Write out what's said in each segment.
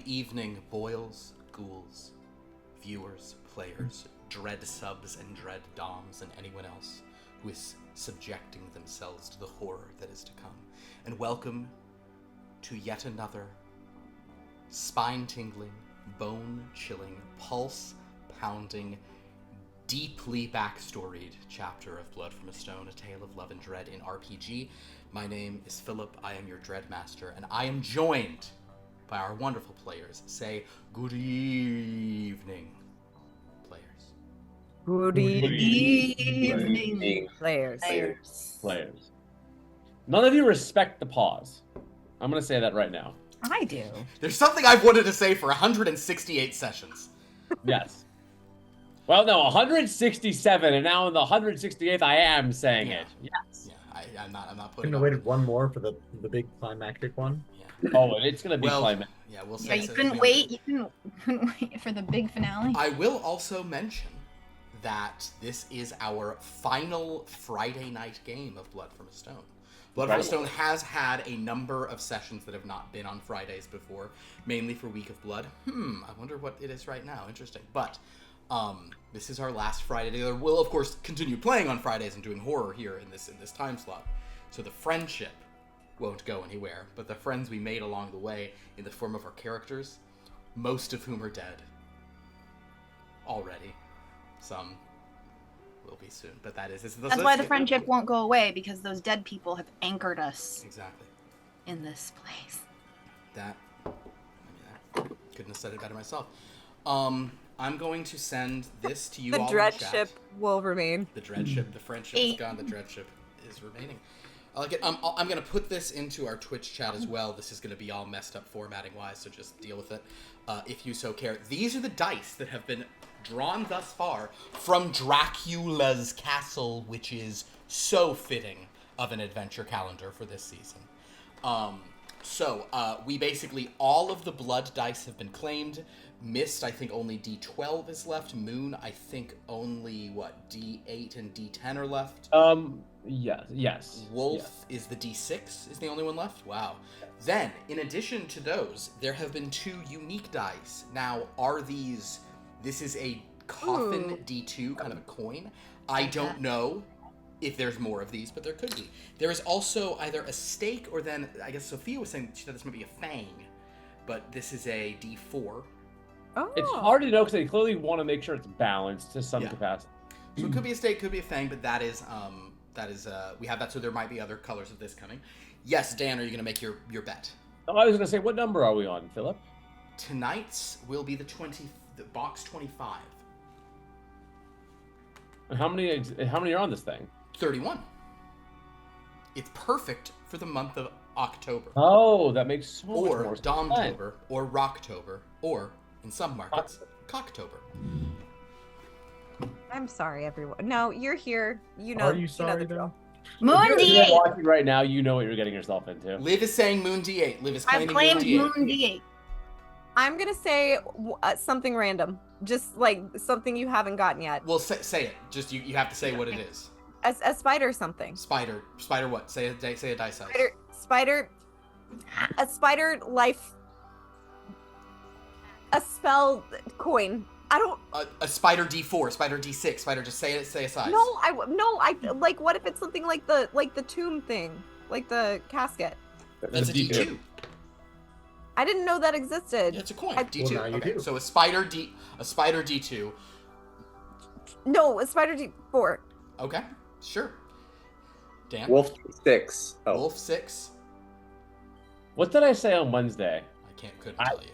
Good evening, boils, ghouls, viewers, players, dread subs and dread doms, and anyone else who is subjecting themselves to the horror that is to come. And welcome to yet another spine-tingling, bone-chilling, pulse-pounding, deeply backstoried chapter of Blood from a Stone, A Tale of Love and Dread in RPG. My name is Philip, I am your Dread Master, and I am joined by our wonderful players. Say, good evening, players. Good evening, players. None of you respect the pause. I'm going to say that right now. I do. There's something I've wanted to say for 168 sessions. Yes. Well, no, 167, and now in the 168th, I am saying it. Yes. Yeah, I'm not putting. Couldn't have waited one more for the big climactic one. Yeah. Oh, and it's gonna be climactic. Yeah, we'll say. Yeah, you couldn't wait. You couldn't wait for the big finale. I will also mention that this is our final Friday night game of Blood from a Stone. Blood from a Stone has had a number of sessions that have not been on Fridays before, mainly for Week of Blood. I wonder what it is right now. Interesting. But this is our last Friday together. We'll, of course, continue playing on Fridays and doing horror here in this time slot. So the friendship won't go anywhere, but the friends we made along the way in the form of our characters, most of whom are dead already. Some will be soon, but that's why the friendship won't go away, because those dead people have anchored us exactly in this place. I couldn't have said it better myself. I'm going to send this to you all. The dread ship will remain. The dread ship, the friendship is gone. The dread ship is remaining. I like it. I'm going to put this into our Twitch chat as well. This is going to be all messed up formatting-wise, so just deal with it if you so care. These are the dice that have been drawn thus far from Dracula's Castle, which is so fitting of an adventure calendar for this season. So we basically, all of the blood dice have been claimed. Mist, I think only D12 is left. Moon, I think only, D8 and D10 are left? Yes. Wolf is the D6, is the only one left? Wow. Then, in addition to those, there have been 2 unique dice. Now, this is a coffin D2, kind of a coin. I don't know if there's more of these, but there could be. There is also either a stake, or then, I guess Sophia was saying she thought this might be a fang, but this is a D4. Oh. It's hard to know because they clearly want to make sure it's balanced to some capacity. So it could be a stake, could be a fang, but that is we have that, so there might be other colors of this coming. Yes, Dan, are you going to make your bet? Oh, I was going to say, what number are we on, Philip? Tonight's will be the box 25. And how many are on this thing? 31. It's perfect for the month of October. Oh, that makes so much more sense. Or Domtober, or Rocktober, or, in some markets, Cocktober. I'm sorry, everyone. No, you're here. You know. Are you sorry, though? Moon If you're D8! watching right now, you know what you're getting yourself into. Liv is saying Moon D8. Liv is I've claiming claimed Moon D8. Moon D8. I'm gonna say something random, just like something you haven't gotten yet. Well, say it. Just you have to say what it is. A spider something. Spider what? Say a dice size. A spider life. A spell coin. I don't. A spider D4, spider D6, spider. Just say it. Say a size. No, I like. What if it's something like the tomb thing, like the casket? That's a D2. I didn't know that existed. Yeah, it's a coin. D2. Well, now you okay, do. so a spider D2. No, a spider D4. Okay, sure. Dan. Wolf 6. Oh. Wolf 6. What did I say on Wednesday? Couldn't tell you.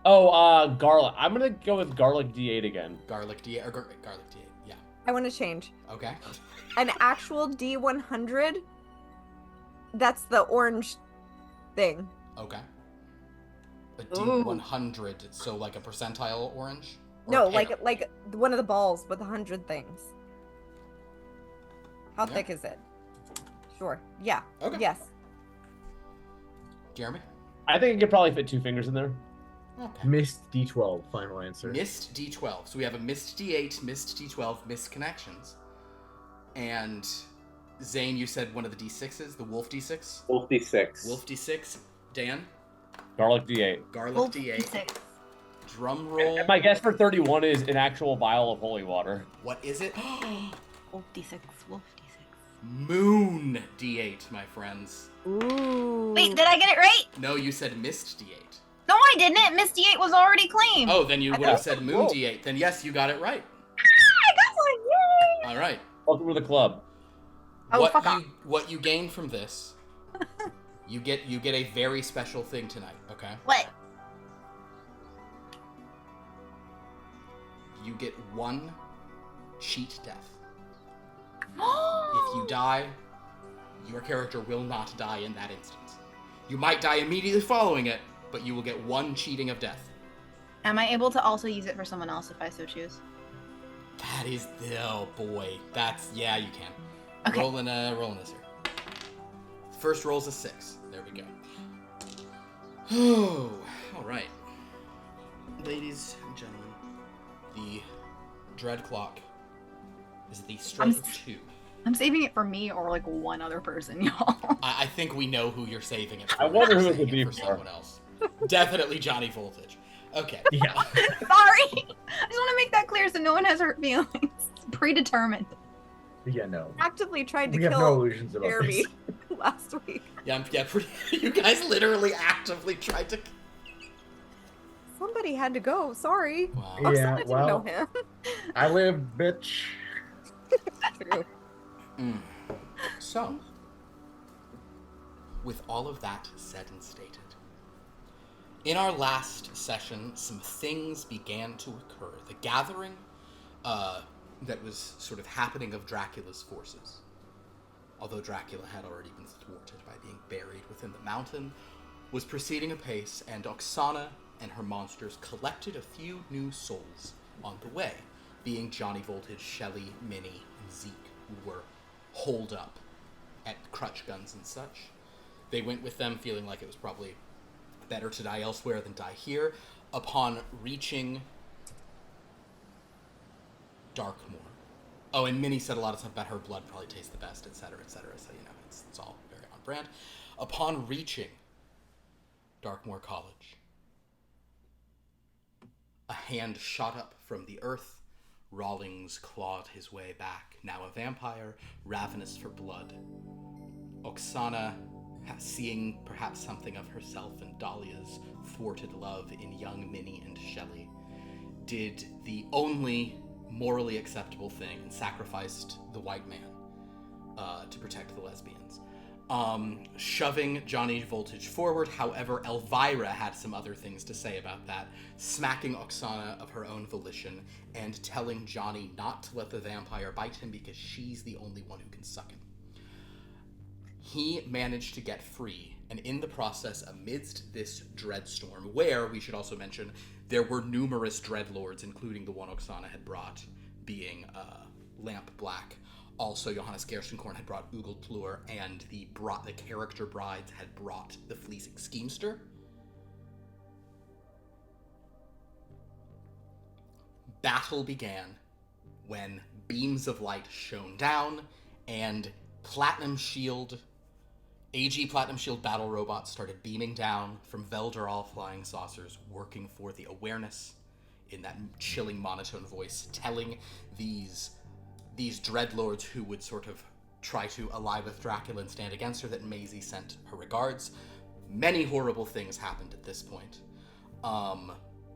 Garlic. I'm gonna go with garlic D8 again. Garlic D8 or garlic D8. Yeah. I want to change. Okay. An actual D100. That's the orange thing. Okay. A D100, so like a percentile orange? Or No, a pear? like one of the balls with 100 things. How Yeah. thick is it? Sure. Yeah. Okay. Yes. Jeremy? I think I could probably fit 2 fingers in there. Okay. Mist D12, final answer. Mist D12. So we have a Mist D8, Mist D12, Mist Connections. And Zane, you said one of the D6s, the Wolf D6? Wolf D6. Wolf D6. Dan? Garlic D8. Garlic Wolf D8. D6. Drum roll. And my guess for 31 is an actual vial of holy water. What is it? Wolf D6. Wolf D6. Moon D8, my friends. Ooh. Wait, did I get it right? No, you said mist D8. No, I didn't. Miss D8 was already claimed. Oh, then you would have thought- said moon Whoa. D8. Then yes, you got it right. I got one. Yay! All right. Welcome to the club. Oh, fuck off. What you gain from this? you get a very special thing tonight. Okay. What? You get 1 cheat death. If you die, your character will not die in that instance. You might die immediately following it, but you will get 1 cheating of death. Am I able to also use it for someone else if I so choose? That is, oh boy, yeah, you can. Okay. Rolling this here. First roll's a 6. There we go. Oh, all right, ladies and gentlemen, the dread clock is the stroke of 2. I'm saving it for me or like one other person, y'all. I think we know who you're saving it for. I wonder who You're it would saving be for for. someone else. Definitely Johnny Voltage. Okay. Yeah. Sorry. I just want to make that clear so no one has hurt feelings. It's predetermined. Yeah, no. Actively tried to We have no kill illusions about Jeremy this. last week. Yeah, you guys literally actively tried to. Somebody had to go. Sorry. Wow. Yeah, Oksana didn't know well, him. I live, bitch. True. So, with all of that said and stated, in our last session, some things began to occur. The gathering that was sort of happening of Dracula's forces, although Dracula had already been thwarted by being buried within the mountain, was proceeding apace, and Oksana and her monsters collected a few new souls on the way, being Johnny Voltage, Shelly, Minnie, and Zeke, who were holed up at crutch guns and such. They went with them feeling like it was probably better to die elsewhere than die here. Upon reaching Darkmoor. Oh, and Minnie said a lot of stuff about her blood probably tastes the best, etc., etc., so, you know, it's all very on brand. Upon reaching Darkmoor College, a hand shot up from the earth. Rawlings clawed his way back, now a vampire, ravenous for blood. Oksana, seeing perhaps something of herself and Dahlia's thwarted love in young Minnie and Shelley, did the only morally acceptable thing and sacrificed the white man to protect the lesbians. Shoving Johnny Voltage forward. However, Elvira had some other things to say about that, smacking Oksana of her own volition and telling Johnny not to let the vampire bite him because she's the only one who can suck him. He managed to get free, and in the process, amidst this dreadstorm, where, we should also mention, there were numerous dreadlords, including the one Oksana had brought, being Lamp Black. Also, Johannes Gerstenkorn had brought Ugelplur, and the character brides had brought the Fleecing Schemester. Battle began when beams of light shone down, and AG Platinum Shield battle robots started beaming down from Velderal flying saucers, working for the awareness in that chilling monotone voice, telling these dreadlords who would sort of try to ally with Dracula and stand against her that Maisie sent her regards. Many horrible things happened at this point.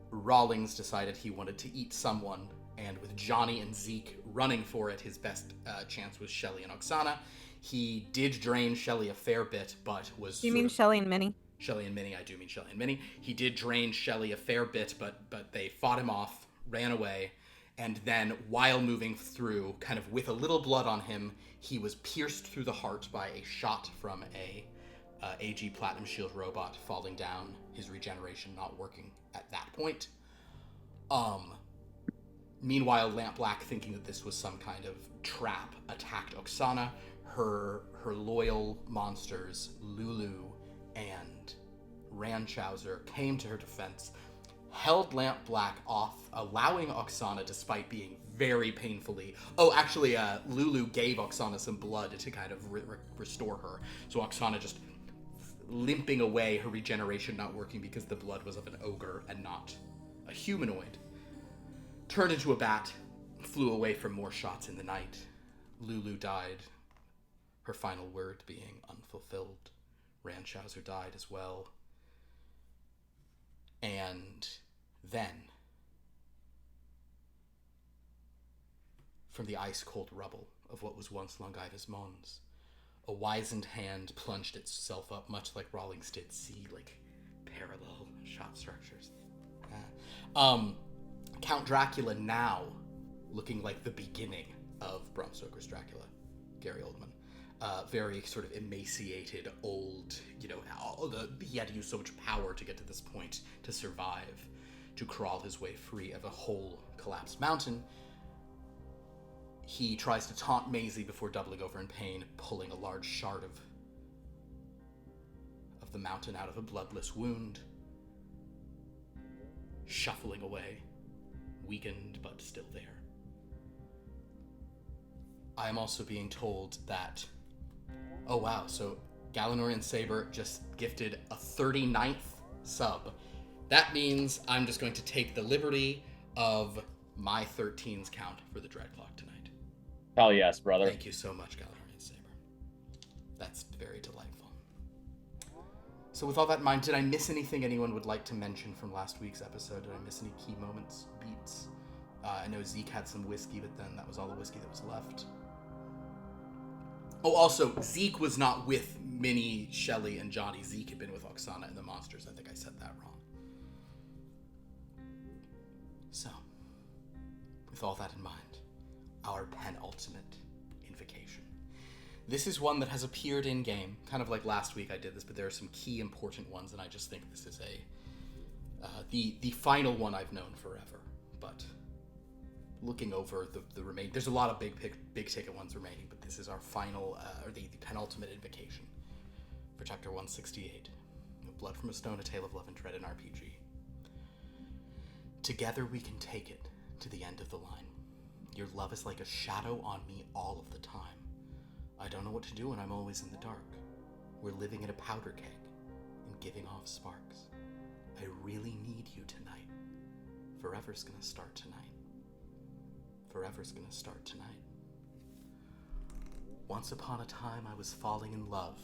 Rawlings decided he wanted to eat someone, and with Johnny and Zeke running for it, his best chance was Shelley and Oksana. He did drain Shelley a fair bit, but was... You mean Shelly and Minnie? Shelley and Minnie, I do mean Shelley and Minnie. He did drain Shelley a fair bit, but they fought him off, ran away, and then, while moving through, kind of with a little blood on him, he was pierced through the heart by a shot from a AG Platinum Shield robot falling down, his regeneration not working at that point. Meanwhile, Lamp Black, thinking that this was some kind of trap, attacked Oksana. Her loyal monsters, Lulu and Ranchauser, came to her defense, held Lamp Black off, allowing Oksana, despite being very painfully... Oh, actually, Lulu gave Oksana some blood to kind of restore her. So Oksana just limping away, her regeneration not working because the blood was of an ogre and not a humanoid, turned into a bat, flew away from more shots in the night. Lulu died, her final word being unfulfilled. Ranchauser died as well. And then, from the ice-cold rubble of what was once Longiva's Mons, a wizened hand plunged itself up, much like Rawlings did. See, like, parallel shot structures. Count Dracula now, looking like the beginning of Bram Stoker's Dracula, Gary Oldman. Very sort of emaciated, old, he had to use so much power to get to this point, to survive, to crawl his way free of a whole collapsed mountain. He tries to taunt Maisie before doubling over in pain, pulling a large shard of the mountain out of a bloodless wound, shuffling away, weakened but still there. I am also being told that, oh wow, so Galanorian Saber just gifted a 39th sub. That means I'm just going to take the liberty of my 13's count for the Dread Clock tonight. Hell yes, brother. Thank you so much, Galanorian Saber. That's very delightful. So with all that in mind, did I miss anything anyone would like to mention from last week's episode? Did I miss any key moments, beats? I know Zeke had some whiskey, but then that was all the whiskey that was left. Oh, also, Zeke was not with Minnie, Shelley, and Johnny. Zeke had been with Oksana and the monsters. I think I said that wrong. So, with all that in mind, our penultimate invocation. This is one that has appeared in-game, kind of like last week I did this, but there are some key important ones, and I just think this is the final one I've known forever. But looking over the remaining, there's a lot of big ticket ones remaining, but this is our final, or the penultimate invocation for chapter 168 of Blood from a Stone, A Tale of Love and Dread, an RPG. Together we can take it to the end of the line. Your love is like a shadow on me all of the time. I don't know what to do when I'm always in the dark. We're living in a powder keg and giving off sparks. I really need you tonight. Forever's gonna start tonight. Forever's gonna start tonight. Once upon a time I was falling in love.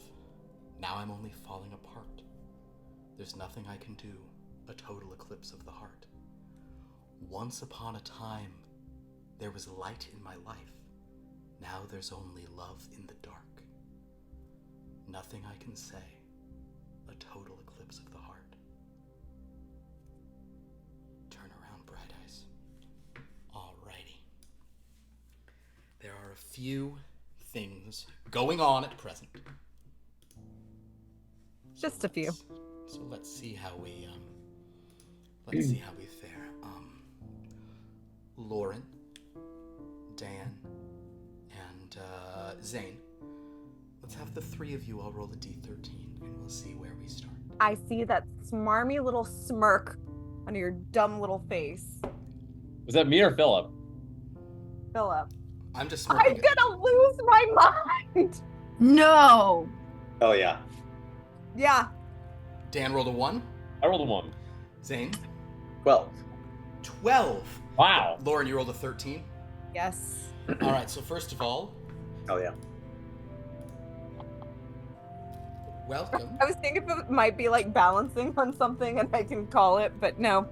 Now I'm only falling apart. There's nothing I can do. A total eclipse of the heart. Once upon a time there was light in my life. Now there's only love in the dark. Nothing I can say. A total eclipse of the heart. Turn around, Bright Eyes. Alrighty. There are a few things going on at present. Just a few. So let's see how we fare. Lauren, Dan, and Zane. Let's have the three of you all roll a d13, and we'll see where we start. I see that smarmy little smirk on your dumb little face. Was that me or Philip? Philip. I'm just I'm smirking. gonna lose my mind! No. Oh yeah. Yeah. Dan rolled a 1. I rolled a 1. Zane, 12. 12. Wow. Lauren, you rolled a 13. Yes. All right, so first of all, Oh yeah. welcome. I was thinking if it might be like balancing on something and I can call it, but no.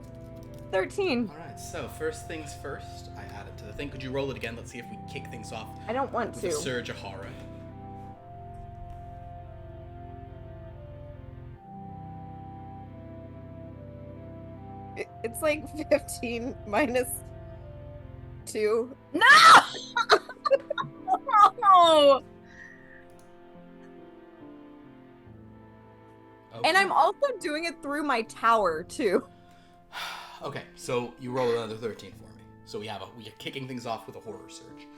13. All right, so first things first, I add it to the thing. Could you roll it again? Let's see if we kick things off I don't want with to. a surge of horror. It's like 15 minus 2. No. No. Okay. And I'm also doing it through my tower too. Okay, so you roll another 13 for me. So we are kicking things off with a horror surge.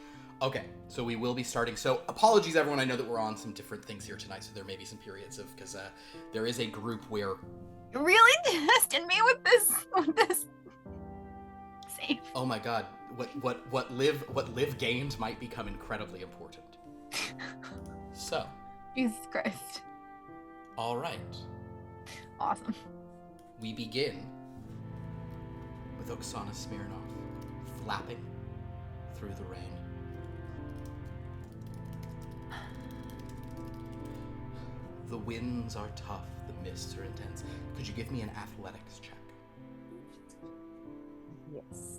Okay, so we will be starting. So apologies, everyone. I know that we're on some different things here tonight, so there may be some periods of because there is a group where. You really tested me with this. Save. Oh my God, what Liv gained might become incredibly important. So. Jesus Christ. All right. Awesome. We begin with Oksana Smirnov flapping through the rain. The winds are tough, the mists are intense. Could you give me an athletics check? Yes.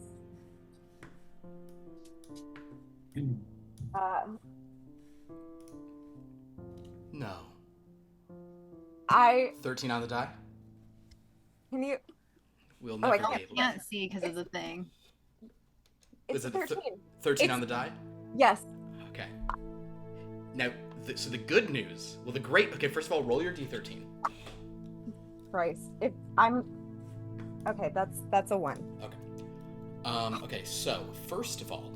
No. I 13 on the die? can you. We'll Oh, I never be able to. Can't see because of the thing. It's Is it 13. 13 It's- on the die? Yes. Okay. Now, so the good news, well, the great, okay, first of all, roll your d13. Christ. If I'm. Okay, that's a 1. Okay, so first of all,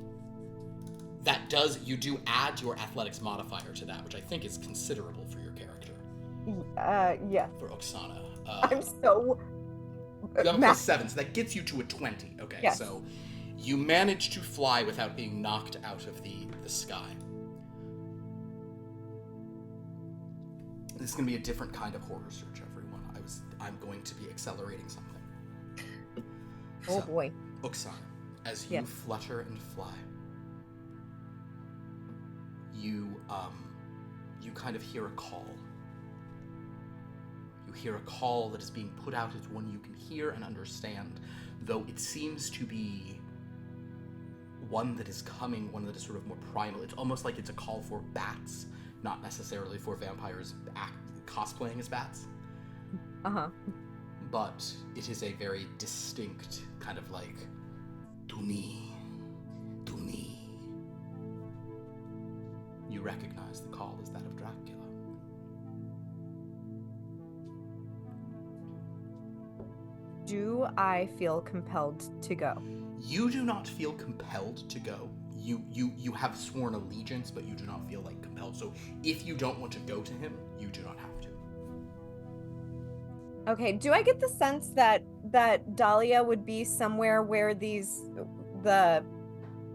you do add your athletics modifier to that, which I think is considerable for your character, Yeah. for Oksana. I'm so. You have a ma- plus 7, so that gets you to a 20. Okay, Yes. so you manage to fly without being knocked out of the sky. This is going to be a different kind of horror search, everyone. I'm going to be accelerating something. Oh So, boy. Oksana, as you Yes. flutter and fly, you kind of hear a call. You hear a call that is being put out as one you can hear and understand, though it seems to be one that is coming, one that is sort of more primal. It's almost like it's a call for bats, not necessarily for vampires cosplaying as bats. Uh-huh. But it is a very distinct kind of like, to me, to me. You recognize the call as that of Dracula. Do I feel compelled to go? You do not feel compelled to go. You have sworn allegiance, but you do not feel like compelled. So if you don't want to go to him, you do not have to. Okay, do I get the sense that Dahlia would be somewhere where the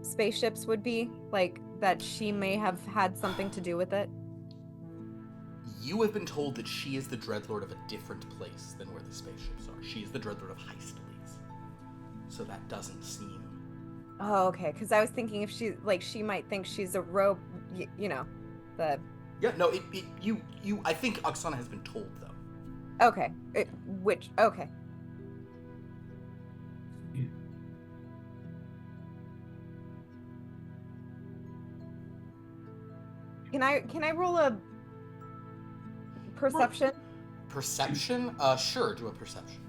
spaceships would be? Like, that she may have had something to do with it? You have been told that she is the dreadlord of a different place than where the spaceships are. She is the dreadlord of Heistleys. So that doesn't seem... Oh, okay, because I was thinking if she might think she's a rogue, you know, the... Yeah, no, I think Oksana has been told, though. Okay, okay. Can I roll a perception? Perception? Sure, do a perception.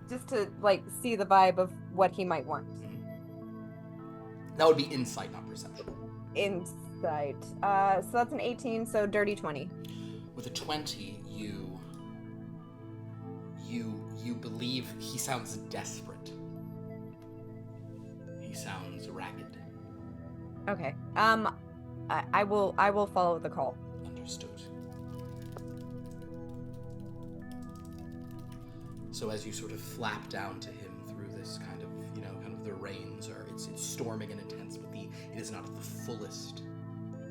Just to, like, see the vibe of what he might want. That would be insight, not perception. Insight. So that's an 18, so dirty 20. With a 20, you believe he sounds desperate. He sounds ragged. Okay. I will follow the call. Understood. So as you sort of flap down to him through this kind of the rains are it's storming and intense, but it is not at the fullest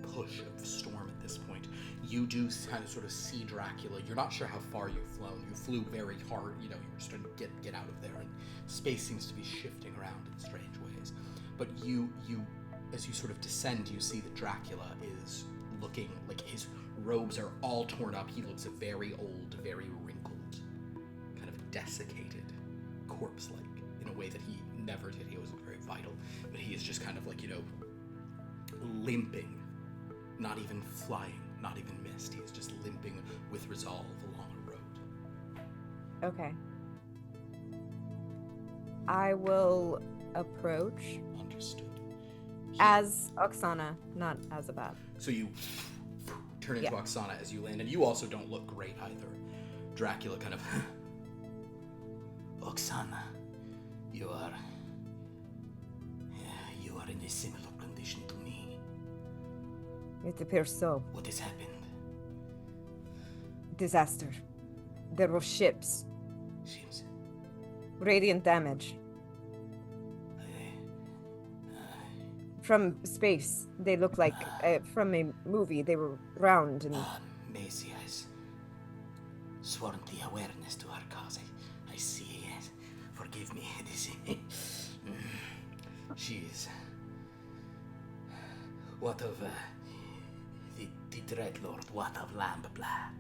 push of storm at this point. You do kind of sort of see Dracula. You're not sure how far you've flown. You flew very hard. You were starting to get out of there, and space seems to be shifting around in strange ways. But you as you sort of descend, you see that Dracula is looking like his robes are all torn up. He looks very old, very wrinkled, kind of desiccated, corpse-like, in a way that he never did. He wasn't very vital, but he is just kind of like, limping, not even flying, not even mist. He is just limping with resolve along a road. Okay. I will approach Understood. as Oksana, not as a bat. So you turn into Yeah. Oksana as you land, and you also don't look great either. Dracula kind of... Oksana, you are in a similar condition to me. It appears so. What has happened? Disaster. There were ships. Seems... Radiant damage. From space. They look like, from a movie, they were round and... Macy, this weren't the awareness to her cause. I see, yes. Forgive me. She is... What of the Dreadlord? What of Lamb Black?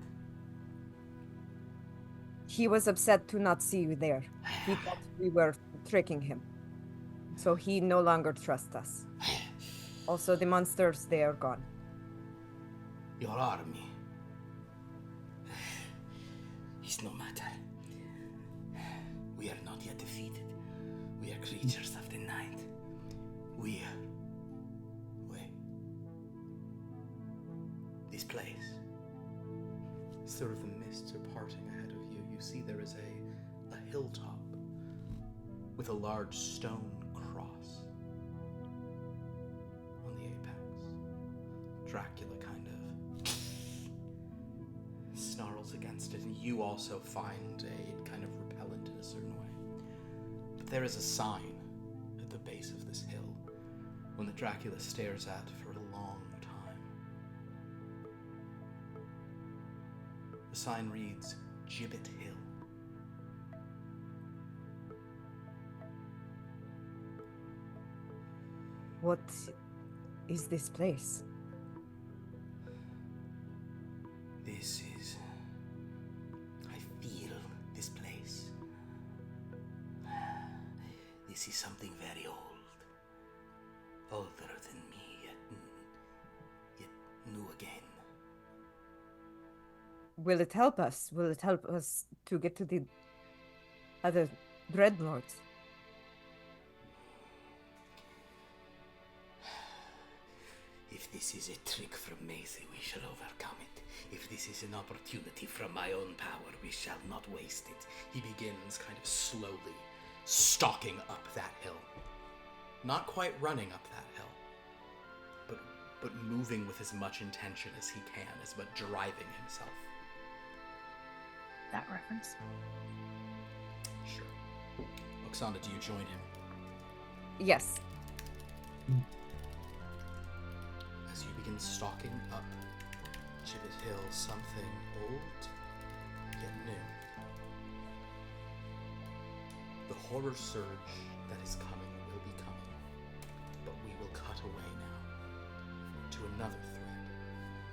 He was upset to not see you there. He thought we were tricking him. So he no longer trusts us. Also, the monsters, they are gone. Your army is no matter. We are not yet defeated. We are creatures of the night. Wait. This place. Sort of the mists are parting ahead of you. You see there is a hilltop with a large stone cross on the apex. Dracula kind of snarls against it, and you also find it kind of repellent in a certain way. But there is a sign at the base of this hill, one that Dracula stares at for a long time. The sign reads, Gibbet Hill. What is this place? This is... I feel this place. This is something very old. Older than me, yet new again. Will it help us? Will it help us to get to the other dreadlords? If this is a trick from Maisie, we shall overcome it. If this is an opportunity from my own power, we shall not waste it. He begins kind of slowly stalking up that hill. Not quite running up that hill, but moving with as much intention as he can, as much driving himself. That reference. Sure. Oksana, do you join him? Yes. As you begin stalking up Gibbet Hill, something old yet new. The horror surge that is coming will be coming, but we will cut away now to another thread.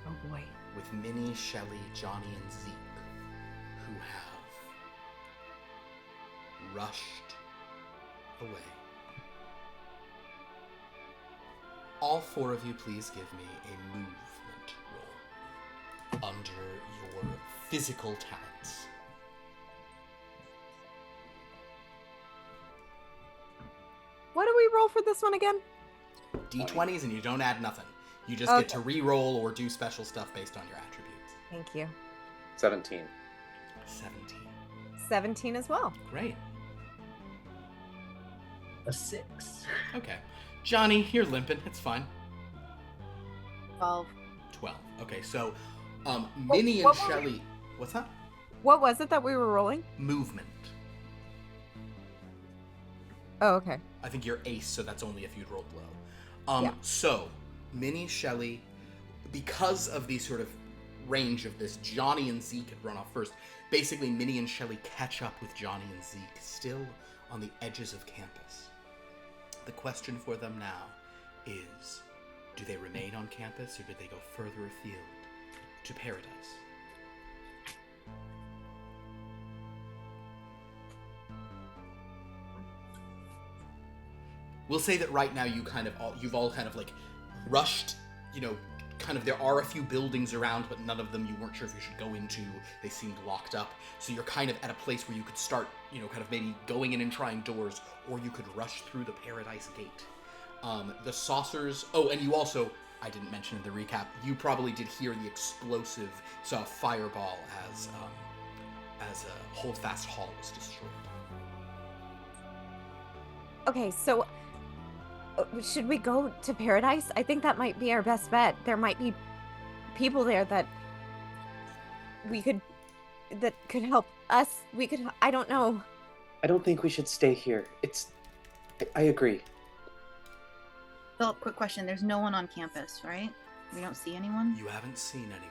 Oh boy. With Minnie, Shelley, Johnny, and Zeke, who have rushed away. All four of you, please give me a movement roll under your physical talents. What do we roll for this one again? D20s, and you don't add nothing. You just Okay. get to re-roll or do special stuff based on your attributes. Thank you. 17. 17. 17 as well. Great. A 6. Okay. Johnny, you're limping. It's fine. 12. 12. Okay, so Minnie and what were we- Shelley... What's that? What was it that we were rolling? Movement. Oh, okay. I think you're ace, so that's only if you'd rolled low. Yeah. So, Minnie, Shelley, because of the sort of range of this, Johnny and Zeke had run off first. Basically, Minnie and Shelley catch up with Johnny and Zeke, still on the edges of campus. The question for them now is, do they remain on campus or do they go further afield to paradise? We'll say that right now you've all kind of like rushed, kind of there are a few buildings around, but none of them you weren't sure if you should go into. They seemed locked up. So you're kind of at a place where you could start, kind of maybe going in and trying doors, or you could rush through the Paradise Gate. The saucers, and you also, I didn't mention in the recap, you probably did hear the explosive, saw a fireball as Holdfast Hall was destroyed. Okay, so should we go to Paradise? I think that might be our best bet. There might be people there that could help us. I don't know. I don't think we should stay here. I agree. Philip, quick question. There's no one on campus, right? We don't see anyone? You haven't seen anyone.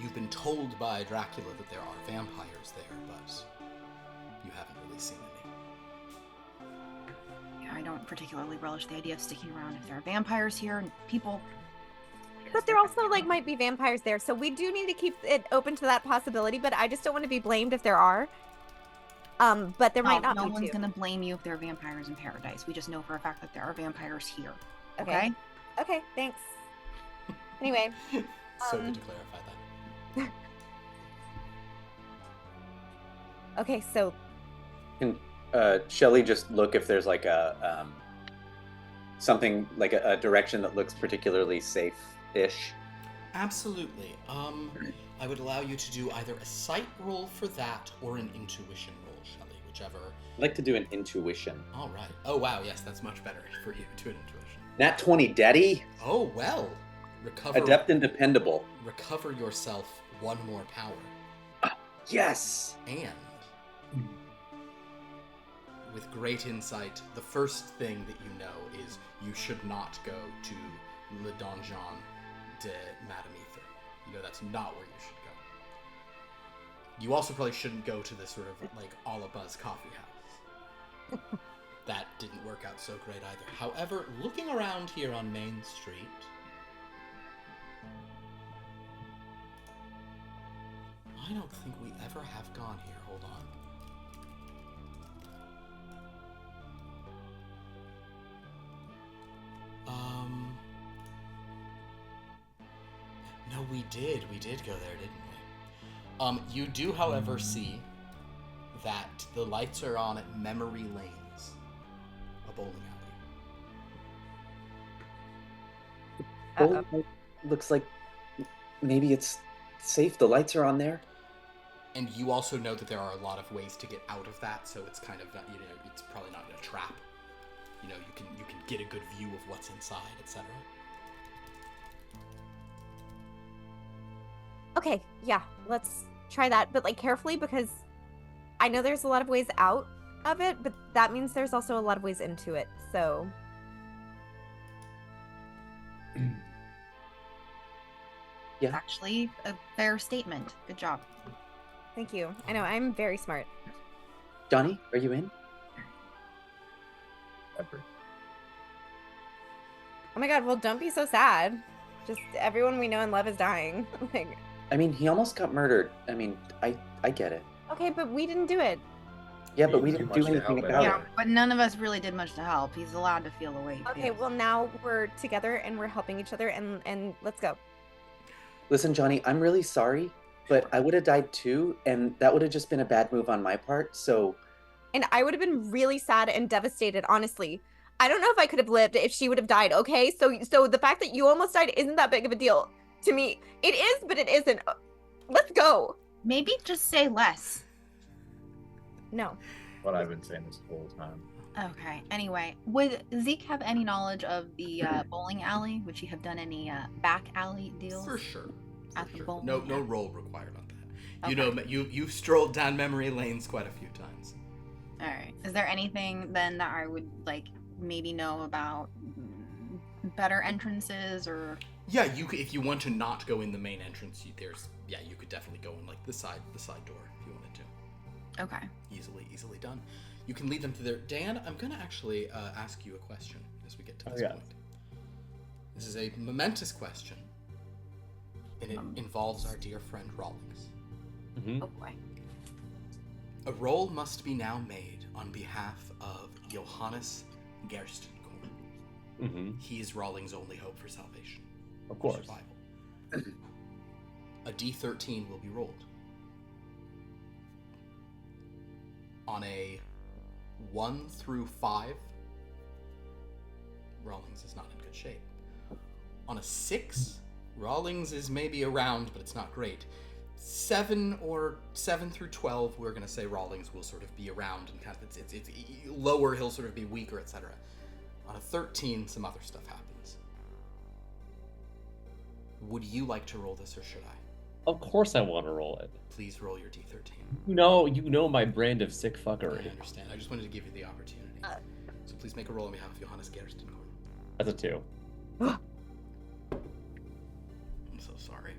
You've been told by Dracula that there are vampires there, but you haven't really seen any. Yeah, I don't particularly relish the idea of sticking around if there are vampires here and people. But there also like might be vampires there, so we do need to keep it open to that possibility. But I just don't want to be blamed if there are. But there might not no be. one's too. gonna blame you if there are vampires in paradise. We just know for a fact that there are vampires here. Okay. Okay. Thanks. Anyway. So good to clarify that. Okay. So Can Shelly just look if there's like a something like a direction that looks particularly safe-ish? Absolutely. I would allow you to do either a sight roll for that or an intuition roll, Shelley, whichever. I'd like to do an intuition. All right. Oh, wow. Yes, that's much better for you. Do an intuition. Nat 20, Daddy. Oh, well. Recover. Adept and dependable. Recover yourself one more power. Yes. And with great insight, the first thing that you know is you should not go to Le Donjon de Madame Ether. You know that's not where you should go. You also probably shouldn't go to the sort of like a la Buzz coffee house. That didn't work out so great either. However, looking around here on Main Street, I don't think we ever have gone here. Hold on. No, we did. We did go there, didn't we? You do, however, see that the lights are on at Memory Lanes, a bowling alley. Bowling alley looks like maybe it's safe. The lights are on there. And you also know that there are a lot of ways to get out of that, so it's kind of not, you know, it's probably not a trap. You know, you can get a good view of what's inside, etc. okay, yeah, let's try that, but like carefully because I know there's a lot of ways out of it, but that means there's also a lot of ways into it. So Yeah. Actually, a fair statement. Good job. thank you. I know I'm very smart. Johnny, are you in? Ever. Oh my god, well don't be so sad. Just everyone we know and love is dying. Like, I mean, he almost got murdered. I mean, I get it. okay, but we didn't do it. Yeah, but We we didn't didn't do do much to anything help about Yeah, it. but none of us really did much to help. He's allowed to feel away. Okay, well now we're together and we're helping each other and let's go. Listen, Johnny, I'm really sorry, but I would have died too, and that would have just been a bad move on my part, so... And I would have been really sad and devastated, honestly. I don't know if I could have lived if she would have died, okay? So the fact that you almost died isn't that big of a deal to me. It is, but it isn't. Let's go. Maybe just say less. No. What I've been saying this whole time. Okay. Anyway, would Zeke have any knowledge of the bowling alley? Would she have done any back alley deals? For sure. At the bowling No alley? roll required on that. You Okay. know, you've strolled down memory lanes quite a few times. All right. Is there anything then that I would like maybe know about better entrances or? Yeah, if you want to not go in the main entrance, you could definitely go in like the side door if you wanted to. Okay. Easily done. You can lead them to their... Dan, I'm going to actually ask you a question as we get to this yes. point. This is a momentous question, and it involves our dear friend Rawlings. Mm-hmm. Oh boy. A roll must be now made on behalf of Johannes Gerstenkorn. Mm-hmm. He is Rawlings' only hope for salvation. Of course. Survival. A D13 will be rolled. On a 1 through 5, Rawlings is not in good shape. On a 6, Rawlings is maybe around, but it's not great. 7 through 12, we're going to say Rawlings will sort of be around, and kind of it's lower, he'll sort of be weaker, etc. On a 13, some other stuff happens. Would you like to roll this, or should I? Of course I want to roll it. Please roll your D13. You know my brand of sick fuckery. I understand. I just wanted to give you the opportunity. So please make a roll on behalf of Johannes Gerstenkorn. That's a 2. I'm so sorry.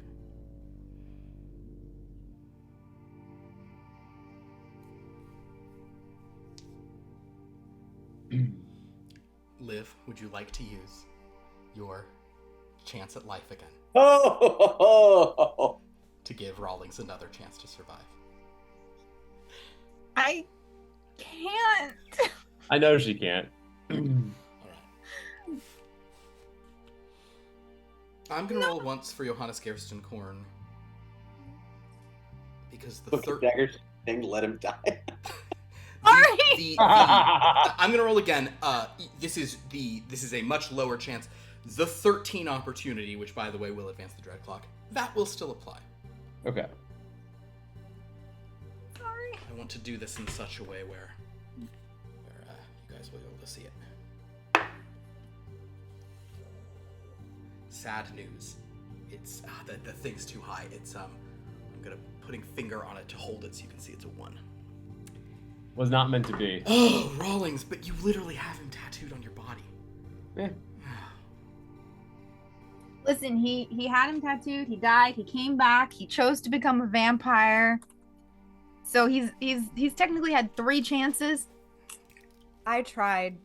Liv, would you like to use your chance at life again Oh! to give Rawlings another chance to survive? I can't. I know she can't. All right. I'm gonna roll once for Johannes Gerstenkorn because the third. Dagger thing, let him die. I'm gonna roll again. This is a much lower chance. The 13 opportunity, which by the way will advance the dread clock, that will still apply. Okay. Sorry. I want to do this in such a way where you guys will be able to see it. Sad news. It's the thing's too high. It's I'm gonna putting finger on it to hold it so you can see it's a 1. Was not meant to be. Oh, Rawlings, but you literally have him tattooed on your body. Yeah. Listen, he had him tattooed. He died. He came back. He chose to become a vampire. So he's technically had 3 chances. I tried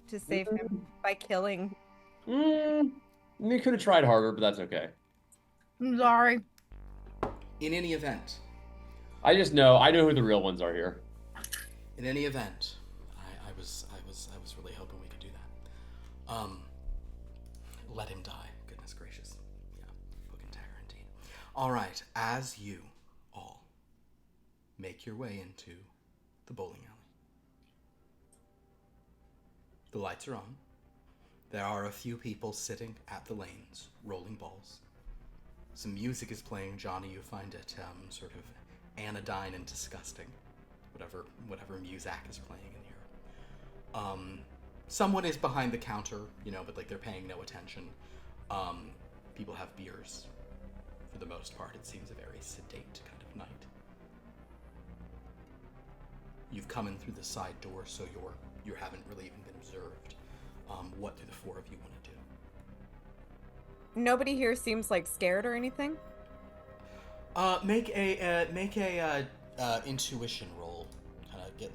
to save him by killing. You could have tried harder, but that's okay. I'm sorry. In any event, I know who the real ones are here. in any event, I was really hoping we could do that. Let him die. Goodness gracious. Yeah, hook and dagger indeed. All right, as you all make your way into the bowling alley. The lights are on. There are a few people sitting at the lanes, rolling balls. Some music is playing. Johnny, you find it sort of anodyne and disgusting. Whatever music is playing in here. Someone is behind the counter, but like they're paying no attention. People have beers. For the most part, it seems a very sedate kind of night. You've come in through the side door, so you haven't really even been observed. What do the 4 of you want to do? Nobody here seems like scared or anything. Make a intuition roll.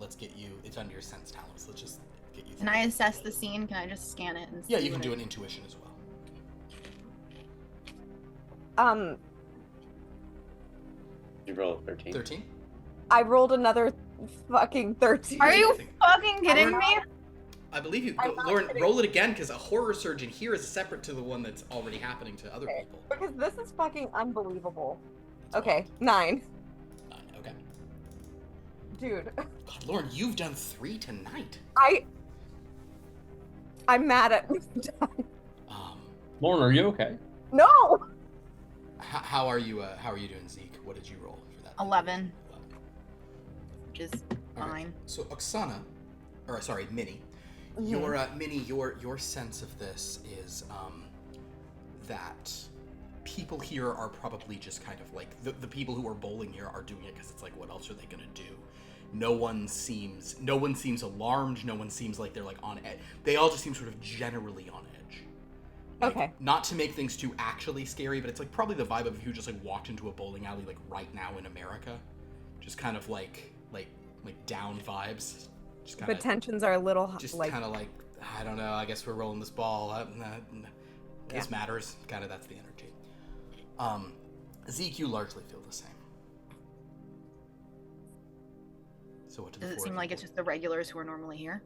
Let's get you. It's under your sense talents. Let's just get you. Can I assess the scene? Can I just scan it and see? Yeah, you can do an intuition as well. You roll a 13. 13. I rolled another fucking 13. Are you fucking kidding me? I believe you. I'm not Lauren, kidding. roll it again because a horror surge in here is separate to the one that's already happening to other people. Because this is fucking unbelievable. That's Okay, 9. 9. Okay. Dude, God, Lauren, you've done 3 tonight. I'm mad at Lauren, are you okay? No! How are you doing, Zeke? What did you roll for that? 11. Which is All right. fine. So Oksana, or sorry, Minnie. Mhm. Minnie, your sense of this is that people here are probably just kind of like the people who are bowling here are doing it because it's like, what else are they gonna do? No one seems alarmed. No one seems like they're like on edge. They all just seem sort of generally on edge. Like, Okay. Not to make things too actually scary, but it's like probably the vibe of if you just like walked into a bowling alley like right now in America, just kind of like down vibes. Just kind But of tensions are a little just like kind of like, I don't know, I guess we're rolling this ball. This matters. Kind of that's the energy. Zeke, you largely feel the same. So what do the Does it 4 seem of like you it's do? just the regulars who are normally here?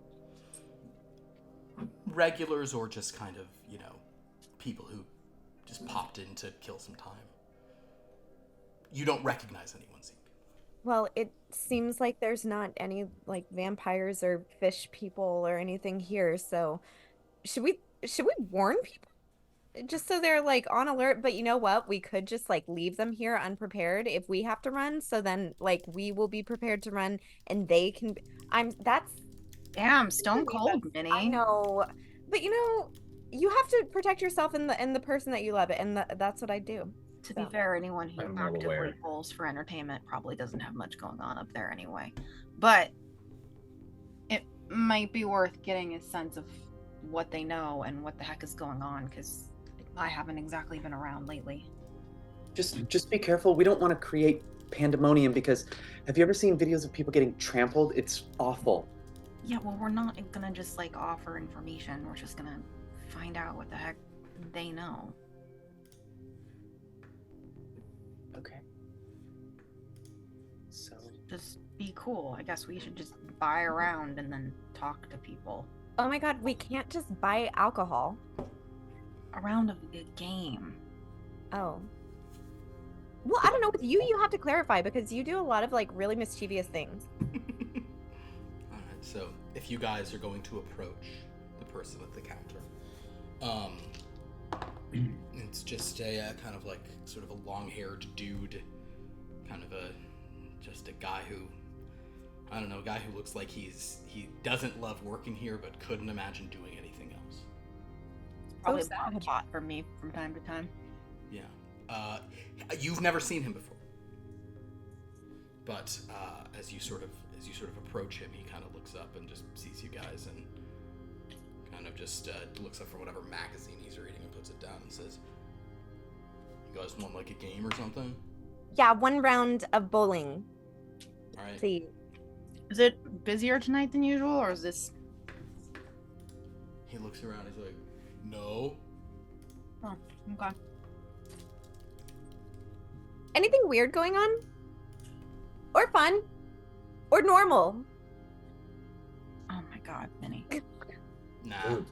Regulars or just kind of, people who just popped in to kill some time. You don't recognize anyone, Zeke. Well, it seems like there's not any like vampires or fish people or anything here, so should we warn people? Just so they're like on alert, but you know what? We could just like leave them here unprepared if we have to run, so then like we will be prepared to run and they can that's Damn, stone cold, Minnie. I know. But you have to protect yourself and the person that you love, and that's what I do. To be fair, anyone who I'm well actively aware. bowls for entertainment probably doesn't have much going on up there anyway. But it might be worth getting a sense of what they know and what the heck is going on, because I haven't exactly been around lately. Just be careful. We don't want to create pandemonium because have you ever seen videos of people getting trampled? It's awful. Yeah, well, we're not gonna just like offer information. We're just gonna find out what the heck they know. Okay. So Just be cool. I guess we should just buy around and then talk to people. Oh my god, we can't just buy alcohol. A round of a game. Oh. Well, I don't know. With you, you have to clarify because you do a lot of like really mischievous things. All right. So if you guys are going to approach the person at the counter, it's just a kind of like sort of a long-haired dude, kind of just a guy who, I don't know, a guy who looks like he doesn't love working here but couldn't imagine doing anything else. Probably So a sad. bot for me from time to time. Yeah. You've never seen him before, but as you sort of approach him, he kind of looks up and just sees you guys and kind of just looks up for whatever magazine he's reading and puts it down and says, "You guys want like a game or something?" Yeah, 1 round of bowling, All right. please. Is it busier tonight than usual, or is this? He looks around. He's like, "No." Oh, okay. Anything weird going on? Or fun? Or normal? Oh my God, Minnie. Nah. Ooh.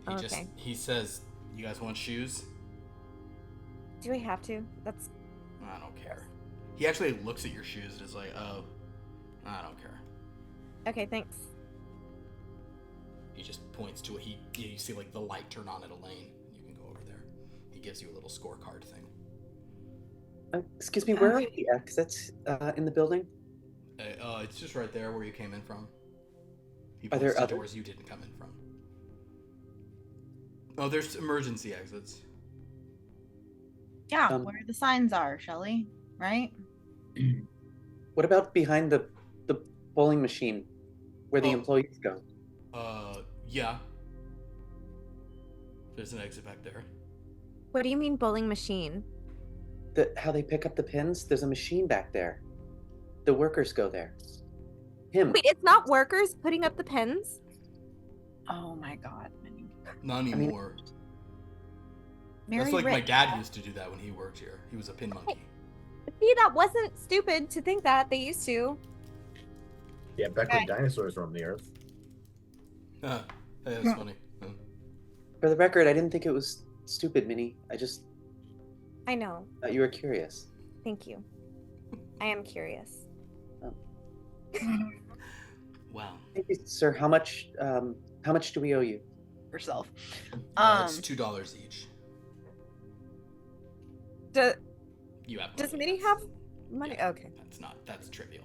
Okay. He says, "You guys want shoes?" Do I have to? That's I don't care. He actually looks at your shoes and is like, "Oh, I don't care." okay, thanks. He just points to you see like the light turn on at a lane. You can go over there. He gives you a little scorecard thing. excuse me, where are the exits in the building? It's just right there where you came in from. He Are points there to others? doors you didn't come in from. Oh, there's emergency exits. Yeah, Um, where the signs are, Shelly, right? What about behind the bowling machine, where the Oh. employees go? Yeah. There's an exit back there. What do you mean bowling machine? How they pick up the pins? There's a machine back there. The workers go there. Him. Wait, it's not workers putting up the pins? Oh my God, Minnie. Not mean- anymore. Mary That's like my Rick. dad used to do that when he worked here. He was a pin monkey. See, that wasn't stupid to think that. They used to. Yeah, back Okay. when dinosaurs roamed the earth. Hey, that's funny. For the record, I didn't think it was stupid, Minnie. I just I know. thought you were curious. Thank you. I am curious. Wow. Thank you, sir. How much do we owe you? Yourself. It's $2 each. You have Does money. Minnie have money? Yeah, Okay. That's trivial.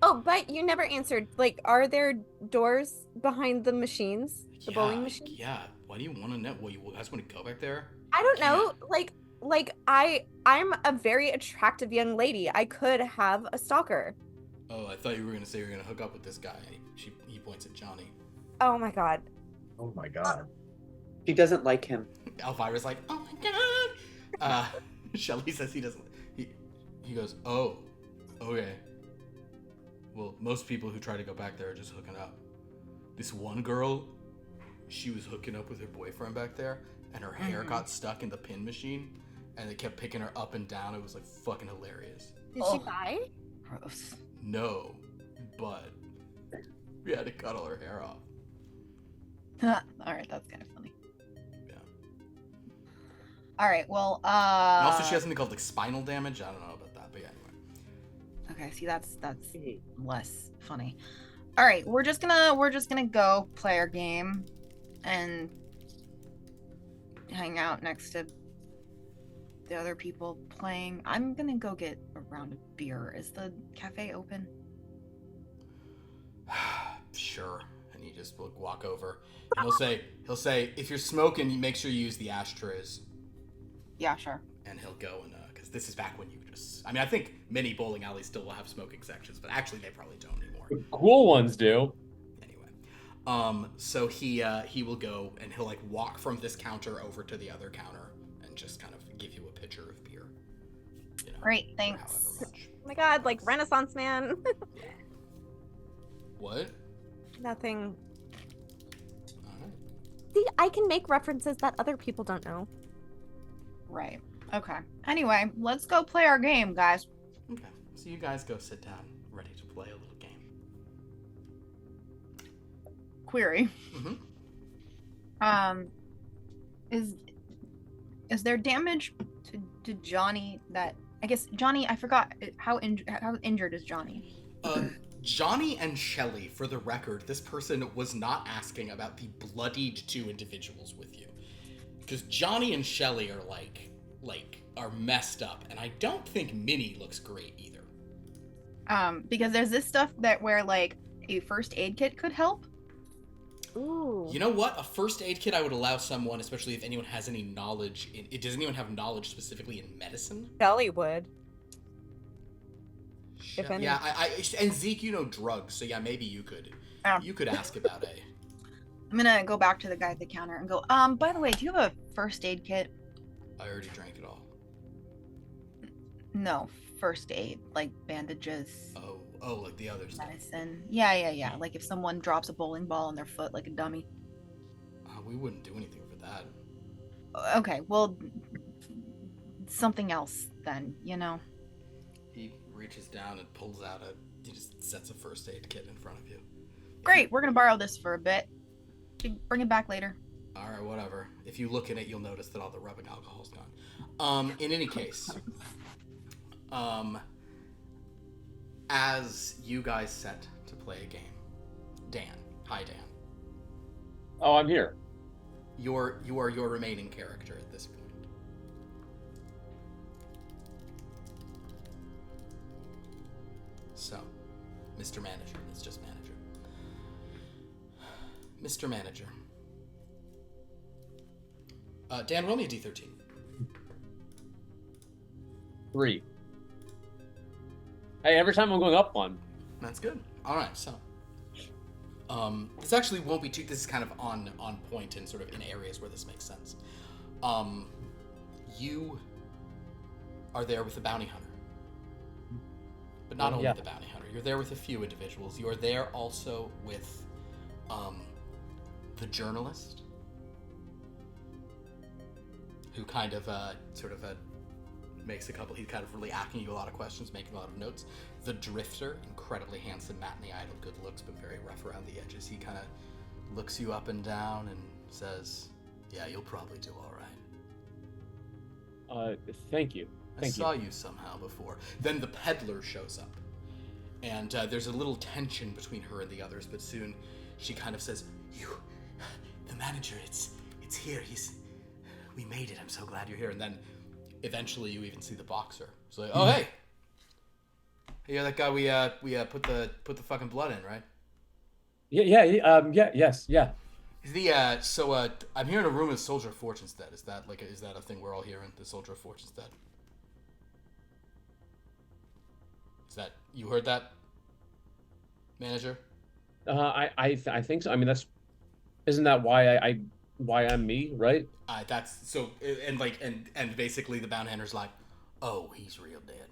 Oh, but you never answered. Like, are there doors behind the machines? The bowling machine? Yeah. Why do you want to know? Well, you guys want to go back there? I don't know. Like I'm a very attractive young lady. I could have a stalker. Oh, I thought you were gonna say you were gonna hook up with this guy. He points at Johnny. Oh my god. Oh my god. She doesn't like him. Elvira's like, "Oh my god." Shelly says he doesn't. He goes, "Oh, okay. Well, most people who try to go back there are just hooking up. This one girl, she was hooking up with her boyfriend back there, and her hair got stuck in the pin machine, and they kept picking her up and down. It was like fucking hilarious. Did she die? Gross. No, but we had to cut all her hair off. All right, that's kind of funny. Yeah. All right, well, And also, she has something called like spinal damage. I don't know about that, but yeah, anyway. Okay, see, that's less funny. All right, we're just gonna go play our game, and hang out next to the other people playing. I'm gonna go get a round of beer. Is the cafe open? Sure. And you just walk over, and he'll say, if you're smoking, you make sure you use the ashtrays. Yeah, sure. And he'll go and because this is back when you just. I mean, I think many bowling alleys still will have smoking sections, but actually they probably don't anymore. The cool ones do. Anyway, so he will go and he'll like walk from this counter over to the other counter and just kind of give you a pitcher of beer. You know, Great, for thanks. however much. Oh my god, like Renaissance man. What? Nothing. All right. See, I can make references that other people don't know. Right. Okay. Anyway, let's go play our game, guys. Okay. So you guys go sit down, ready to play a little game. Query. Mm-hmm. Is there damage to Johnny that I guess Johnny, I forgot how injured is Johnny? Johnny and Shelly, for the record, this person was not asking about the bloodied 2 individuals with you. Because Johnny and Shelly are are messed up, and I don't think Minnie looks great either. Because there's this stuff where like a first aid kit could help. Ooh. You know what? A first aid kit I would allow someone, especially if anyone has any knowledge in it. Doesn't anyone have knowledge specifically in medicine? Shelly would. If any. Yeah, and Zeke, you know drugs, so yeah, maybe you could. Oh. You could ask about a. I'm gonna go back to the guy at the counter and go, by the way, do you have a first aid kit? I already drank it all. No, first aid, like bandages, Oh, like the other stuff. medicine. Yeah. Like if someone drops a bowling ball on their foot like a dummy. We wouldn't do anything for that. Okay, well, something else then, you know. He reaches down and pulls out he just sets a first aid kit in front of you. Great, we're gonna borrow this for a bit. Bring it back later. Alright, whatever. If you look in it, you'll notice that all the rubbing alcohol's gone. In any case, as you guys set to play a game, Dan. Hi, Dan. Oh, I'm here. You are your remaining character at this point. So, Mr. Manager. It's just Manager. Mr. Manager. Dan, roll me a d13. 3. Hey, every time I'm going up 1. That's good. All right, so this actually won't be too. This is kind of on point and sort of in areas where this makes sense. You are there with the bounty hunter, but not only the bounty hunter. You're there with a few individuals. You are there also with the journalist, who kind of makes a couple. He's kind of really asking you a lot of questions, making a lot of notes. The drifter, incredibly handsome, matinee idol, good looks, but very rough around the edges. He kind of looks you up and down and says, "Yeah, you'll probably do all right." Thank you. I saw you somehow before. Then the peddler shows up, and there's a little tension between her and the others. But soon, she kind of says, the manager, it's here. We made it. I'm so glad you're here." And then, eventually, you even see the boxer. It's like, "Oh, hey, you're that guy we put the fucking blood in, right?" Yes. I'm hearing a rumor of Soldier of Fortune's dead. Is that a thing we're all hearing? The Soldier of Fortune's dead. Is that you heard that, Manager? I think so. I mean, isn't that why I'm me, right? That's so, and basically the bounty hunter's like, "Oh, he's real dead,"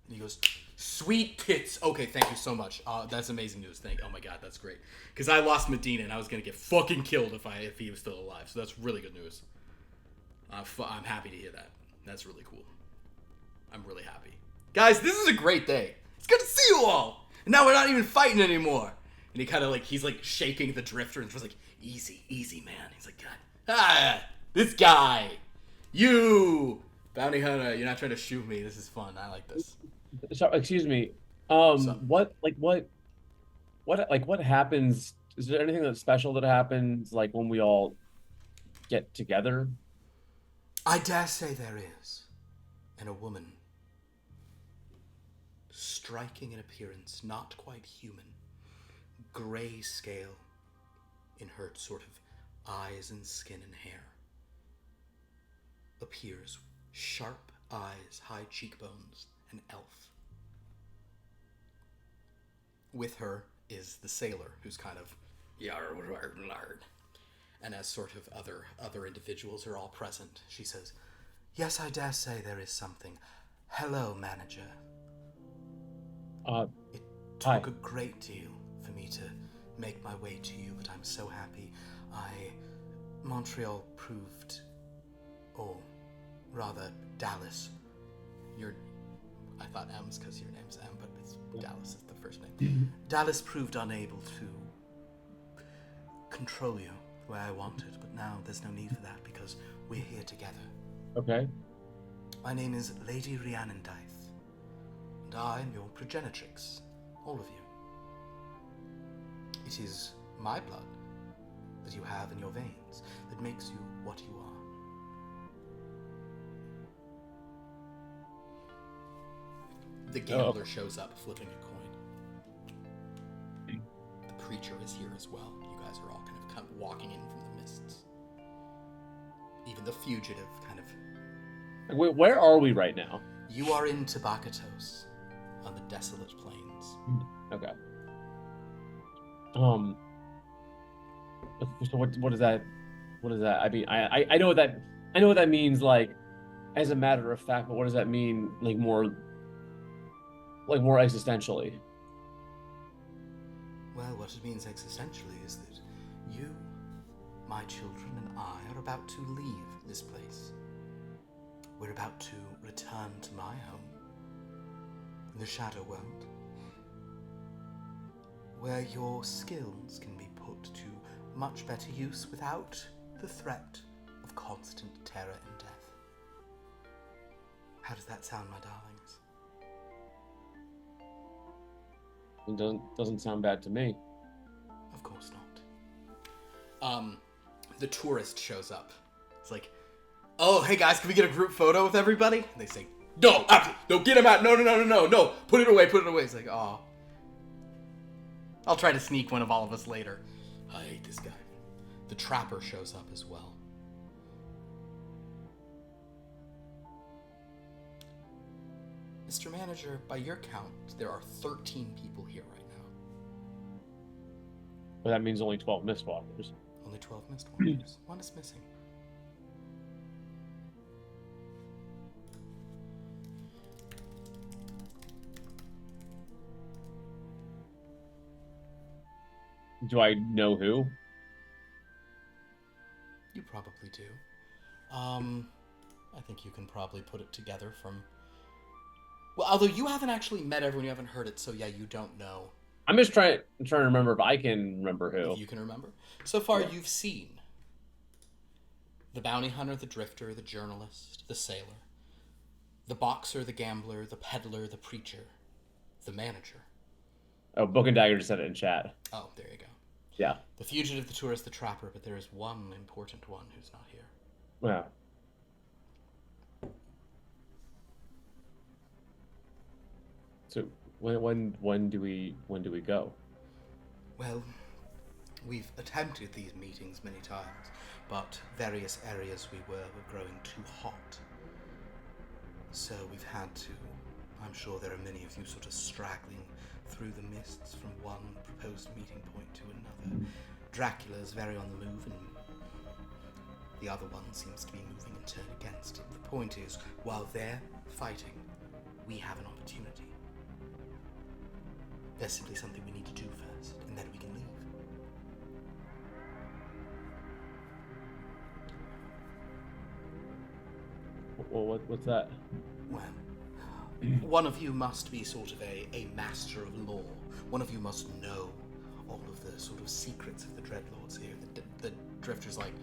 and he goes, "Sweet tits." Okay, thank you so much. That's amazing news. Oh my god, that's great. Because I lost Medina and I was gonna get fucking killed if he was still alive. So that's really good news. I'm happy to hear that. That's really cool. I'm really happy, guys. This is a great day. It's good to see you all. And now we're not even fighting anymore. And he kind of he's shaking the drifter and just like, easy, man. He's like, God, this guy, you bounty hunter, you're not trying to shoot me. This is fun. I like this. So, excuse me. What happens? Is there anything that's special that happens like when we all get together? I dare say there is. And a woman, striking in appearance, not quite human, gray scale in her sort of eyes and skin and hair, appears, sharp eyes, high cheekbones, an elf. With her is the sailor, who's kind of yar. And as sort of other individuals are all present, she says, "Yes, I dare say there is something. Hello, manager. It took a great deal for me make my way to you, but I'm so happy. Montreal proved, or rather, Dallas. I thought M's because your name's M, but it's Dallas is the first name. Dallas proved unable to control you the way I wanted, but now there's no need for that because we're here together. Okay. My name is Lady Rhiannon Dythe, and I am your progenitrix, all of you. It is my blood that you have in your veins that makes you what you are. The gambler shows up, flipping a coin. The preacher is here as well. You guys are all kind of walking in from the mists. Even the fugitive kind of... Wait, where are we right now? You are in Tabakatos, on the desolate plains. Okay. So what is that? What is that? I mean, I know what that means, like, as a matter of fact, but what does that mean, like more existentially? Well, what it means existentially is that you, my children, and I are about to leave this place. We're about to return to my home, in the Shadow World, where your skills can be put to much better use without the threat of constant terror and death. How does that sound, my darlings? It doesn't sound bad to me. Of course not. The tourist shows up. It's like, oh, hey guys, can we get a group photo with everybody? And they say, no, get him out. No, put it away. It's like, oh. I'll try to sneak one of all of us later. I hate this guy. The trapper shows up as well. Mr. Manager, by your count, there are 13 people here right now. But that means only 12 Mistwalkers. Only 12 Mistwalkers. One is missing. Do I know who? You probably do. I think you can probably put it together from... Well, although you haven't actually met everyone, you haven't heard it, so yeah, you don't know. I'm just trying to remember if I can remember who. If you can remember. So far, you've seen the bounty hunter, the drifter, the journalist, the sailor, the boxer, the gambler, the peddler, the preacher, the manager. Oh, Book and Dagger just said it in chat. Oh, there you go. Yeah. The fugitive, the tourist, the trapper, but there is one important one who's not here. Yeah. So when do we go? Well, we've attempted these meetings many times, but various areas we were growing too hot. So we've had to. I'm sure there are many of you sort of straggling through the mists from one proposed meeting point to another. Dracula is very on the move, and the other one seems to be moving in turn against him. The point is, while they're fighting, we have an opportunity. There's simply something we need to do first, and then we can leave. Well, what's that? Well, one of you must be sort of a master of lore. One of you must know all of the sort of secrets of the Dreadlords here. The Drifter's like,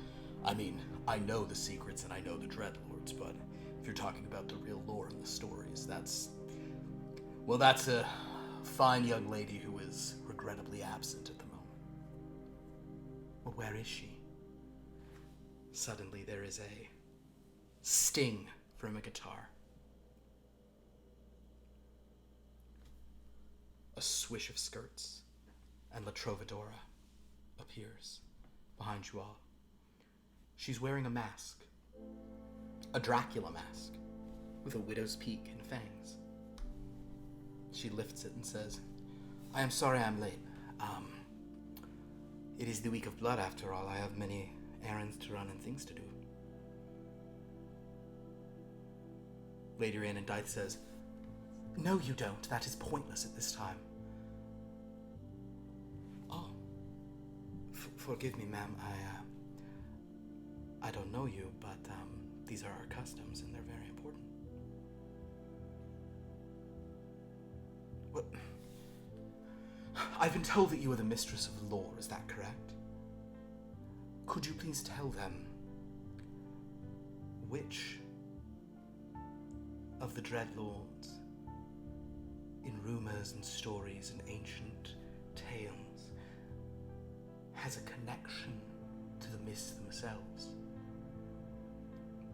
I mean, I know the secrets and I know the Dreadlords, but if you're talking about the real lore and the stories, that's a fine young lady who is regrettably absent at the moment. Well, where is she? Suddenly there is a sting from a guitar. A swish of skirts, and La Trovadora appears behind you all. She's wearing a mask. A Dracula mask, with a widow's peak and fangs. She lifts it and says, I am sorry I'm late. It is the week of blood after all. I have many errands to run and things to do. Lady Rhiannon Dythe says, No, you don't. That is pointless at this time. Oh, Forgive me, ma'am. I don't know you, but these are our customs, and they're very important. What? I've been told that you are the mistress of lore. Is that correct? Could you please tell them which of the Dreadlords, in rumors and stories and ancient tales, has a connection to the mists themselves?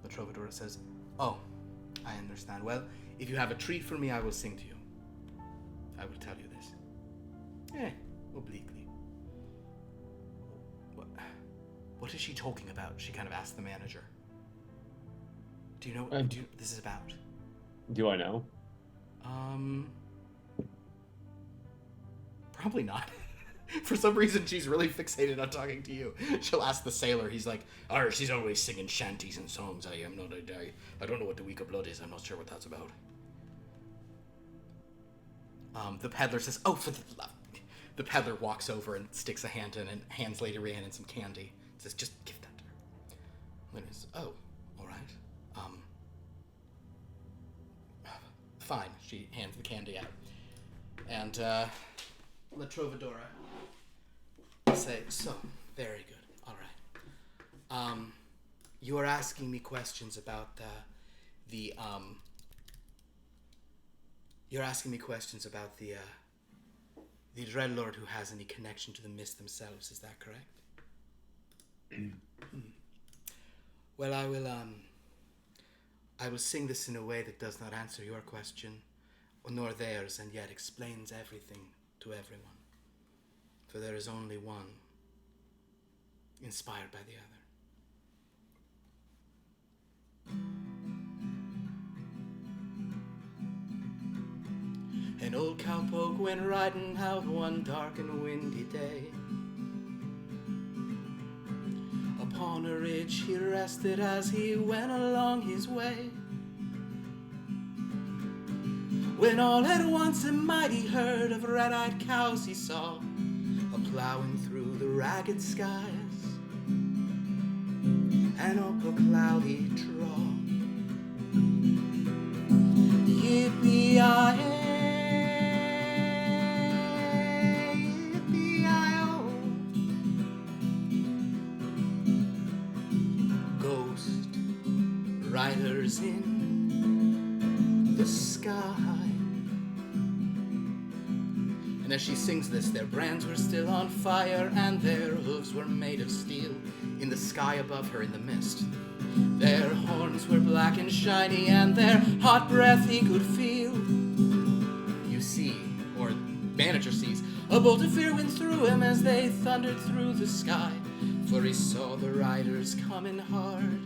The Trovadora says, "Oh, I understand. Well, if you have a treat for me, I will sing to you. I will tell you this. Obliquely. What is she talking about?" She kind of asked the manager. Do you know what this is about? Do I know? Probably not. For some reason, she's really fixated on talking to you. She'll ask the sailor. He's like, she's always singing shanties and songs. I don't know what the Week of Blood is. I'm not sure what that's about. The peddler says, "Oh, for the love." The peddler walks over and sticks a hand in and hands Lady Rhiannon some candy. Says, "Just give that to her." Lynn says, "Oh, all right. Fine." She hands the candy out. And La Trovadora say, "So, very good. All right. You are asking me questions about you're asking me questions about the Dreadlord who has any connection to the mist themselves. Is that correct?" Well, I will sing this in a way that does not answer your question nor theirs, and yet explains everything to everyone. For there is only one, inspired by the other. An old cowpoke went riding out one dark and windy day. Upon a ridge he rested as he went along his way, when all at once a mighty herd of red-eyed cows he saw, a-plowing through the ragged skies and up a cloudy draw. Yippee-yi-yi, yippee-yi-oh, ghost riders in the sky. And as she sings this, their brands were still on fire, and their hooves were made of steel. In the sky above her in the mist, their horns were black and shiny, and their hot breath he could feel. You see, or manager sees, a bolt of fear went through him as they thundered through the sky, for he saw the riders coming hard,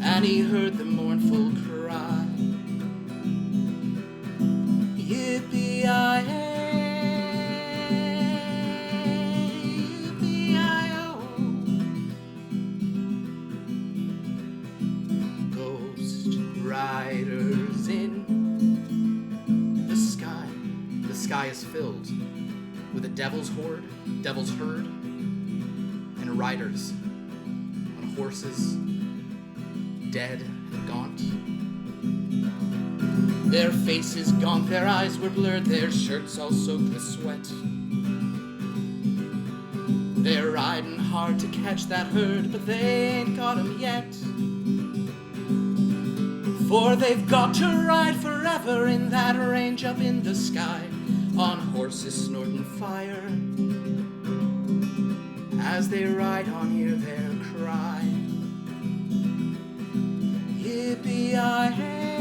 and he heard the mournful cry. Yippee-yi-yi, yippee-yi-oh, ghost riders in the sky. The sky is filled with a devil's herd, and riders on horses, dead and gaunt. Their faces gaunt, their eyes were blurred, their shirts all soaked with sweat. They're riding hard to catch that herd, but they ain't got 'em yet. For they've got to ride forever in that range up in the sky, on horses snorting fire. As they ride on, hear their cry. Yippee-yi-hey,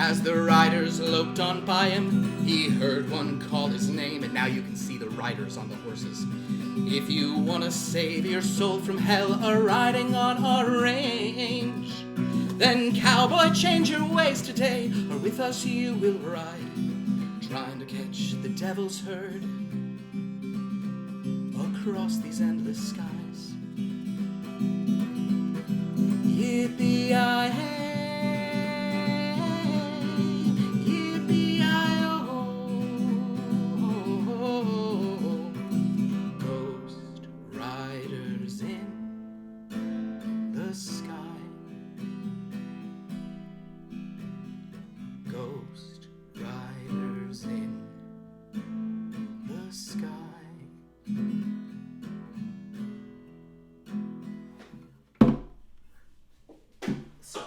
as the riders loped on by him, he heard one call his name, and now you can see the riders on the horses. If you want to save your soul from hell, a-riding on a range, then cowboy, change your ways today, or with us you will ride, trying to catch the devil's herd. across these endless skies. Yippee-yi-hey, yippee-yi-oh, ghost riders in the sky, ghost riders in the sky. So,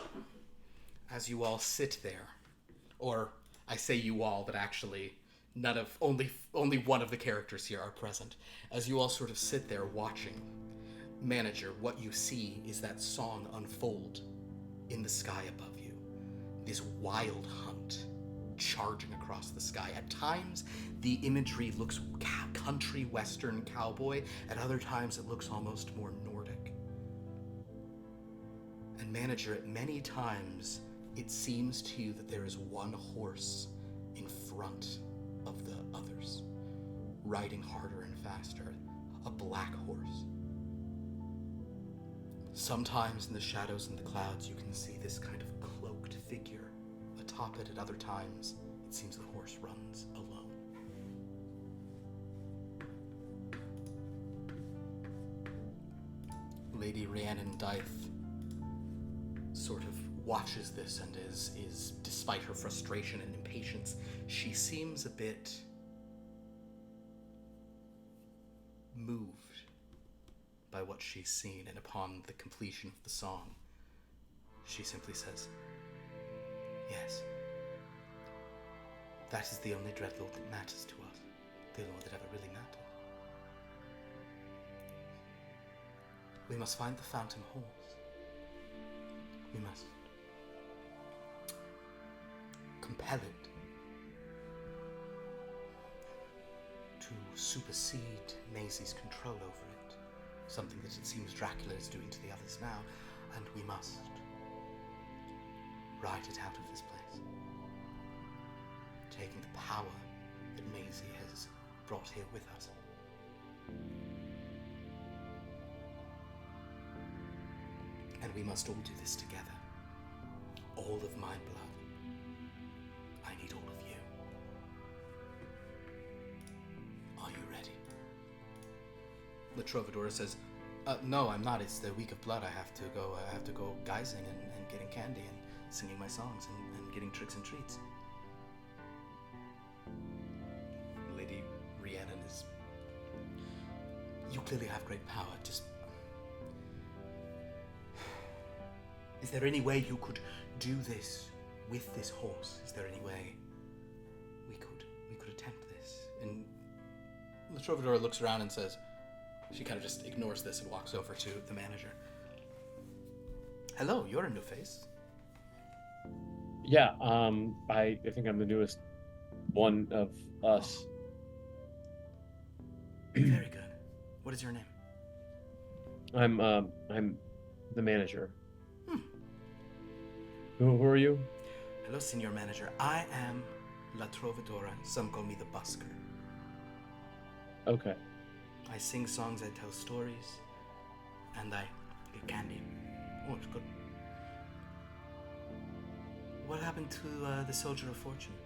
as you all sit there, or I say you all, but actually only one of the characters here are present. As you all sort of sit there watching, Manager, what you see is that song unfold in the sky above you. This wild hunt charging across the sky. At times, the imagery looks country western cowboy. At other times, it looks almost more Nordic. And Manager, at many times, it seems to you that there is one horse in front of the others, riding harder and faster, a black horse. Sometimes in the shadows and the clouds, you can see this kind of cloaked figure atop it. At other times, it seems the horse runs alone. Lady Rhiannon Dythe sort of watches this and is, despite her frustration and impatience, she seems a bit moved by what she's seen, and upon the completion of the song, she simply says, "Yes, that is the only dreadlord that matters to us, the only one that ever really mattered. We must find the phantom horse. We must compel it to supersede Maisie's control over it, something that it seems Dracula is doing to the others now, and we must ride it out of this place, taking the power that Maisie has brought here with us. And we must all do this together. All of my blood. I need all of you. Are you ready?" The Trovadora says, "No, I'm not. It's the week of blood. I have to go guising and getting candy and singing my songs and getting tricks and treats." Lady Rhiannon is... "You clearly have great power. Just... is there any way you could do this with this horse? Is there any way we could attempt this?" And the Trovador looks around and says, she kind of just ignores this and walks over to the manager. "Hello, you're a new face." Yeah, I think I'm the newest one of us. Very good. What is your name? I'm the manager. Who are you? Hello, Senior Manager. I am La Trovadora. Some call me the Busker. Okay. I sing songs, I tell stories, and I get candy. Oh, it's good. What happened to the Soldier of Fortune?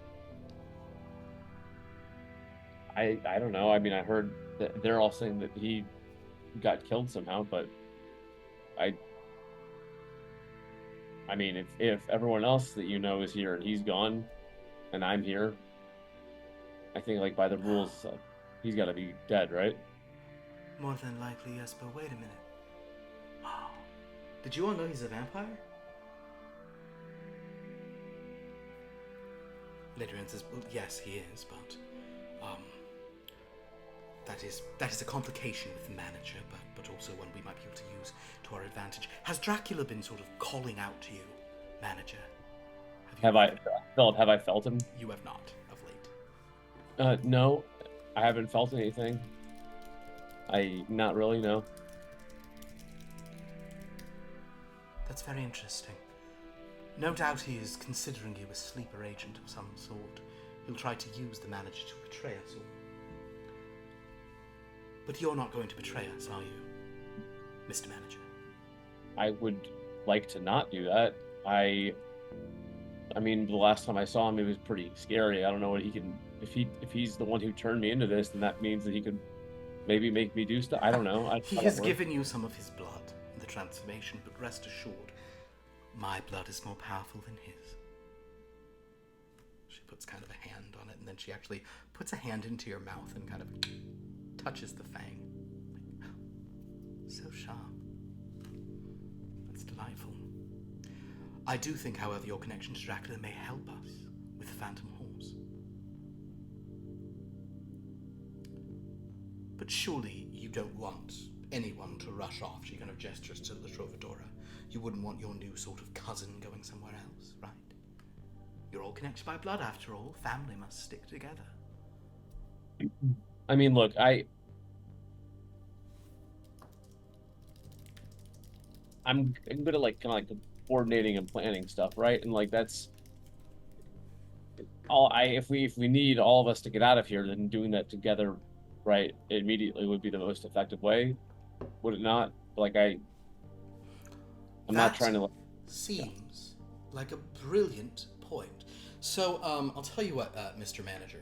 I don't know. I mean, I heard that they're all saying that he got killed somehow, but I mean, if everyone else that you know is here and he's gone, and I'm here, I think, like, by the rules, he's got to be dead, right? More than likely, yes, but wait a minute. Oh, did you all know he's a vampire? Later on says, well, yes, he is, but that is a complication with the manager, but also one we might be able to use to our advantage. Has Dracula been sort of calling out to you, manager? Have I felt him? You have not, of late. No, I haven't felt anything. Not really, no. That's very interesting. No doubt he is considering you a sleeper agent of some sort. He'll try to use the manager to betray us all. But you're not going to betray us, are you, Mr. Manager? I would like to not do that. I mean, the last time I saw him, it was pretty scary. I don't know what he can. If he's the one who turned me into this, then that means that he could maybe make me do stuff. I don't know. He has given you some of his blood in the transformation, but rest assured, my blood is more powerful than his. She puts kind of a hand on it, and then she actually puts a hand into your mouth and kind of touches the fang. So sharp. That's delightful. I do think, however, your connection to Dracula may help us with the Phantom Horse. But surely you don't want anyone to rush off. She kind of gestures to the Trovadora. You wouldn't want your new sort of cousin going somewhere else, right? You're all connected by blood, after all. Family must stick together. I mean, look, I'm good at like kind of like the coordinating and planning stuff, right? And like that's all if we need all of us to get out of here, then doing that together, right, immediately would be the most effective way, would it not? Like I'm not trying to. Seems like a brilliant point. So I'll tell you what, Mr. Manager.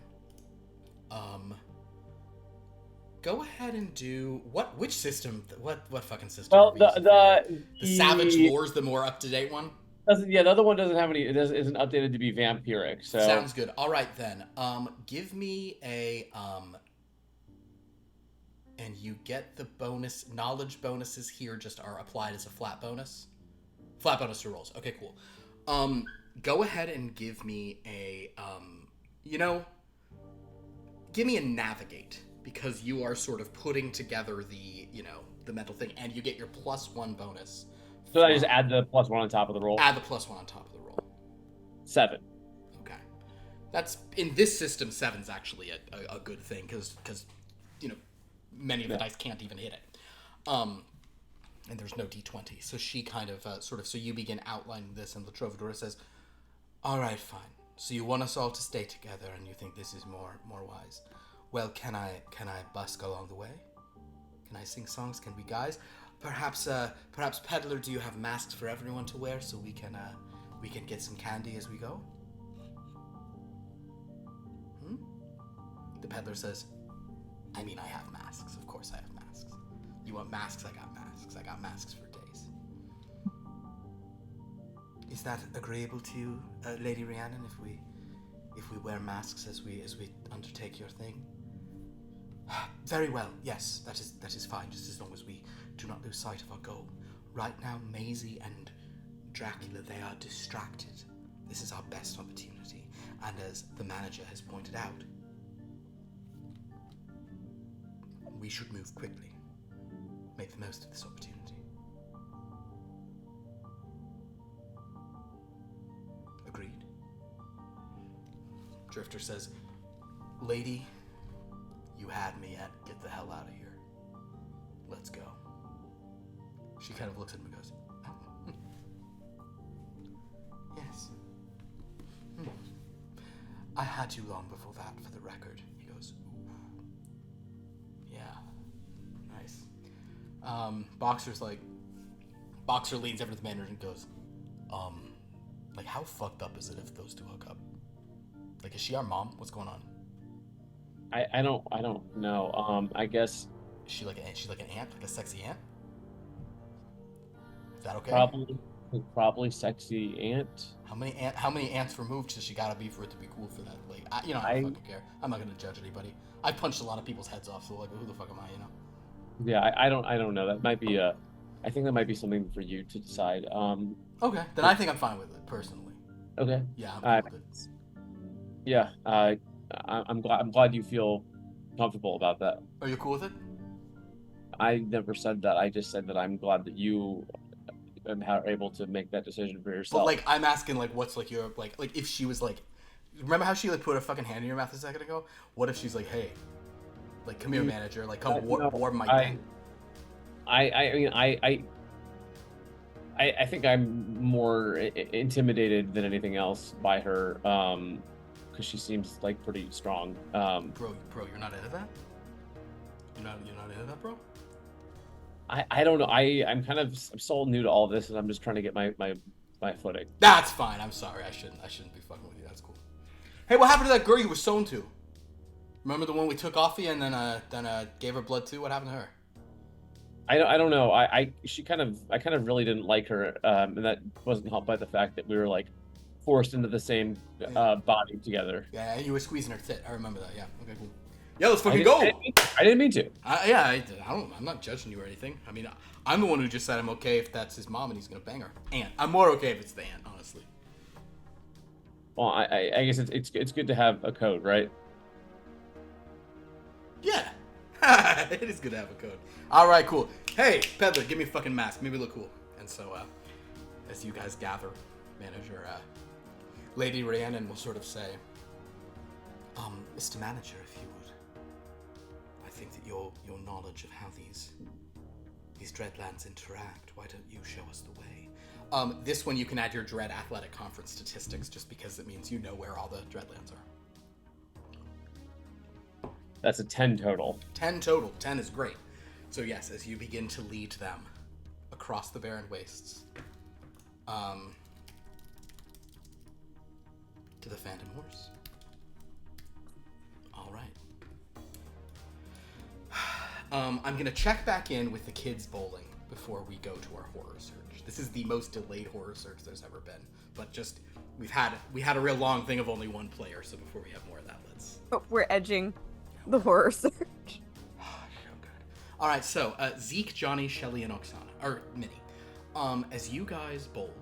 Go ahead and do which system? What fucking system? Well, the Savage Lore's the more up to date one. The other one doesn't have any. Isn't updated to be vampiric. So sounds good. All right then. Give me a and you get the bonus knowledge bonuses here. Just are applied as a flat bonus. Flat bonus to rolls. Okay, cool. Go ahead and give me a give me a navigate. Because you are sort of putting together the mental thing, and you get your +1 bonus. So I just add the +1 on top of the roll? Add the +1 on top of the roll. 7. Okay. That's, in this system, 7's actually a good thing, because many of the dice can't even hit it. And there's no d20. So she kind of, so you begin outlining this, and the Trovadora says, all right, fine. So you want us all to stay together, and you think this is more wise. Well, can I busk along the way? Can I sing songs? Can we, guys? Perhaps Peddler, do you have masks for everyone to wear so we can get some candy as we go? The Peddler says, I mean, I have masks. Of course I have masks. You want masks? I got masks. I got masks for days. Is that agreeable to you, Lady Rhiannon, if we wear masks as we undertake your thing? Very well, yes, that is fine, just as long as we do not lose sight of our goal. Right now, Maisie and Dracula, they are distracted. This is our best opportunity, and as the manager has pointed out, we should move quickly. Make the most of this opportunity. Agreed? Drifter says, Lady, you had me at get the hell out of here. Let's go. She kind of looks at him and goes, yes. I had you long before that, for the record. He goes, ooh. Yeah. Nice. Boxer leans over to the manager and goes, like, how fucked up is it if those two hook up? Like, is she our mom? What's going on? I don't know. I guess she's like an ant, like a sexy ant. Is that okay? Probably sexy ant. How many ants removed does she gotta be for it to be cool for that? Like, I don't fucking care. I'm not gonna judge anybody. I punched a lot of people's heads off, so like, who the fuck am I? Yeah, I don't know. That might be I think that might be something for you to decide. Okay, then I think I'm fine with it personally. Okay. Yeah, I'm fine with it. Yeah. I'm glad you feel comfortable about that. Are you cool with it? I never said that. I just said that I'm glad that you are able to make that decision for yourself. But like, I'm asking, like, what's like your like if she was like, remember how she like put a fucking hand in your mouth a second ago? What if she's like, hey, like, come here, manager, like, come warm my thing. I think I'm more intimidated than anything else by her, because she seems like pretty strong. Bro, you're not into that? You're not into that, bro? I don't know. I'm so new to all this, and I'm just trying to get my footing. That's fine. I'm sorry. I shouldn't be fucking with you. That's cool. Hey, what happened to that girl you were sewn to? Remember the one we took off you and then gave her blood to? What happened to her? I don't know. I kind of really didn't like her, and that wasn't helped by the fact that we were like forced into the same body together. Yeah, you were squeezing her tit. I remember that. Yeah. Okay, cool. Yeah, let's fucking go. I didn't mean to. I'm not judging you or anything. I mean, I'm the one who just said I'm okay if that's his mom and he's gonna bang her. Aunt. I'm more okay if it's the aunt, honestly. Well, I guess it's good to have a code, right? Yeah. It is good to have a code. All right, cool. Hey, Peddler, give me a fucking mask. Maybe look cool. And so, as you guys gather, Manager, Lady Rhiannon will sort of say, Mr. Manager, if you would, I think that your knowledge of how these Dreadlands interact, why don't you show us the way? This one you can add your Dread Athletic Conference statistics, just because it means you know where all the Dreadlands are. That's a 10 total. 10 total. 10 is great. So yes, as you begin to lead them across the barren wastes, to the Phantom Horse. All right. I'm gonna check back in with the kids bowling before we go to our horror search. This is the most delayed horror search there's ever been, but just we had a real long thing of only one player. So before we have more of that, let's. But we're edging the horror search. So good. All right, so Zeke, Johnny, Shelly, and Oksana, or Minnie. As you guys bowl,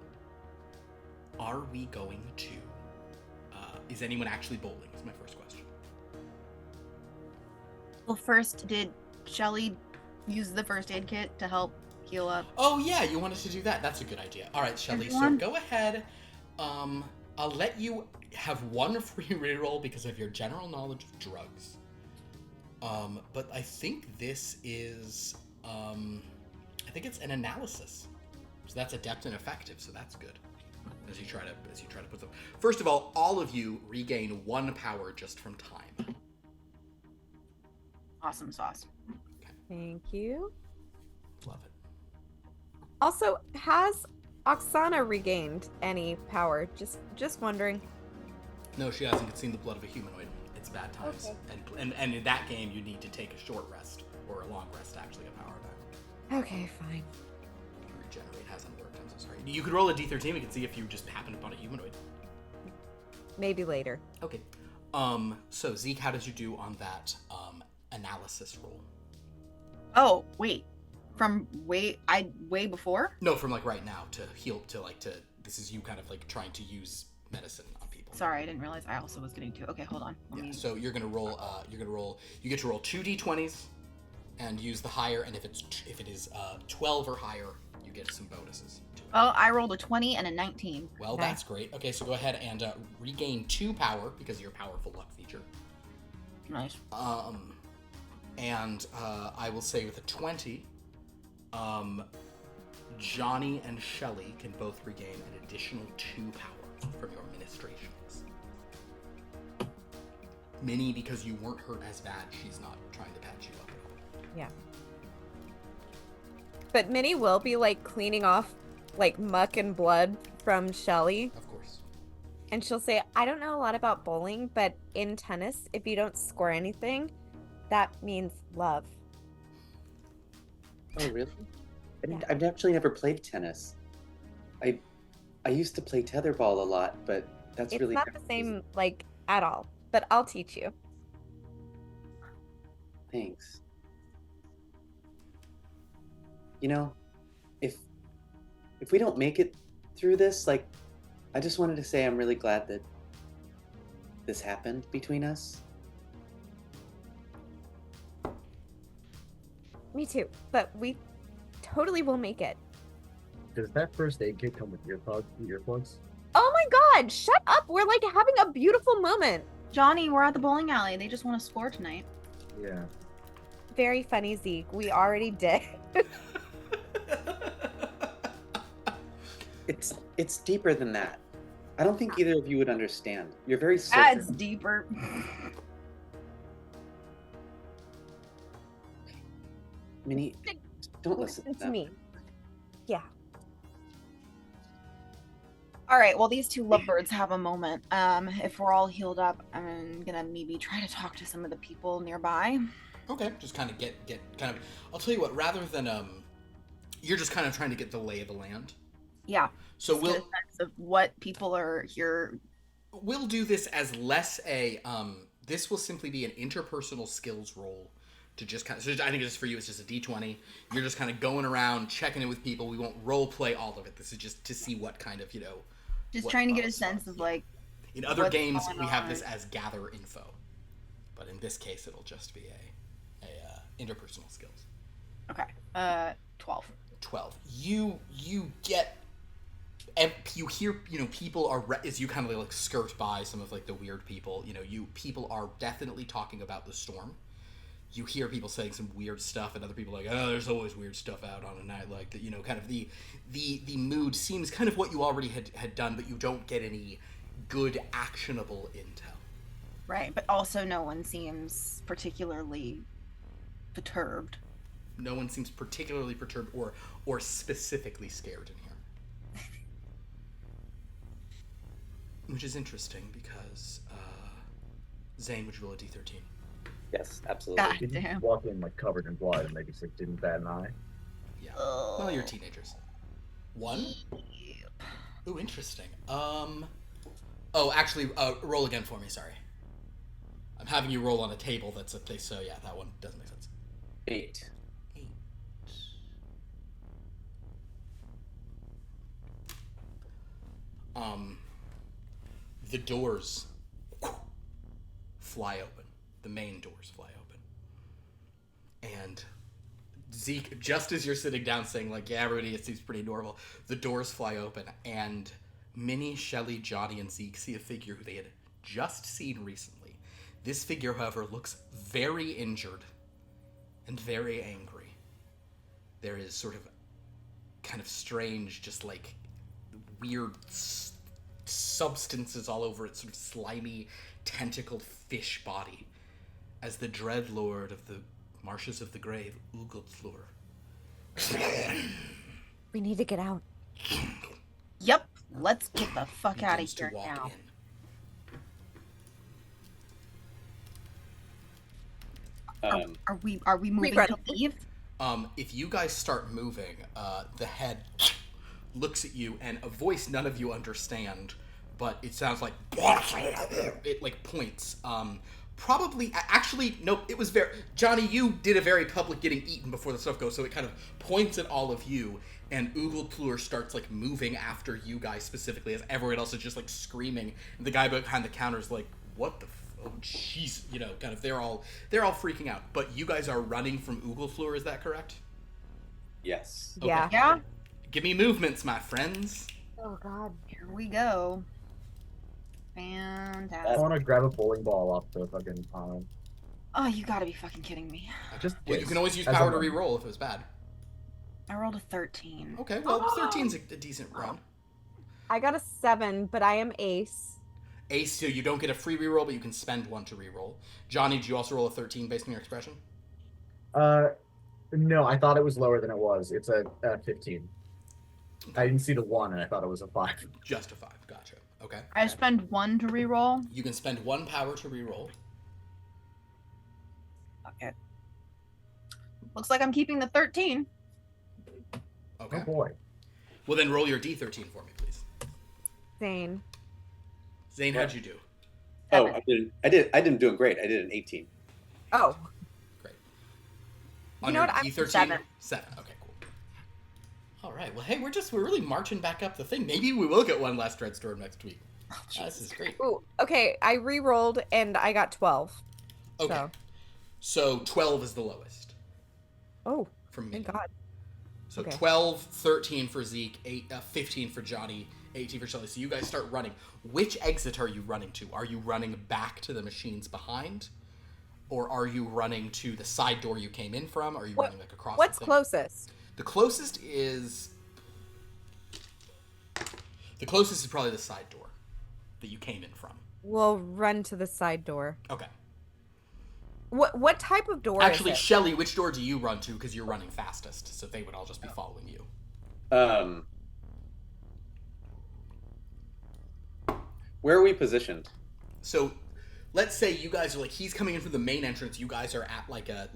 are we going to? Is anyone actually bowling? Is my first question. Well, first, did Shelly use the first aid kit to help heal up? Oh yeah, you wanted to do that. That's a good idea. All right, Shelly. So go ahead. I'll let you have one free reroll because of your general knowledge of drugs. But I think this is, I think it's an analysis. So that's adept and effective, so that's good. As you try to put them. First of all of you regain 1 power just from time. Awesome sauce. Okay. Thank you. Love it. Also, has Oksana regained any power? Just wondering. No, she hasn't seen the blood of a humanoid. It's bad times. Okay. And in that game, you need to take a short rest or a long rest to actually get power back. Okay, fine. Regenerate hasn't worked. I'm so sorry. You could roll a D13. We can see if you just happen upon a humanoid. Maybe later. Okay. So Zeke, how did you do on that analysis roll? Oh, wait. From way before? No, from like right now to heal to this is you kind of like trying to use medicine on people. Sorry, I didn't realize I also was getting 2. Okay, hold on. Yeah, so you're gonna roll. You get to roll 2 d20s, and use the higher. And if it is 12 or higher, you get some bonuses. To it. Oh, I rolled a 20 and a 19. Well, Okay. that's great. Okay, so go ahead and regain 2 power because of your powerful luck feature. Nice. And I will say with a 20, Johnny and Shelly can both regain an additional 2 power from your ministrations. Minnie, because you weren't hurt as bad, she's not trying to patch you up at all. Yeah. But Minnie will be like cleaning off like muck and blood from Shelly. Of course. And she'll say, I don't know a lot about bowling, but in tennis, if you don't score anything, that means love. Oh, really? Yeah. I've actually never played tennis. I used to play tetherball a lot, but that's It's really not the same, like, at all. But I'll teach you. Thanks. You know, if we don't make it through this, like, I just wanted to say I'm really glad that this happened between us. Me too. But we totally will make it. Does that first aid kit come with earplugs? Oh my god, shut up! We're like having a beautiful moment. Johnny, we're at the bowling alley. They just want to score tonight. Yeah. Very funny, Zeke. We already did. It's deeper than that. I don't think either of you would understand. You're very That's certain. deeper. Minnie, don't listen to to them. me. Yeah. All right. Well, these two lovebirds have a moment. If we're all healed up, I'm gonna maybe try to talk to some of the people nearby. Okay, just kind of get kind of. I'll tell you what. Rather than you're just kind of trying to get the lay of the land. Yeah. So Just get a sense of what people are here. we'll do this as less a this will simply be an interpersonal skills roll to just kind of, so I think it's for you, it's just a d20. You're just kind of going around checking in with people. We won't role play all of it. This is just to see what kind of, Just what trying to get a follows. sense of like. In other what's games going we have on. this as gather info, but in this case it'll just be a interpersonal skills. Okay. 12. 12. You get, you hear, people are, as you kind of like skirt by some of like the weird people, people are definitely talking about the storm. You hear people saying some weird stuff, and other people are like, oh, there's always weird stuff out on a night like that. Kind of the mood seems kind of what you already had done, but you don't get any good actionable intel. Right, but also no one seems particularly perturbed. No one seems particularly perturbed or specifically scared in here. Which is interesting because, Zane, would you roll a d13? Yes, absolutely. God Didn't damn. walk in like covered in blood and they just like didn't bat an eye. Yeah. Well, you're teenagers. 1? Ooh, interesting. Oh, actually, roll again for me, sorry. I'm having you roll on a table that's a place, so yeah, that one doesn't make sense. 8. 8. The doors fly open. The main doors fly open. And Zeke, just as you're sitting down saying, like, yeah, everybody, it seems pretty normal, the doors fly open, and Minnie, Shelley, Johnny, and Zeke see a figure who they had just seen recently. This figure, however, looks very injured and very angry. There is sort of kind of strange, just like weird substances all over its sort of slimy, tentacled fish body as the dread lord of the marshes of the grave, Ugelflur. We need to get out. Yep. Let's get the fuck out of begins to here walk now. In. Are we moving run. to leave? If you guys start moving, the head looks at you, and a voice none of you understand, but it sounds like it like points. Probably, actually, nope. It was very Johnny. You did a very public getting eaten before the stuff goes, so it kind of points at all of you, and Ugelplur starts like moving after you guys specifically, as everyone else is just like screaming. And the guy behind the counter is like, "What the? Oh, jeez!" Kind of. They're all freaking out. But you guys are running from Ugelflur. Is that correct? Yes. Okay. Yeah. Yeah. Give me movements, my friends. Oh God. Here we go. I Fantastic. want to grab a bowling ball off the fucking pond. Oh, you gotta be fucking kidding me. Just Well, you can always use as power a to run. re-roll if it was bad. I rolled a 13. Okay, well, 13's a decent run. I got a 7, but I am ace. Ace, so you don't get a free reroll, but you can spend one to reroll. Johnny, did you also roll a 13 based on your expression? No, I thought it was lower than it was. It's a 15. I didn't see the 1, and I thought it was a 5. Just a 5. Gotcha. Okay. I spend 1 to reroll. You can spend 1 power to reroll. Okay. Looks like I'm keeping the 13. Okay. Oh boy. Well, then roll your D13 for me, please. Zane. Zane, how'd you do? Oh, Seven. I didn't do it great. I did an 18. Oh. Great. You On know your what? I'm D13? 7. 7. Okay, cool. All right. Well, hey, we're really marching back up the thing. Maybe we will get one last Dread Storm next week. This is great. Ooh. Okay. I re-rolled and I got 12. Okay. So 12 is the lowest Oh. from me. Thank God. So Okay. 12, 13 for Zeke, 15 for Johnny, 18 for Shelly. So you guys start running. Which exit are you running to? Are you running back to the machines behind? Or are you running to the side door you came in from? Or are you running like across What's the thing? closest? The closest is probably the side door that you came in from. We'll run to the side door. Okay. What type of door Actually, is it? Shelly, which door do you run to? Because you're running fastest, so they would all just be following you. Where are we positioned? So, let's say you guys are like, he's coming in from the main entrance. You guys are at like a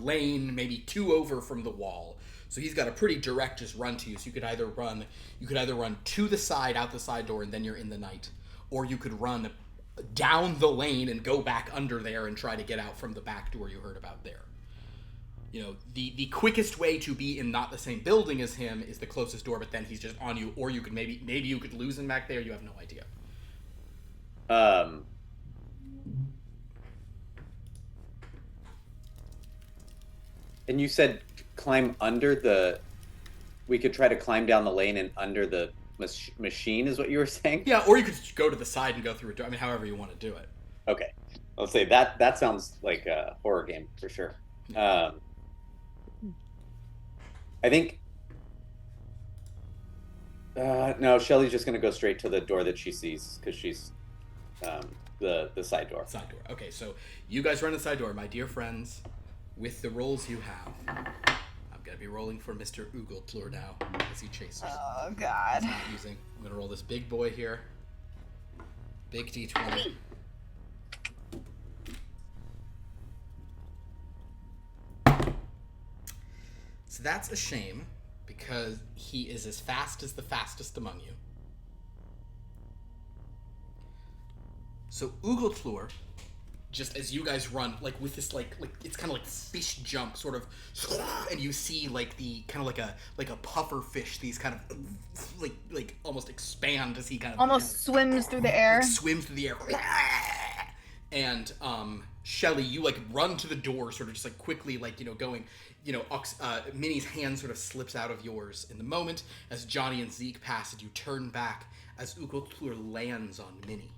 lane, maybe 2 over from the wall. So he's got a pretty direct just run to you. So you could either run to the side, out the side door, and then you're in the night, or you could run down the lane and go back under there and try to get out from the back door you heard about there. You know, the quickest way to be in not the same building as him is the closest door, but then he's just on you, or you could maybe you could lose him back there. You have no idea. And you said climb under the. We could try to climb down the lane and under the machine, is what you were saying? Yeah, or you could just go to the side and go through a door. I mean, however you want to do it. Okay, I'll say that sounds like a horror game for sure. I think. No, Shelly's just gonna go straight to the door that she sees because she's the side door. Side door. Okay, so you guys run the side door, my dear friends. With the rolls you have, I'm gonna be rolling for Mr. Ugeltlur now as he chases. Oh God. I'm gonna roll this big boy here. Big D20. So that's a shame, because he is as fast as the fastest among you. So Ugeltlur, just as you guys run, like with this like it's kind of like fish jump sort of, and you see like the kind of like a puffer fish, these kind of like almost expand as he kind of Almost swims through the air. swims through the air. And Shelly, you like run to the door, sort of just like quickly, like, you know, going, you know, Minnie's hand sort of slips out of yours in the moment as Johnny and Zeke pass, and you turn back as Ugeltlur lands on Minnie.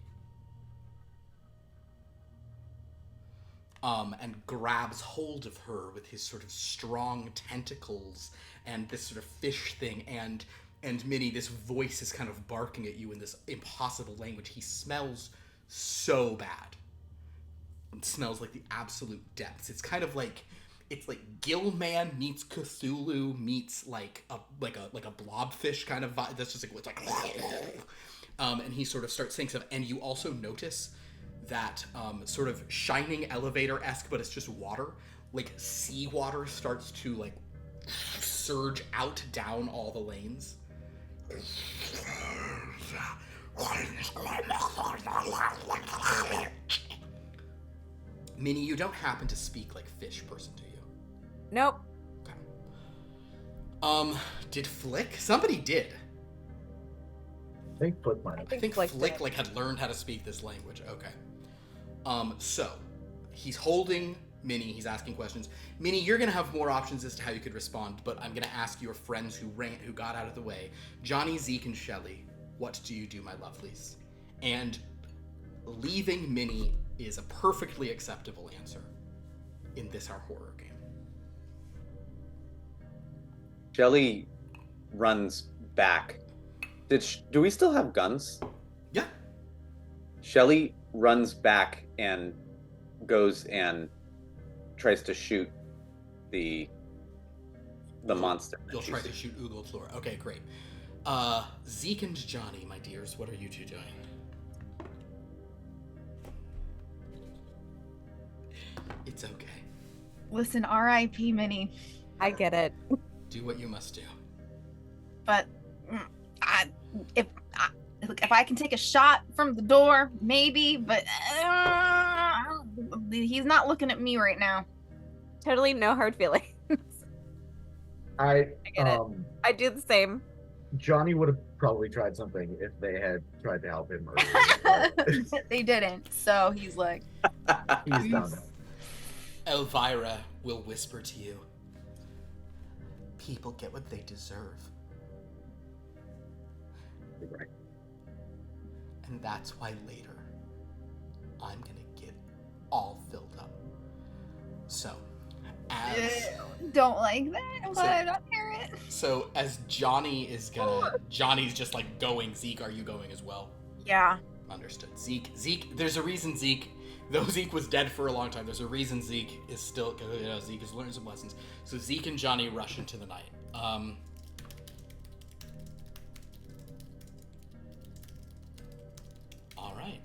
And grabs hold of her with his sort of strong tentacles and this sort of fish thing, and Minnie, this voice is kind of barking at you in this impossible language. He smells so bad. It smells like the absolute depths. It's kind of like, it's like Gillman meets Cthulhu meets like a blobfish kind of vibe. That's just like what's like, and he sort of starts saying stuff, and you also notice that sort of Shining Elevator-esque, but it's just water. Like seawater starts to like surge out down all the lanes. Minnie, you don't happen to speak like fish person, do you? Nope. Okay. Did Flick? Somebody did. I think Flick might have. I think Flick like had learned how to speak this language. Okay. So he's holding Minnie. He's asking questions. Minnie, you're gonna have more options as to how you could respond, but I'm gonna ask your friends who got out of the way. Johnny, Zeke, and Shelly, what do you do, my lovelies? And leaving Minnie is a perfectly acceptable answer in this our horror game. Shelly runs back. Do we still have guns? Yeah. Shelly runs back and goes and tries to shoot the monster. You'll try to shoot Ugeltlur. Okay, great. Zeke and Johnny, my dears, what are you two doing? It's okay. Listen, R.I.P. Minnie. I get it. Do what you must do. But if I can take a shot from the door, maybe. But he's not looking at me right now. Totally no hard feelings. I get it. I do the same. Johnny would have probably tried something if they had tried to help him earlier. They didn't, so he's like, He's done that. Elvira will whisper to you, people get what they deserve. Right. And that's why later, I'm gonna get all filled up. So, as... don't like that, but I don't hear it. So, as Johnny's just like going, Zeke, are you going as well? Yeah. Understood. Zeke, there's a reason, Zeke, Though Zeke was dead for a long time, there's a reason Zeke is still, Zeke has learned some lessons. So Zeke and Johnny rush into the night. All right.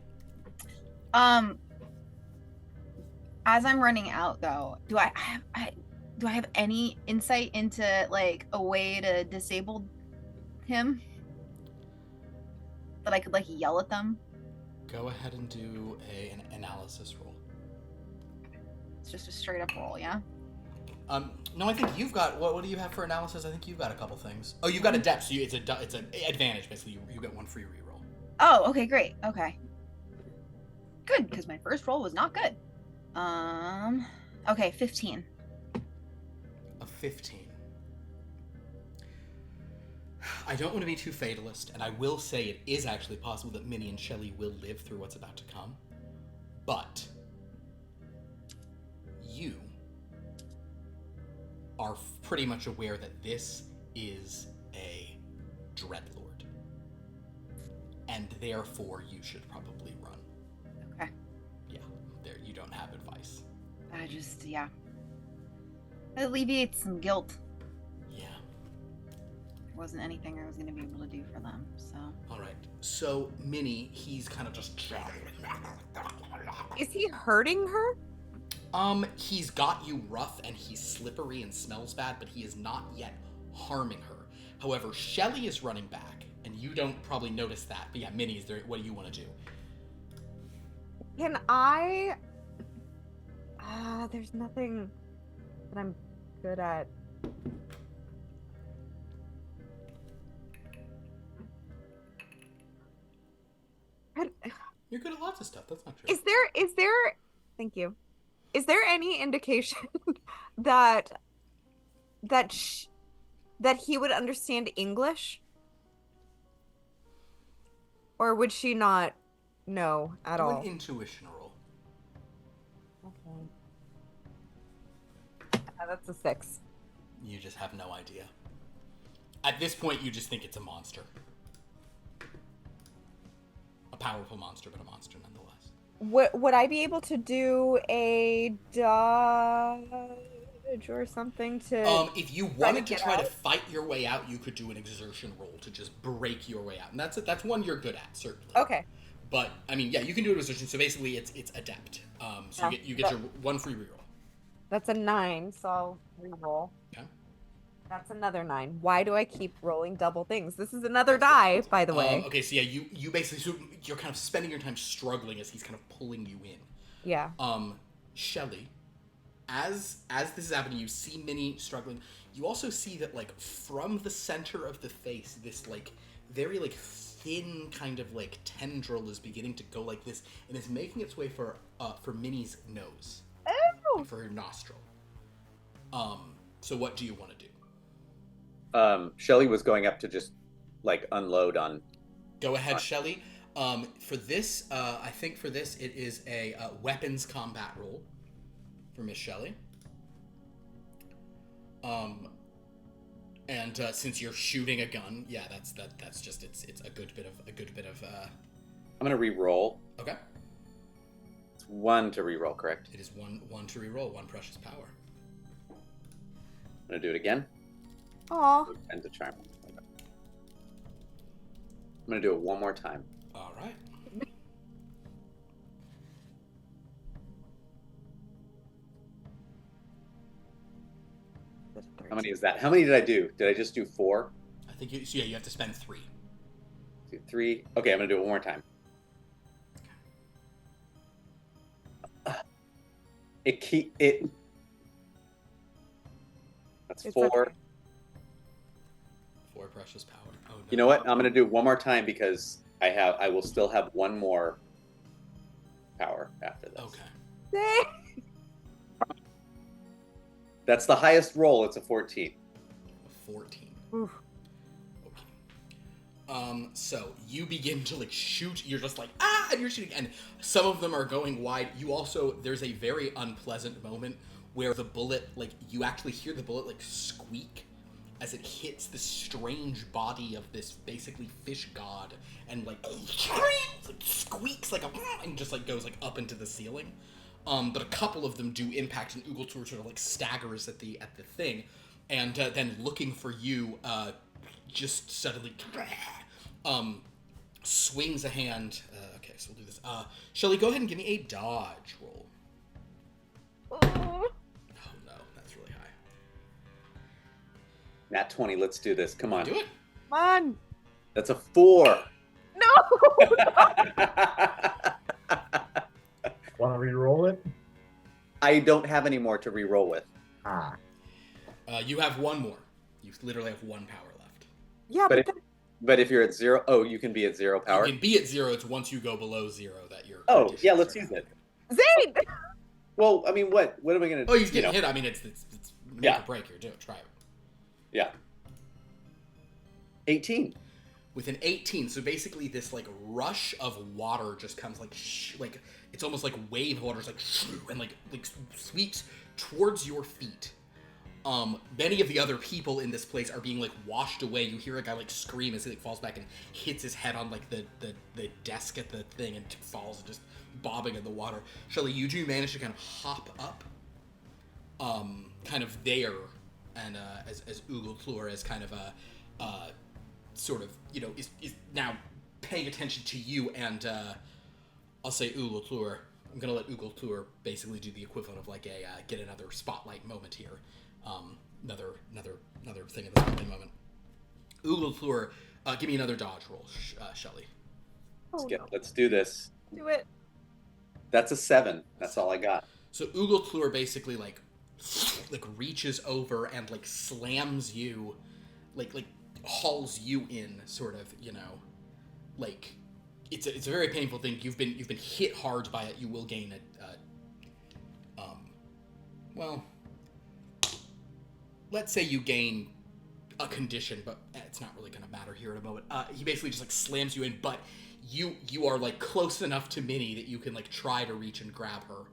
As I'm running out, though, do I have any insight into like a way to disable him that I could like yell at them? Go ahead and do an analysis roll. It's just a straight up roll, yeah. No, I think you've got. What do you have for analysis? I think you've got a couple things. Oh, you've got a depth, so it's an advantage basically. You get one free reroll. Oh, okay, great. Okay, good, because my first roll was not good. Okay, 15. A 15. I don't want to be too fatalist, and I will say it is actually possible that Minnie and Shelley will live through what's about to come. But you are pretty much aware that this is a Dreadlord. And therefore you should probably run. Okay. Yeah, there you don't have advice. Yeah. It alleviates some guilt. Yeah. There wasn't anything I was going to be able to do for them, so. Alright, so Minnie, he's kind of just... Is he hurting her? He's got you rough and he's slippery and smells bad, but he is not yet harming her. However, Shelley is running back, and you don't probably notice that. But yeah, Minnie, is there, what do you want to do? Can I... there's nothing that I'm good at. You're good at lots of stuff, that's not true. Is there... Thank you. Is there any indication that he would understand English? Or would she not know at all? Do an intuition roll. Okay. That's a 6. You just have no idea. At this point, you just think it's a monster. A powerful monster, but a monster nonetheless. Would I be able to do a dodge or something to... if you wanted to try to fight your way out, you could do an exertion roll to just break your way out. And that's one you're good at, certainly. Okay. But, I mean, yeah, you can do an exertion. So basically, it's adept. So Yeah, you get your one free reroll. That's a 9, so I'll reroll. Okay. That's another 9. Why do I keep rolling double things? This is another die, by the way. Okay, so yeah, you basically, so you're kind of spending your time struggling as he's kind of pulling you in. Yeah. Shelley, as this is happening, you see Minnie struggling. You also see that, like, from the center of the face, this, like, very, like, thin kind of, like, tendril is beginning to go like this, and is making its way for Minnie's nose. Oh! For her nostril. So what do you want to do? Shelley was going up to just like unload on. Go ahead, Shelley. For this, I think for this it is a weapons combat roll for Miss Shelley. And since you're shooting a gun, yeah, that's just it's a good bit of. I'm gonna re-roll. Okay. It's 1 to re-roll, correct? It is one to re-roll, 1 precious power. I'm gonna do it again. Aw. And to charm. Okay. I'm gonna do it one more time. All right. How many is that? How many did I do? Did I just do 4? I think you have to spend 3. 2, 3. Okay, I'm gonna do it one more time. It. That's It's 4. okay. 4 precious power. Oh, no. You know what? I'm gonna do it one more time because I will still have 1 more power after this. Okay. That's the highest roll. It's a 14. 14. Oof. Okay. So you begin to like shoot. You're just like and you're shooting, and some of them are going wide. You also there's a very unpleasant moment where the bullet, like you actually hear the bullet like squeak as it hits the strange body of this basically fish god, and like squeaks like a and just like goes like up into the ceiling. But a couple of them do impact, and Ugeltor sort of like staggers at the thing, and then looking for you, just suddenly swings a hand. Okay, so we'll do this. Shelly, go ahead and give me a dodge roll. Oh. Oh no, that's really high. Nat 20, let's do this. Come on. Do it. Come on. That's a 4. No. Want to re-roll it? I don't have any more to re-roll with. Ah. You have one more. You literally have one power left. Yeah, But but But if you're at 0, oh, you can be at 0 power. You can be at 0. It's once you go below 0 that you're. Oh, yeah, let's use it. Zane. Well, I mean, what am I gonna? Oh, he's getting hit. I mean, it's make Yeah. or break here. Do it. Try it. Yeah. 18. With an 18, so basically this like rush of water just comes like like it's almost like wave of water, just like and like sweeps towards your feet. Many of the other people in this place are being like washed away. You hear a guy like scream as he like falls back and hits his head on like the desk at the thing and falls and just bobbing in the water. Shelly, you do manage to kind of hop up, kind of there, and as Ugeltor is kind of sort of, you know, is now paying attention to you, and I'll say Ugeltor. I'm gonna let Ugeltor basically do the equivalent of like a get another spotlight moment here. Another thing in the spotlight moment. Ugeltor, give me another dodge roll, Shelly. Oh, no. Let's do this. Do it. That's a 7. That's all I got. So Ugeltor basically like reaches over and like slams you, like hauls you in, sort of, you know, like it's a very painful thing. You've been hit hard by it. You will gain well, let's say you gain a condition, but it's not really going to matter here in a moment. He basically just like slams you in, but you are like close enough to Minnie that you can like try to reach and grab her.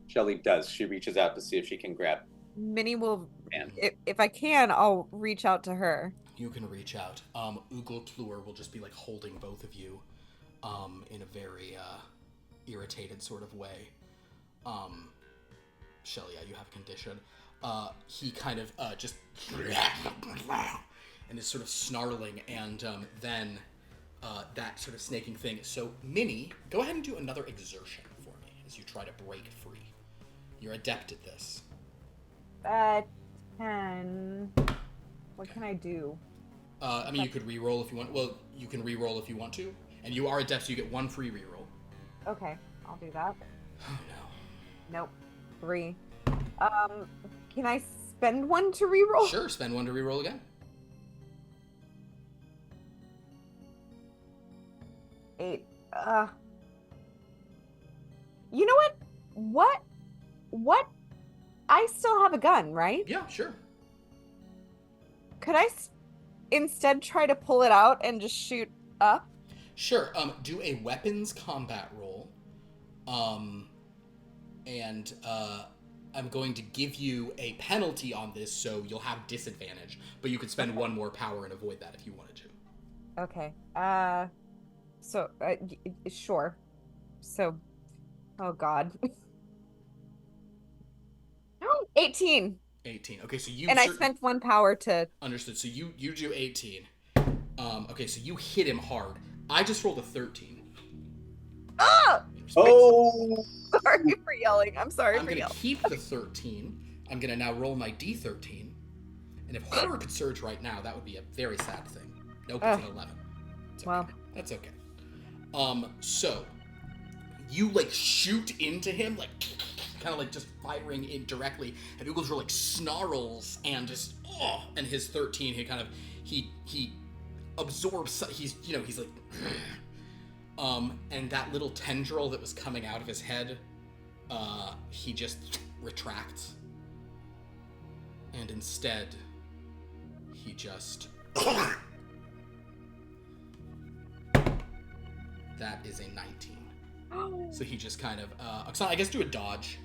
Shelly does. She reaches out to see if she can grab. Minnie will. Man. If I can, I'll reach out to her. You can reach out. Ugeltor will just be like holding both of you, in a very irritated sort of way. Shelly, yeah, you have a condition. He kind of just and is sort of snarling, and then that sort of snaking thing. So, Minnie, go ahead and do another exertion for me as you try to break free. You're adept at this. 10. What can I do? I mean, you could re-roll if you want. Well, you can re-roll if you want to, and you are adept, so you get 1 free re-roll. Okay, I'll do that. Oh no. Nope. 3. Can I spend 1 to reroll? Sure, spend 1 to re-roll again. 8. You know what? What? I still have a gun, right? Yeah, sure. Could I instead try to pull it out and just shoot up? Sure. Do a weapons combat roll. And I'm going to give you a penalty on this, so you'll have disadvantage, but you could spend 1 more power and avoid that if you wanted to. Okay. So, sure. So, oh god. 18. 18. Okay, so you... And I spent 1 power to... Understood. So you do 18. Okay, so you hit him hard. I just rolled a 13. Ah! Oh! Sorry for yelling. I'm sorry I'm for going to yelling. keep the 13. I'm going to now roll my D13. And if horror could surge right now, that would be a very sad thing. Nope, it's an 11. It's okay. Wow. That's okay. So you like shoot into him, like kind of like just firing in directly, and Ugeltor like snarls and just and his 13, he kind of he absorbs. He's like and that little tendril that was coming out of his head, he just retracts, and instead he just. That is a 19. So he just kind of... Oksana, I guess do a dodge.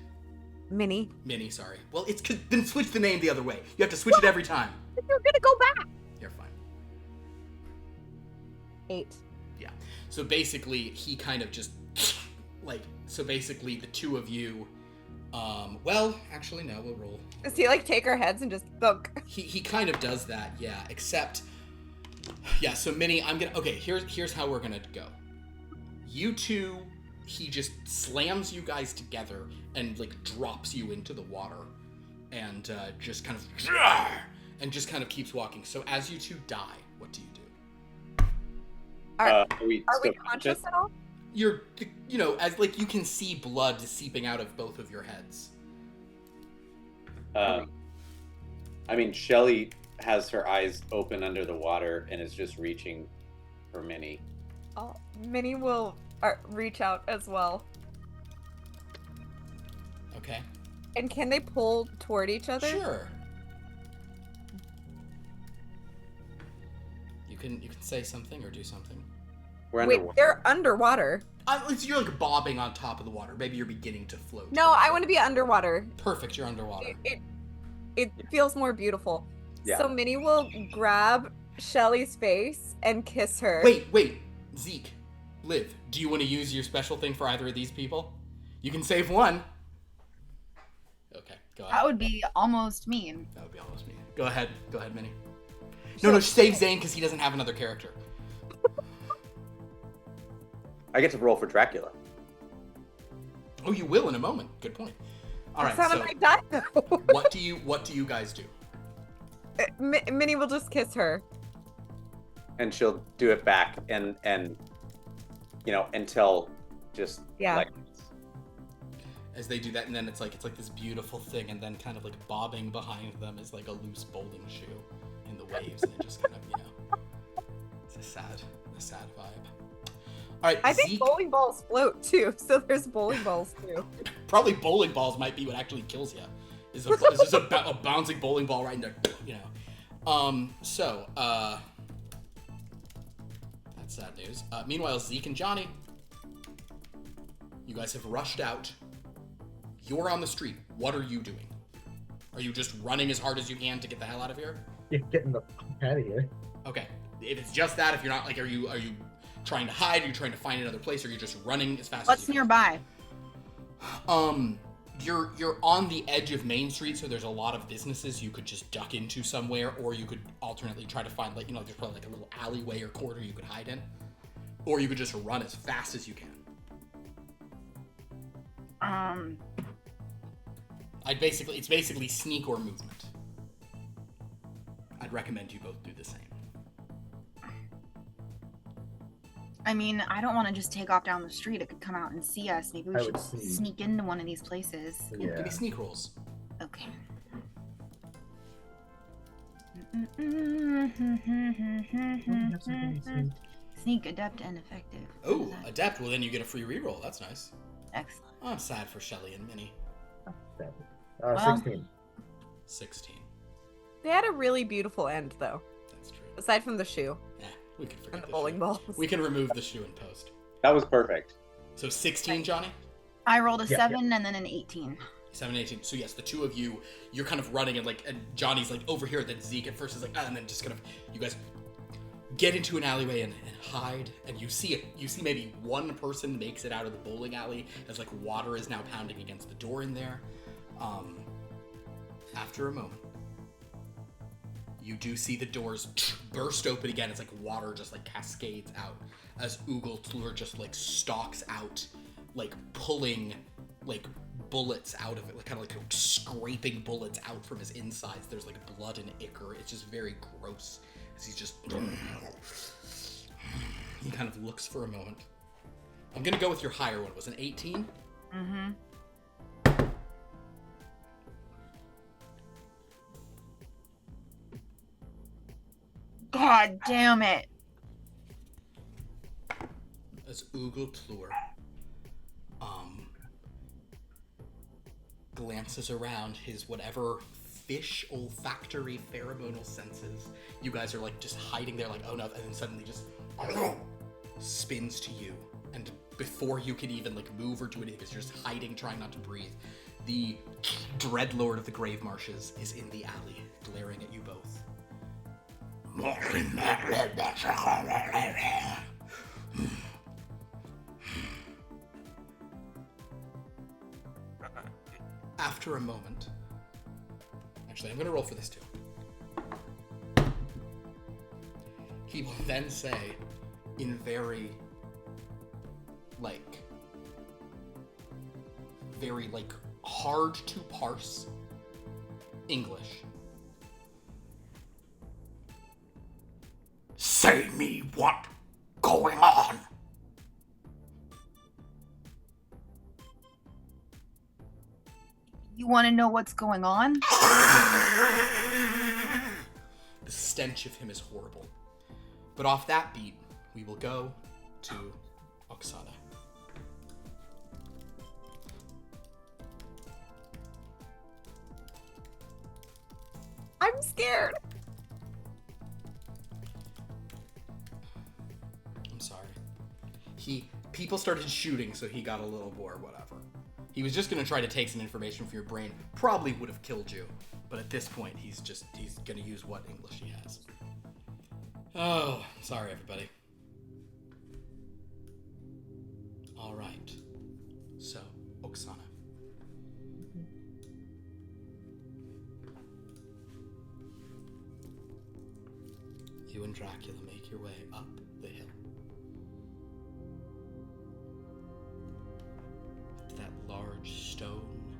Minnie. Minnie, sorry. Well, then switch the name the other way. You have to switch it every time. You're gonna go back. You're fine. 8. Yeah. So basically, he kind of just, basically the two of you, well, actually, no, we'll roll. Does he like take our heads and just thunk? He kind of does that, yeah, except, yeah, so Minnie, here's how we're gonna go. You two, he just slams you guys together and, like, drops you into the water and just kind of keeps walking. So as you two die, what do you do? Are we we conscious at all? You're, as, like, you can see blood seeping out of both of your heads. I mean, Shelly has her eyes open under the water and is just reaching for Minnie. Oh, Minnie will reach out as well. Okay. And can they pull toward each other? Sure. You can say something or do something. We're Wait, underwater. they're underwater. You're like bobbing on top of the water. Maybe you're beginning to float. No, I want to be underwater. Perfect, you're underwater. It feels more beautiful. Yeah. So Minnie will grab Shelly's face and kiss her. Wait. Zeke, Liv, do you want to use your special thing for either of these people? You can save one. Okay, go ahead. That would be almost mean. That would be almost me. Go ahead, Minnie. No, save Zane because he doesn't have another character. I get to roll for Dracula. Oh, you will in a moment. Good point. All right, That's so not a die though. what do you guys do? Minnie will just kiss her. And she'll do it back and until just Yeah. like As they do that, and then it's like this beautiful thing, and then kind of like bobbing behind them is like a loose bowling shoe in the waves, and it just kind of, it's a sad vibe. All right, I think Zeke, bowling balls float too, so there's bowling balls too. probably bowling balls might be what actually kills you. Is just a bouncing bowling ball right in there, that's sad news. Meanwhile, Zeke and Johnny, you guys have rushed out. You're on the street. What are you doing? Are you just running as hard as you can to get the hell out of here? You're getting the fuck out of here. Okay. If it's just that, if you're not, like, are you trying to hide? Are you trying to find another place? Or are you just running as fast What's as you nearby? can? You're on the edge of Main Street, so there's a lot of businesses you could just duck into somewhere, or you could alternately try to find, like, there's probably like a little alleyway or corridor you could hide in. Or you could just run as fast as you can. It's basically sneak or movement. I'd recommend you both do the same. I mean, I don't want to just take off down the street. It could come out and see us. Maybe we should sneak into one of these places. Cool. Give me sneak rolls. Okay. Sneak, adept, and effective. What is Oh, that? adept. Well, then you get a free reroll. That's nice. Excellent. Oh, I'm sad for Shelly and Minnie. Well, 16. 16. They had a really beautiful end though, That's true. aside from the shoe Yeah, we can forget and the the bowling shoe. balls. We can remove the shoe in post. that was perfect. So 16, Johnny? I rolled a Yeah, 7 and then an 18. 7, 18. So yes, the two of you, you're kind of running and Johnny's like over here, then Zeke at first is like, and then just kind of, you guys get into an alleyway and hide, and you see maybe one person makes it out of the bowling alley as like water is now pounding against the door in there. After a moment, you do see the doors burst open again. It's like water just like cascades out as Ugal Tlur just like stalks out, like pulling like bullets out of it, like kind of like scraping bullets out from his insides. There's like blood and ichor. It's just very gross as he's just he kind of looks for a moment. I'm gonna go with your higher one. It was an 18? Mm-hmm. God damn it. As Ugal Tlur glances around his whatever fish olfactory pheromonal senses. You guys are like just hiding there like, oh no, and then suddenly just spins to you. And before you can even like move or do anything, because you're just hiding, trying not to breathe, The Dreadlord of the Grave Marshes is in the alley, glaring at you both. After a moment, actually, I'm going to roll for this too. He will then say, in very, hard to parse English. Say me what going on? You want to know what's going on? The stench of him is horrible. But off that beat, we will go to Oksana. I'm scared. I'm sorry. People started shooting, so he got a little bored, whatever. He was just gonna try to take some information from your brain. Probably would have killed you, but at this point, he's gonna use what English he has. Oh, sorry, everybody. All right. So, Oksana. You and Dracula make your way up the hill. That large stone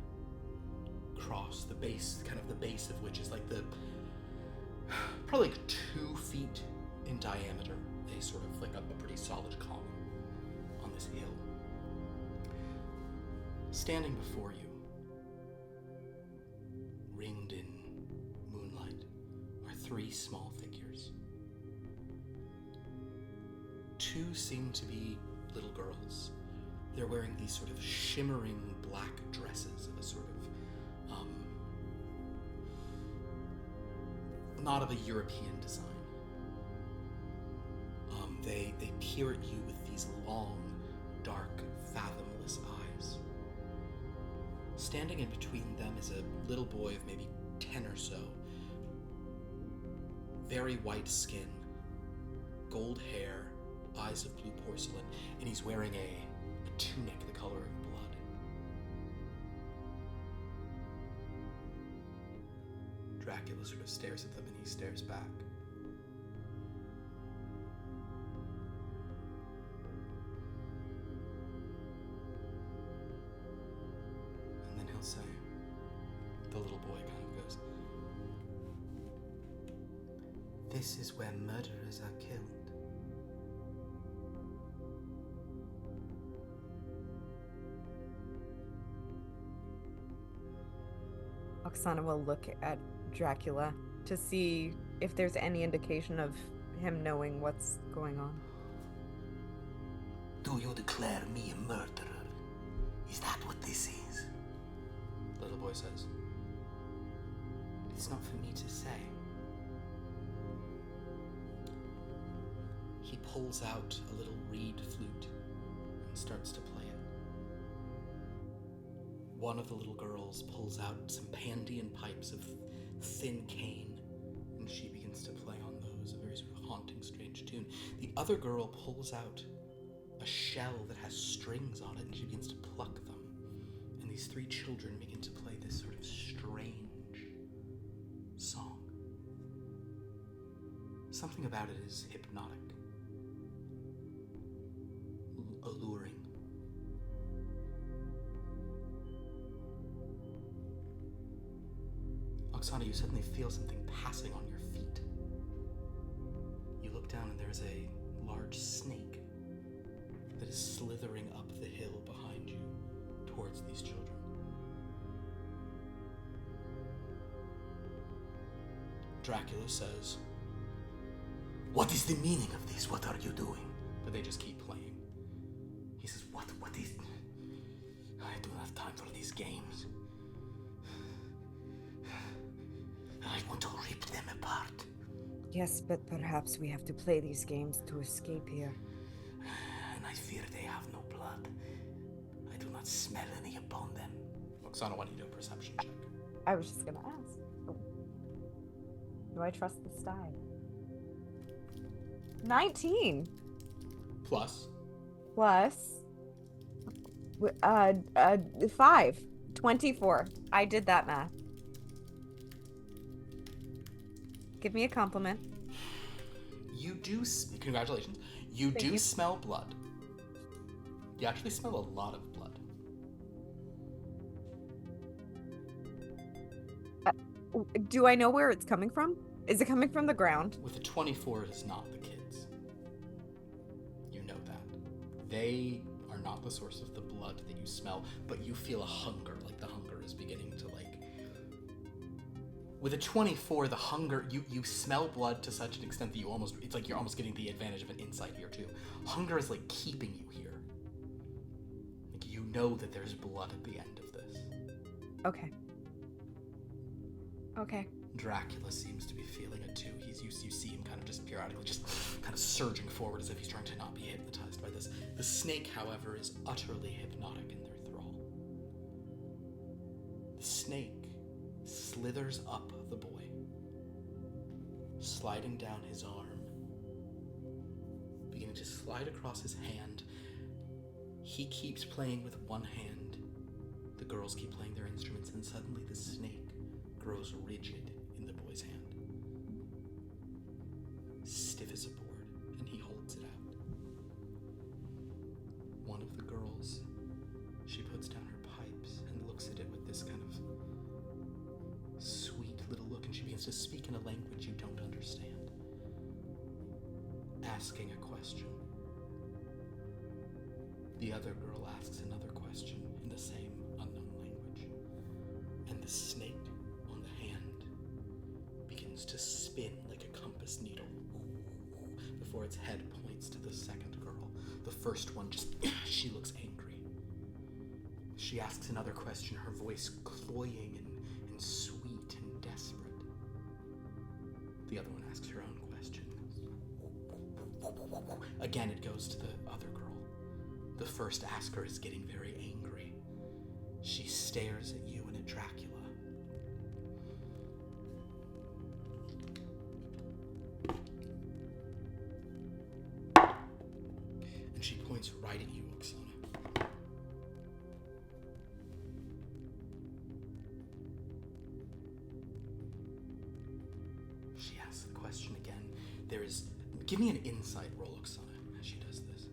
cross, the base of which is probably 2 feet in diameter, a sort of a pretty solid column on this hill. Standing before you, ringed in moonlight, are 3 small figures. 2 seem to be little girls. They're wearing these sort of shimmering black dresses of a sort of, not of a European design. They peer at you with these long, dark, fathomless eyes. Standing in between them is a little boy of maybe 10 or so. Very white skin, gold hair, eyes of blue porcelain, and he's wearing a tunic the color of blood. Dracula sort of stares at them and he stares back. And then he'll say, the little boy kind of goes, "This is where murderers are killed." Oksana will look at Dracula to see if there's any indication of him knowing what's going on. Do you declare me a murderer? Is that what this is? Little boy says, "It's not for me to say." He pulls out a little reed flute and starts to play it. One of the little girls pulls out some Pandean pipes of thin cane, and she begins to play on those, a very sort of haunting, strange tune. The other girl pulls out a shell that has strings on it, and she begins to pluck them. And these 3 children begin to play this sort of strange song. Something about it is hypnotic, alluring. Oksana, you suddenly feel something passing on your feet. You look down and there's a large snake that is slithering up the hill behind you towards these children. Dracula says, What is the meaning of this? What are you doing? but they just keep playing. He says, What is... I don't have time for these games. I want to rip them apart. Yes, but perhaps we have to play these games to escape here. And I fear they have no blood. I do not smell any upon them. Oksana, why don't you do a perception check? I was just gonna ask. Do I trust this die? 19 Plus. plus 5. 24. I did that math. Give me a compliment. You do. Congratulations. You Thank do you. smell blood. You actually smell a lot of blood. Do I know where it's coming from? Is it coming from the ground? With a 24, it is not the kids. You know that. They are not the source of the blood that you smell, but you feel a hunger, like the hunger is beginning to, like... With a 24, the hunger, you smell blood to such an extent that you almost, it's like you're almost getting the advantage of an insight here too. Hunger is like keeping you here. Like you know that there's blood at the end of this. Okay. Okay. Dracula seems to be feeling it too. You see him kind of just periodically just kind of surging forward as if he's trying to not be hypnotized by this. The snake, however, is utterly hypnotic in their thrall. The snake slithers up the boy, sliding down his arm, beginning to slide across his hand. He keeps playing with one hand. The girls keep playing their instruments, and suddenly the snake grows rigid in the boy's hand. Stiff as a board, and he holds it out. One of the girls, she puts down her pipes and looks at it with this kind of sweet little look, and she begins to speak in a language you don't understand, asking a question. The other girl asks another question in the same unknown language, and the snake on the hand begins to spin like a compass needle before its head points to the second girl. The first one just, she looks angry. She asks another question, her voice cloying and sweet and desperate. The other one asks her own question. Again, it goes to the other girl. The first asker is getting very angry. She stares at you and at Dracula. And she points right at you, Oksana. She asks the question again. Give me an insight roll, Oksana, as she does this.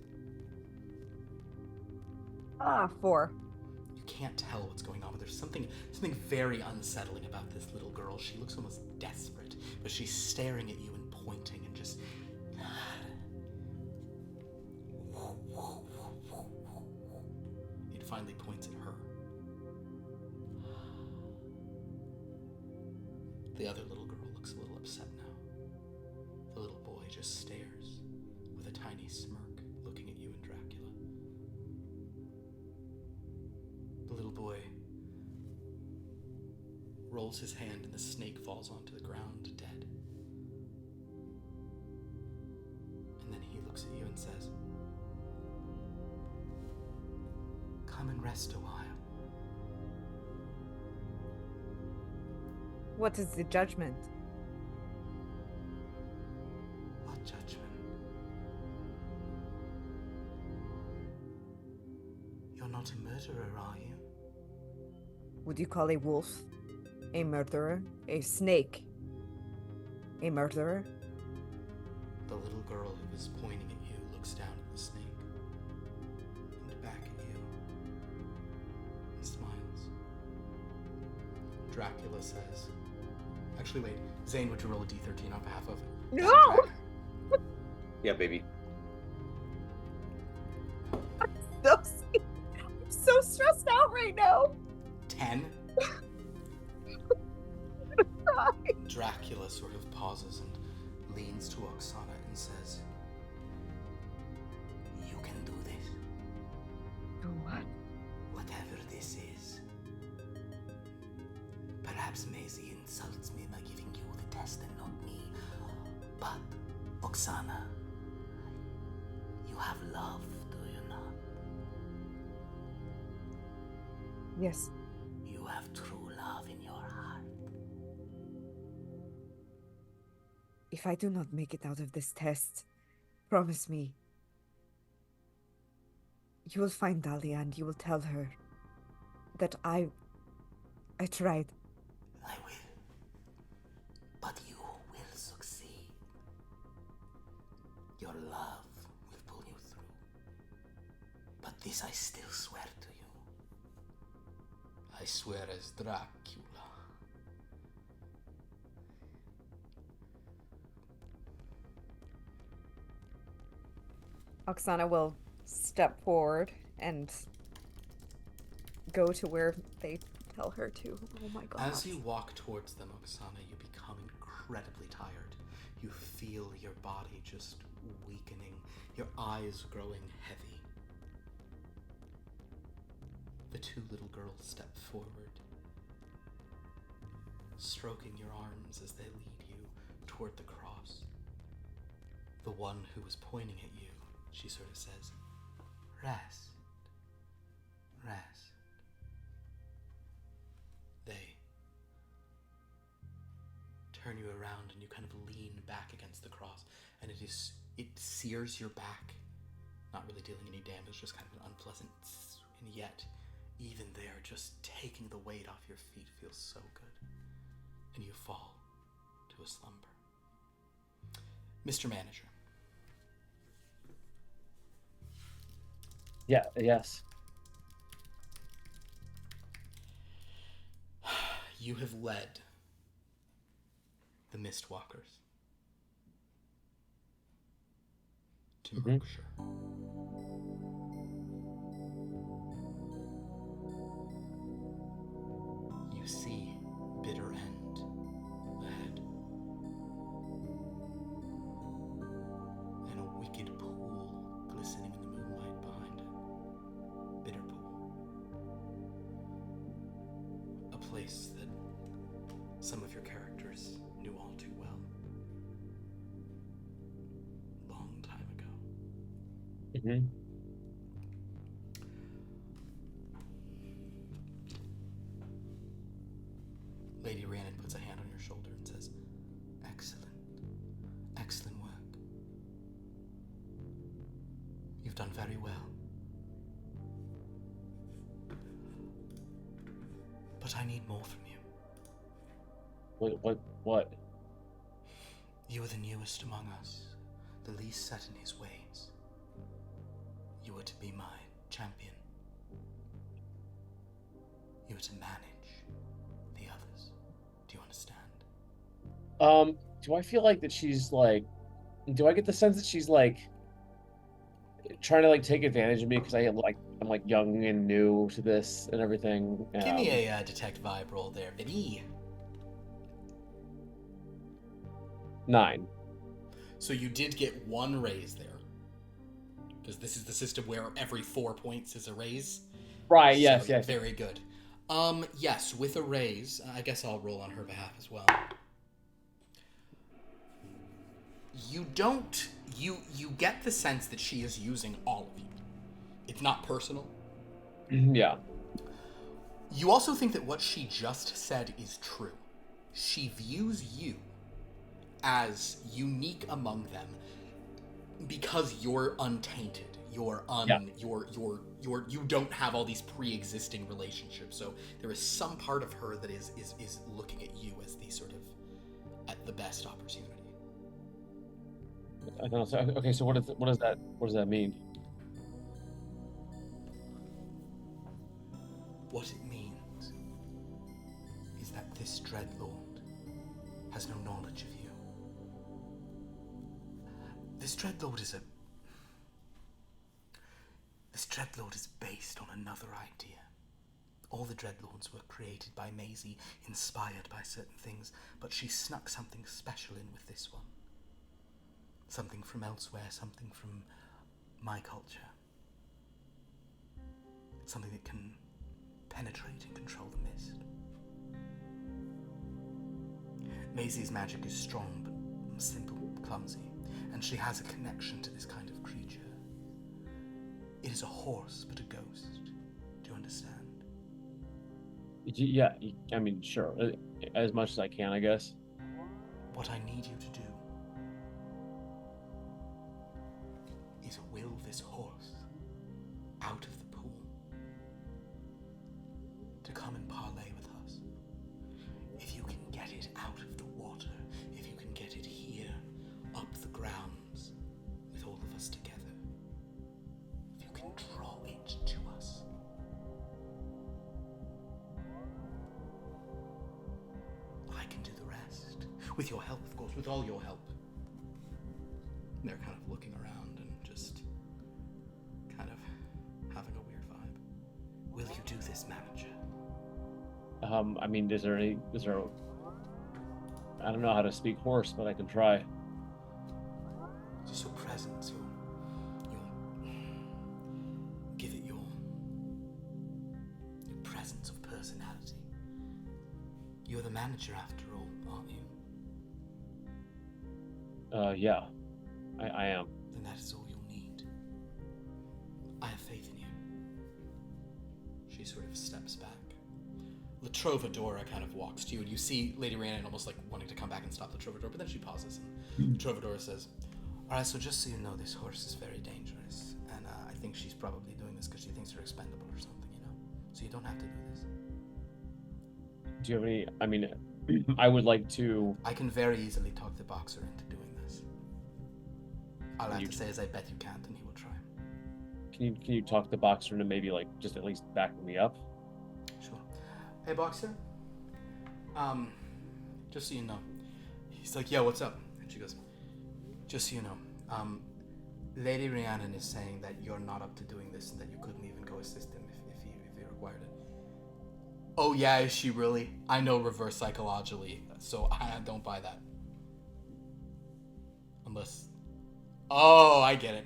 4. You can't tell what's going on, but there's something very unsettling about this little girl. She looks almost desperate, but she's staring at you and pointing and just... It finally points at her. The other little girl looks a little upset now. The little boy just stares with a tiny smirk, looking at you and Dracula. The little boy rolls his hand and the snake falls onto the ground, dead. And then he looks at you and says, "Come and rest a while." What is the judgment? What judgment? You're not a murderer, are you? Would you call a wolf a murderer? A snake a murderer? The little girl who was pointing at you looks down at the snake and back at you and smiles. Dracula says, actually wait, Zane, would you roll a d13 on behalf of No! Yeah, baby. I'm so stressed out right now. 10? Dracula sort of pauses and leans to Oksana and says, "You can do this. Do what? Whatever this is. Perhaps Maisie insults me by giving you the test and not me. But, Oksana, you have love, do you not? Yes. You have true love in your heart. If I do not make it out of this test, promise me, you will find Dahlia and you will tell her that I tried. I will. But you will succeed. Your love will pull you through. But this I still swear to you. I swear as Dracula. Oksana will step forward and go to where they tell her to. Oh my god. As you walk towards them, Oksana, you become incredibly tired. You feel your body just weakening, your eyes growing heavy. The two little girls step forward, stroking your arms as they lead you toward the cross. The one who was pointing at you, she sort of says, "Rest, rest." They turn you around and you kind of lean back against the cross, and it sears your back, not really dealing any damage, just kind of an unpleasant, and yet even there, just taking the weight off your feet feels so good, and you fall to a slumber. Mr. Manager. Yeah, yes. You have led the Mistwalkers to Merkshire. You see bitter end ahead, and a wicked pool glistening in the moonlight behind it. Bitter pool. A place that some of your characters knew all too well. Long time ago. Mm-hmm. Lady Rhiannon puts a hand on your shoulder and says, "Excellent. Excellent work. You've done very well. But I need more from you. What? You are the newest among us, the least set in his ways. You are to be my champion. You are to manage the others. Do you understand?" Do I feel like that she's like, do I get the sense that she's like trying to like take advantage of me because I'm like young and new to this and everything? Give me a detect vibe roll there, Vinny. 9. So you did get one raise there, because this is the system where every 4 points is a raise. Right. So Yes. Very good. Yes, with a raise, I guess I'll roll on her behalf as well. You get the sense that she is using all of you. It's not personal. Yeah. You also think that what she just said is true. She views you as unique among them because you're untainted. You don't have all these pre-existing relationships. So there is some part of her that is looking at you as the sort of at the best opportunity. I don't know. So, okay. So what does that mean? What it means is that this Dreadlord has no knowledge of you. This Dreadlord is based on another idea. All the Dreadlords were created by Maisie, inspired by certain things, but she snuck something special in with this one. Something from elsewhere, something from my culture. Something that can penetrate and control the mist. Maisie's magic is strong, but simple, clumsy, and she has a connection to this kind of creature. It is a horse, but a ghost. Do you understand? Yeah, I mean, sure, as much as I can, I guess. What I need you to do is will this horse out of the pool to come and parlay with us. If you can get it out of the water, if you can get it here, up the grounds, with all of us together, if you can draw it to us, I can do the rest. With your help, of course, with all your help. And they're kind of looking around and just kind of having a weird vibe. Will you do this, manager? I mean, is there I don't know how to speak horse, but I can try. Just your presence, your give it your presence of personality. You're the manager after all, aren't you? Yeah, I am. Then that is all you'll need. I have faith in you. She sort of steps back. La Trovadora kind of walks to you, and you see Lady Rhiannon almost like wanting to come back and stop La Trovadora, but then she pauses, and La Trovadora says, Alright, so just so you know, this horse is very dangerous, and I think she's probably doing this because she thinks you're expendable or something, you know? So you don't have to do this. Do you have any? I mean, I would like to. I can very easily talk the boxer into doing this. All I have to say is I bet you can't, and he will try. Can you talk the boxer into maybe like just at least backing me up? Sure. Hey, boxer. Just so you know. he's like, yeah, what's up? And she goes, Just so you know, Lady Rhiannon is saying that you're not up to doing this and that you couldn't even go assist him if he required it. oh yeah, is she really? I know reverse psychologically, so I don't buy that. Unless, oh, I get it.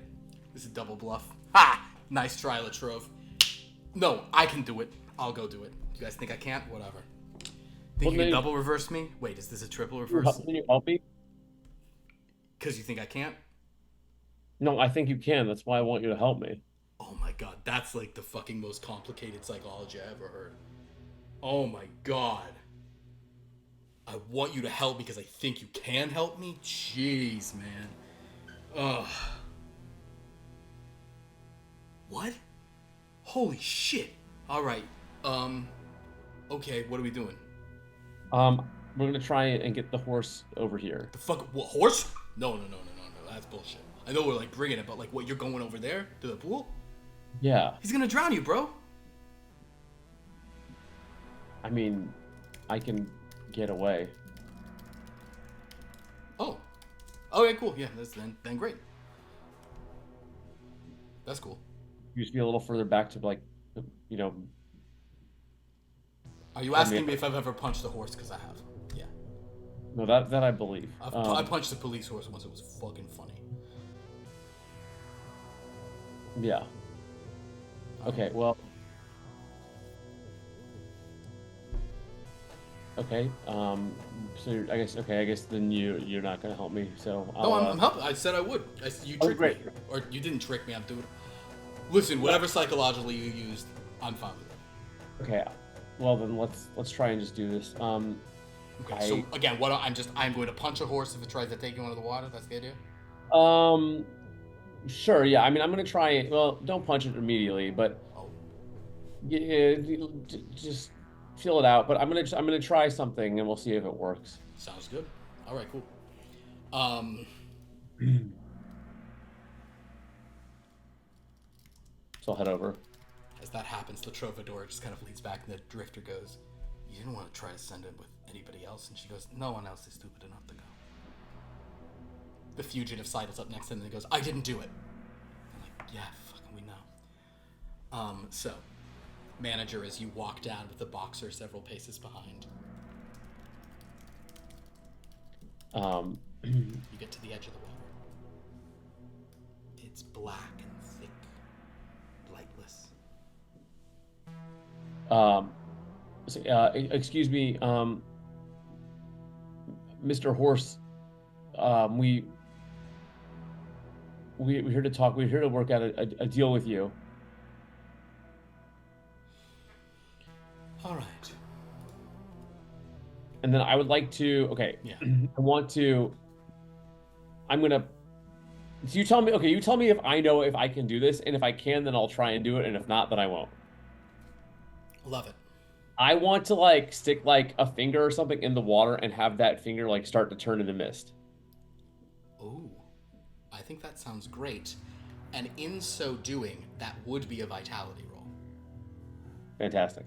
This is double bluff. Ha! Nice try, Latrove. No, I can do it. I'll go do it. You guys think I can't? Whatever. Think you can double reverse me? Wait, is this a triple reverse? Can you help me? Because you think I can't? No, I think you can. That's why I want you to help me. Oh my god, that's like the fucking most complicated psychology I ever heard. Oh my god. I want you to help me because I think you can help me? Jeez, man. Ugh. What? Holy shit. Alright. Okay, what are we doing? We're gonna try and get the horse over here. The fuck? What, horse? No. That's bullshit. I know we're like bringing it, but like, what, you're going over there to the pool? Yeah. He's gonna drown you, bro. I mean, I can get away. Oh. Okay, cool. Yeah, that's then great. That's cool. You just be a little further back to like, you know. Are you asking me if I've ever punched a horse? Because I have. Yeah. No, that I believe. I punched a police horse once. It was fucking funny. Yeah. Okay, well. So I guess then you're not gonna help me. So No, I'm helping. I said I would. You tricked me, or you didn't trick me. I'm doing. Listen, whatever psychologically you used, I'm fine with it. Okay. Well then let's try and just do this. Okay. So again, I'm going to punch a horse if it tries to take you under the water. That's the idea. Sure. Yeah. I mean, I'm gonna try it. Well, don't punch it immediately, but yeah, just feel it out. But I'm gonna try something, and we'll see if it works. Sounds good. All right. Cool. So I'll head over. As that happens, the Trovador just kind of leans back, and the Drifter goes, "You didn't want to try to send him with anybody else?" And she goes, "No one else is stupid enough to go." The fugitive sidles up next to him and he goes, "I didn't do it." I'm like, "Yeah, fucking we know." So, manager, as you walk down with the boxer several paces behind, you get to the edge of the water. It's black and thick, lightless. Excuse me, Mr. Horse. We're here to talk. We're here to work out a deal with you. All right. And then I would like to. Okay. Yeah. I want to. I'm gonna. So you tell me. Okay, you tell me if I know if I can do this, and if I can, then I'll try and do it, and if not, then I won't. Love it. I want to like stick like a finger or something in the water and have that finger like start to turn into mist. Ooh, I think that sounds great. And in so doing, that would be a vitality roll. Fantastic.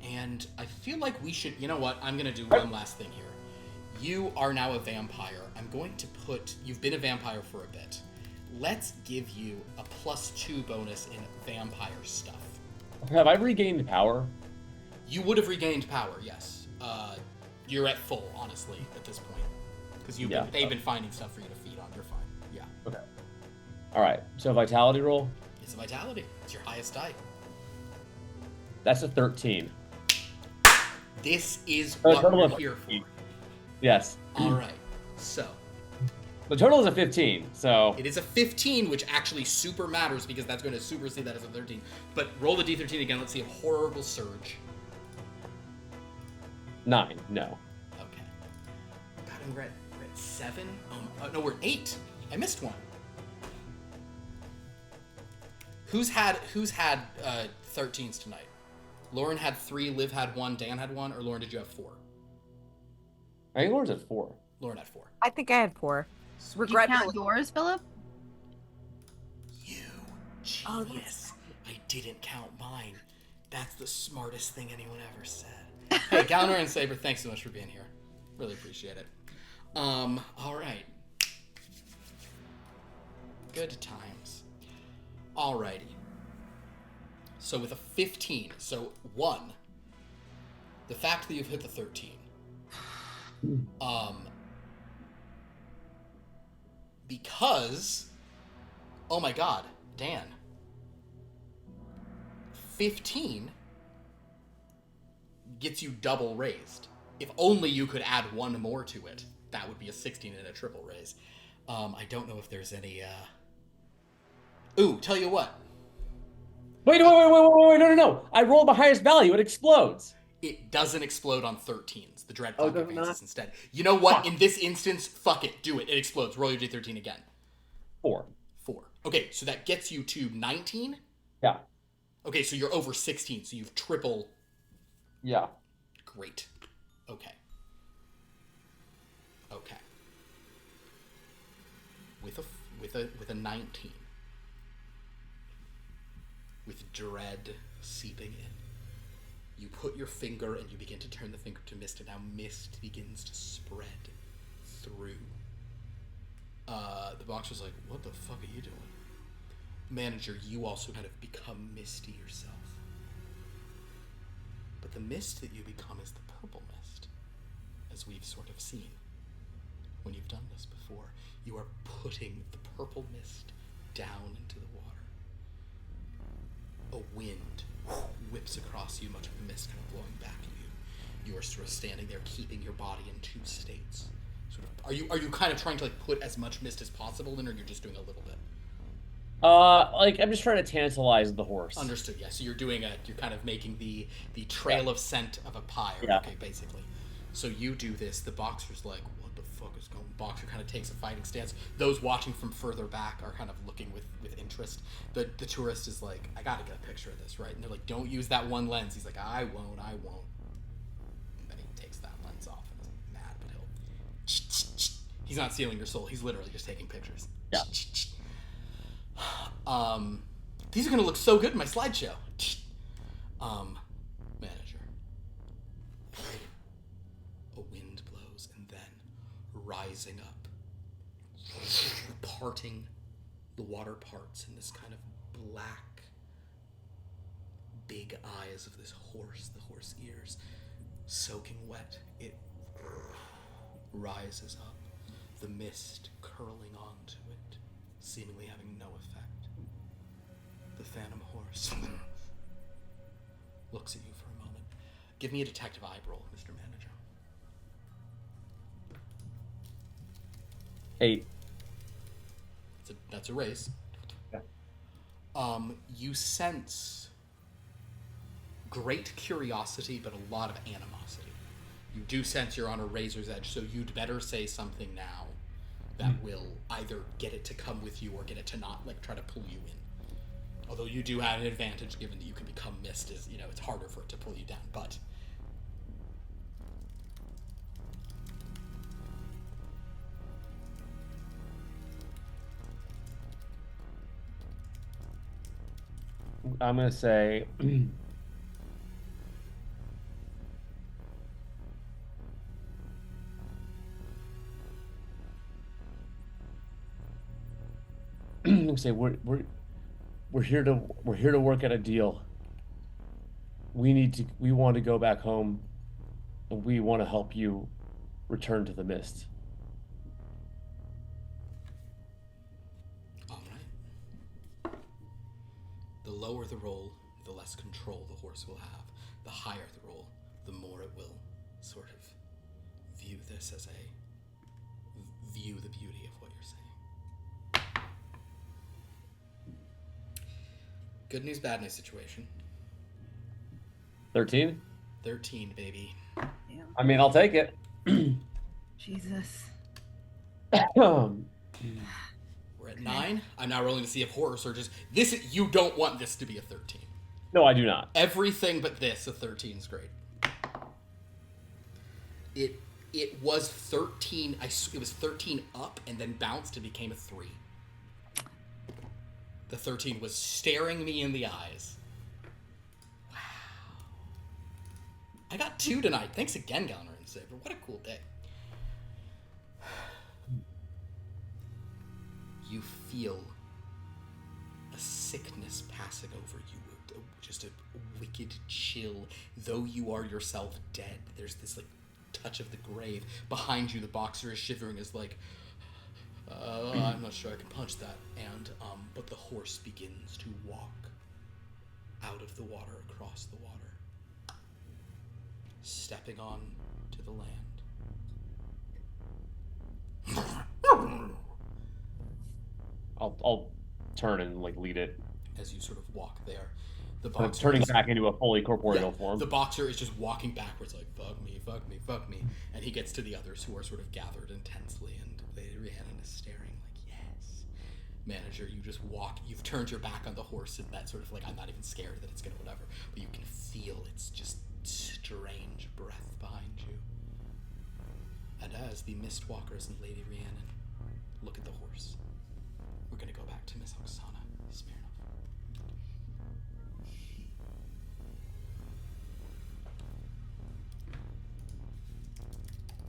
And I feel like we should, you know what, I'm going to do one last thing here. You are now a vampire. I'm going to put, you've been a vampire for a bit. Let's give you a +2 bonus in vampire stuff. Have I regained power? You would have regained power, yes. You're at full, honestly, at this point. Because they've been finding stuff for you to feed on. You're fine. Yeah. Okay. All right. So vitality roll. It's a vitality. It's your highest die. That's a 13. This is what we're here for. Yes. All right. So. The total is a 15, so... It is a 15, which actually super matters because that's going to supersede that as a 13. But roll the d13 again. Let's see a horrible surge. 9, no. Okay. God, and we're at 7? Oh, no, we're 8. I missed one. Who's had 13s tonight? Lauren had 3, Liv had 1, Dan had 1, or Lauren, did you have 4? I think Lauren's at 4. Lauren had 4. I think I had 4. You Regretfully. count yours, Philip? You genius. I didn't count mine. That's the smartest thing anyone ever said. Hey, Galanor and Saber, thanks so much for being here. Really appreciate it. All right. Good times. Alrighty. So with a 15, so 1, the fact that you've hit the 13, because, oh my god, Dan, 15 gets you double raised. If only you could add 1 more to it, that would be a 16 and a triple raise. I don't know if there's any, Ooh, tell you what. Wait, no. I rolled my highest value, it explodes. It doesn't explode on 13s. The Dread Oh, Clock does advances not? instead. You know what? In this instance, fuck it. Do it. It explodes. Roll your d13 again. 4. 4. Okay, so that gets you to 19? Yeah. Okay, so you're over 16, so you've triple. Yeah. Great. Okay. Okay. With a 19. With dread seeping in. You put your finger and you begin to turn the finger to mist, and now mist begins to spread through. The boxer's like, what the fuck are you doing? Manager, you also kind of become misty yourself. But the mist that you become is the purple mist, as we've sort of seen when you've done this before. You are putting the purple mist down into the water. A wind whips across you, much of the mist kind of blowing back at you. You are sort of standing there, keeping your body in 2 states. Sort of, are you kind of trying to like put as much mist as possible in, or you're just doing a little bit? Like I'm just trying to tantalize the horse. Understood. Yeah. So you're kind of making the trail of scent of a pyre. Yeah. Okay, basically. So you do this. The boxer's like, what the fuck is going on? Boxer kind of takes a fighting stance. Those watching from further back are kind of looking with interest. The tourist is like, I gotta get a picture of this, right? And they're like, don't use that one lens. He's like, I won't. And then he takes that lens off and is mad, but he's not stealing your soul. He's literally just taking pictures. Yeah. These are gonna look so good in my slideshow. Manager. A wind blows, and then rising up, parting, the water parts in this kind of black, big eyes of this horse, the horse ears, soaking wet. It rises up, the mist curling onto it, seemingly having no effect. The phantom horse looks at you for a moment. Give me a detective eye roll, Mr. Manager. 8. That's a raise. Yeah. You sense great curiosity, but a lot of animosity. You do sense you're on a razor's edge, so you'd better say something now that will either get it to come with you or get it to not, like, try to pull you in. Although you do have an advantage given that you can become mist, is, you know, it's harder for it to pull you down, but... I'm gonna say say we're here to work at a deal. We want to go back home, and we want to help you return to the mist. All right. The lower the roll, the less control the horse will have. The higher the roll, the more it will sort of view this as view the beauty of what you're saying. Good news, bad news situation. 13? 13, baby. I mean, I'll take it. Jesus. We're at 9. I'm now rolling to see if horror surges. You don't want this to be a 13. No, I do not. Everything but this, a 13 is great. It was 13. It was 13 up and then bounced and became a 3. The 13 was staring me in the eyes. Wow. I got 2 tonight. Thanks again, Galner and Saber. What a cool day. You feel a sickness passing over you, just a wicked chill. Though you are yourself dead, there's this like touch of the grave. Behind you, the boxer is shivering as like, I'm not sure I can punch that. And but the horse begins to walk out of the water, across the water, stepping on to the land. I'll turn and like lead it. As you sort of walk there, the I'm boxer turning back into a fully corporeal form. The boxer is just walking backwards like, fuck me, fuck me, fuck me. And he gets to the others who are sort of gathered intensely, and Lady Rhiannon is staring like, yes. Manager, you just walk, you've turned your back on the horse, and that sort of like, I'm not even scared that it's gonna whatever, but you can feel its just strange breath behind you. And as the Mistwalkers and Lady Rhiannon look at the horse, we're gonna go back to Miss Oksana Smirnov.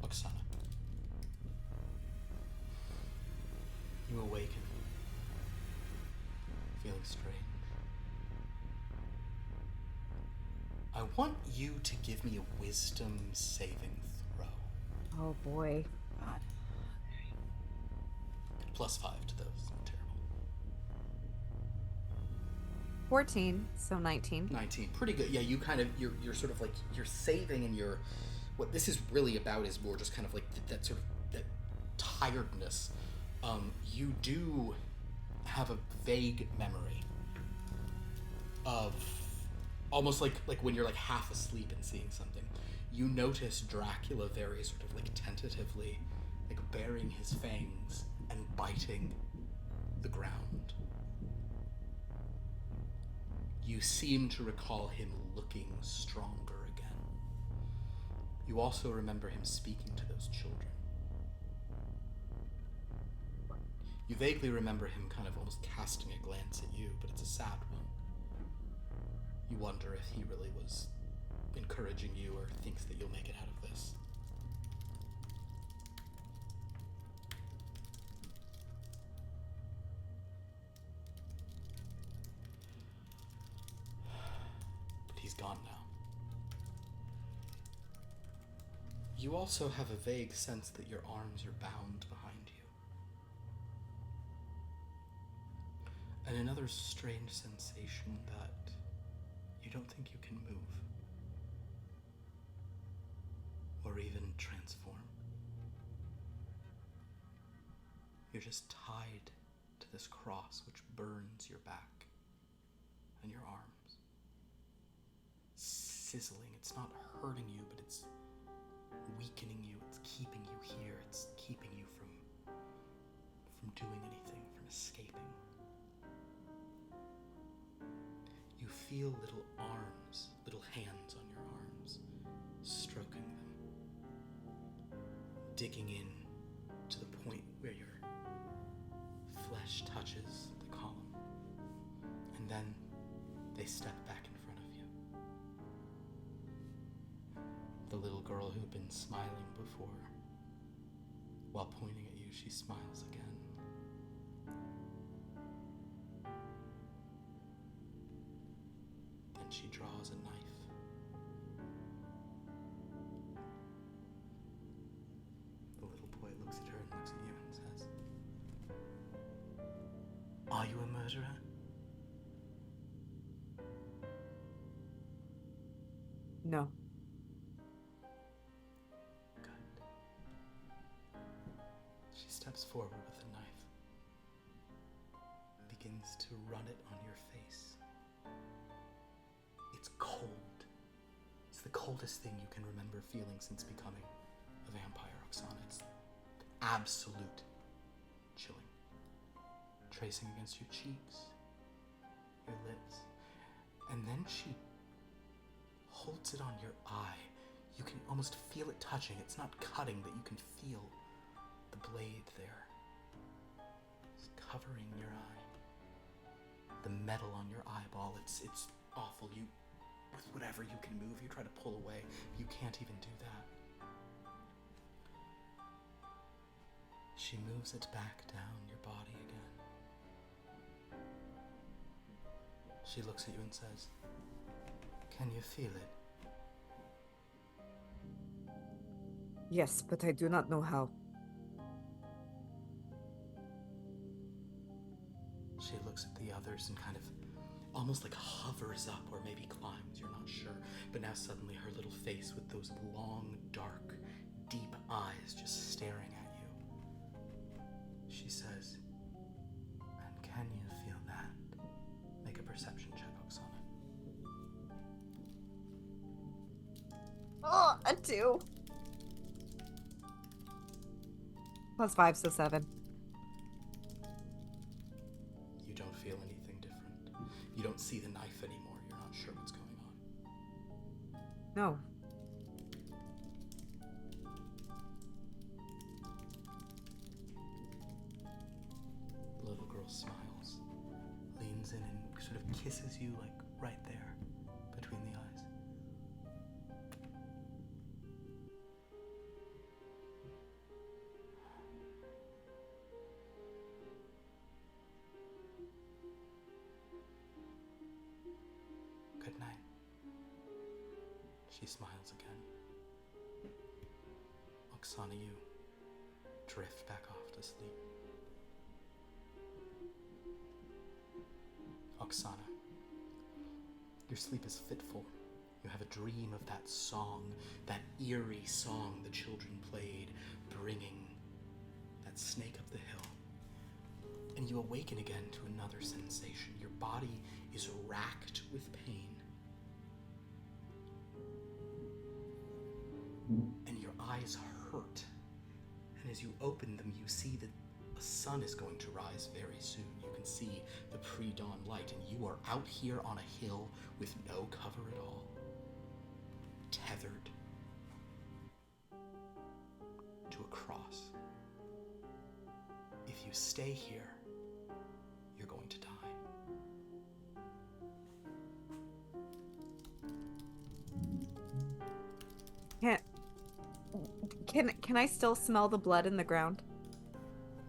Oksana. You awaken, feeling strange. I want you to give me a wisdom saving throw. Oh boy. God. +5 to those. Not terrible. 14, so 19. 19. Pretty good. Yeah, you kind of, you're sort of like, you're saving, and what this is really about is more just kind of like that sort of, that tiredness. You do have a vague memory of almost like when you're like half asleep and seeing something. You notice Dracula very sort of like tentatively, like baring his fangs and biting the ground. You seem to recall him looking stronger again. You also remember him speaking to those children. You vaguely remember him kind of almost casting a glance at you, but it's a sad one. You wonder if he really was encouraging you or thinks that you'll make it out of this. But he's gone now. You also have a vague sense that your arms are bound behind you. And another strange sensation that you don't think you can move. Or even transform. You're just tied to this cross which burns your back and your arms. Sizzling. It's not hurting you, but it's weakening you. It's keeping you here. It's keeping you from doing anything, from escaping. You feel little arms, little hands on your arms, stroking them, digging in to the point where your flesh touches the column, and then they step back in front of you. The little girl who'd been smiling before, while pointing at you, she smiles again. Then she draws a knife. The little boy looks at her and looks at you and says, "Are you a murderer?" No. Good. She steps forward with a knife, begins to run it on your face. It's cold. It's the coldest thing you can remember feeling since becoming a vampire, Oksana. It's absolute chilling. Tracing against your cheeks, your lips, and then she holds it on your eye. You can almost feel it touching. It's not cutting, but you can feel the blade there. It's covering your eye. The metal on your eyeball, it's awful. You, with whatever you can move, you try to pull away. You can't even do that. She moves it back down your body again. She looks at you and says, "Can you feel it?" Yes, but I do not know how. She looks at the others and kind of almost like hovers up or maybe climbs, you're not sure. But now suddenly her little face with those long, dark, deep eyes just staring at you. She says, "And can you feel that?" Make a perception check, Oksana. Oh, a 2. +5, so 7. You don't feel anything different. You don't see the knife anymore. You're not sure what's going on. No. The little girl smiles, leans in and sort of kisses you like right there between the eyes. Good night. She smiles again. Oksana, you drift back off to sleep. Oksana, your sleep is fitful. You have a dream of that song, that eerie song the children played, bringing that snake up the hill. And you awaken again to another sensation. Your body is racked with pain. And your eyes hurt. And as you open them, you see that the sun is going to rise very soon. You can see the pre-dawn light, and you are out here on a hill with no cover at all, tethered to a cross. If you stay here, you're going to die. Can I still smell the blood in the ground?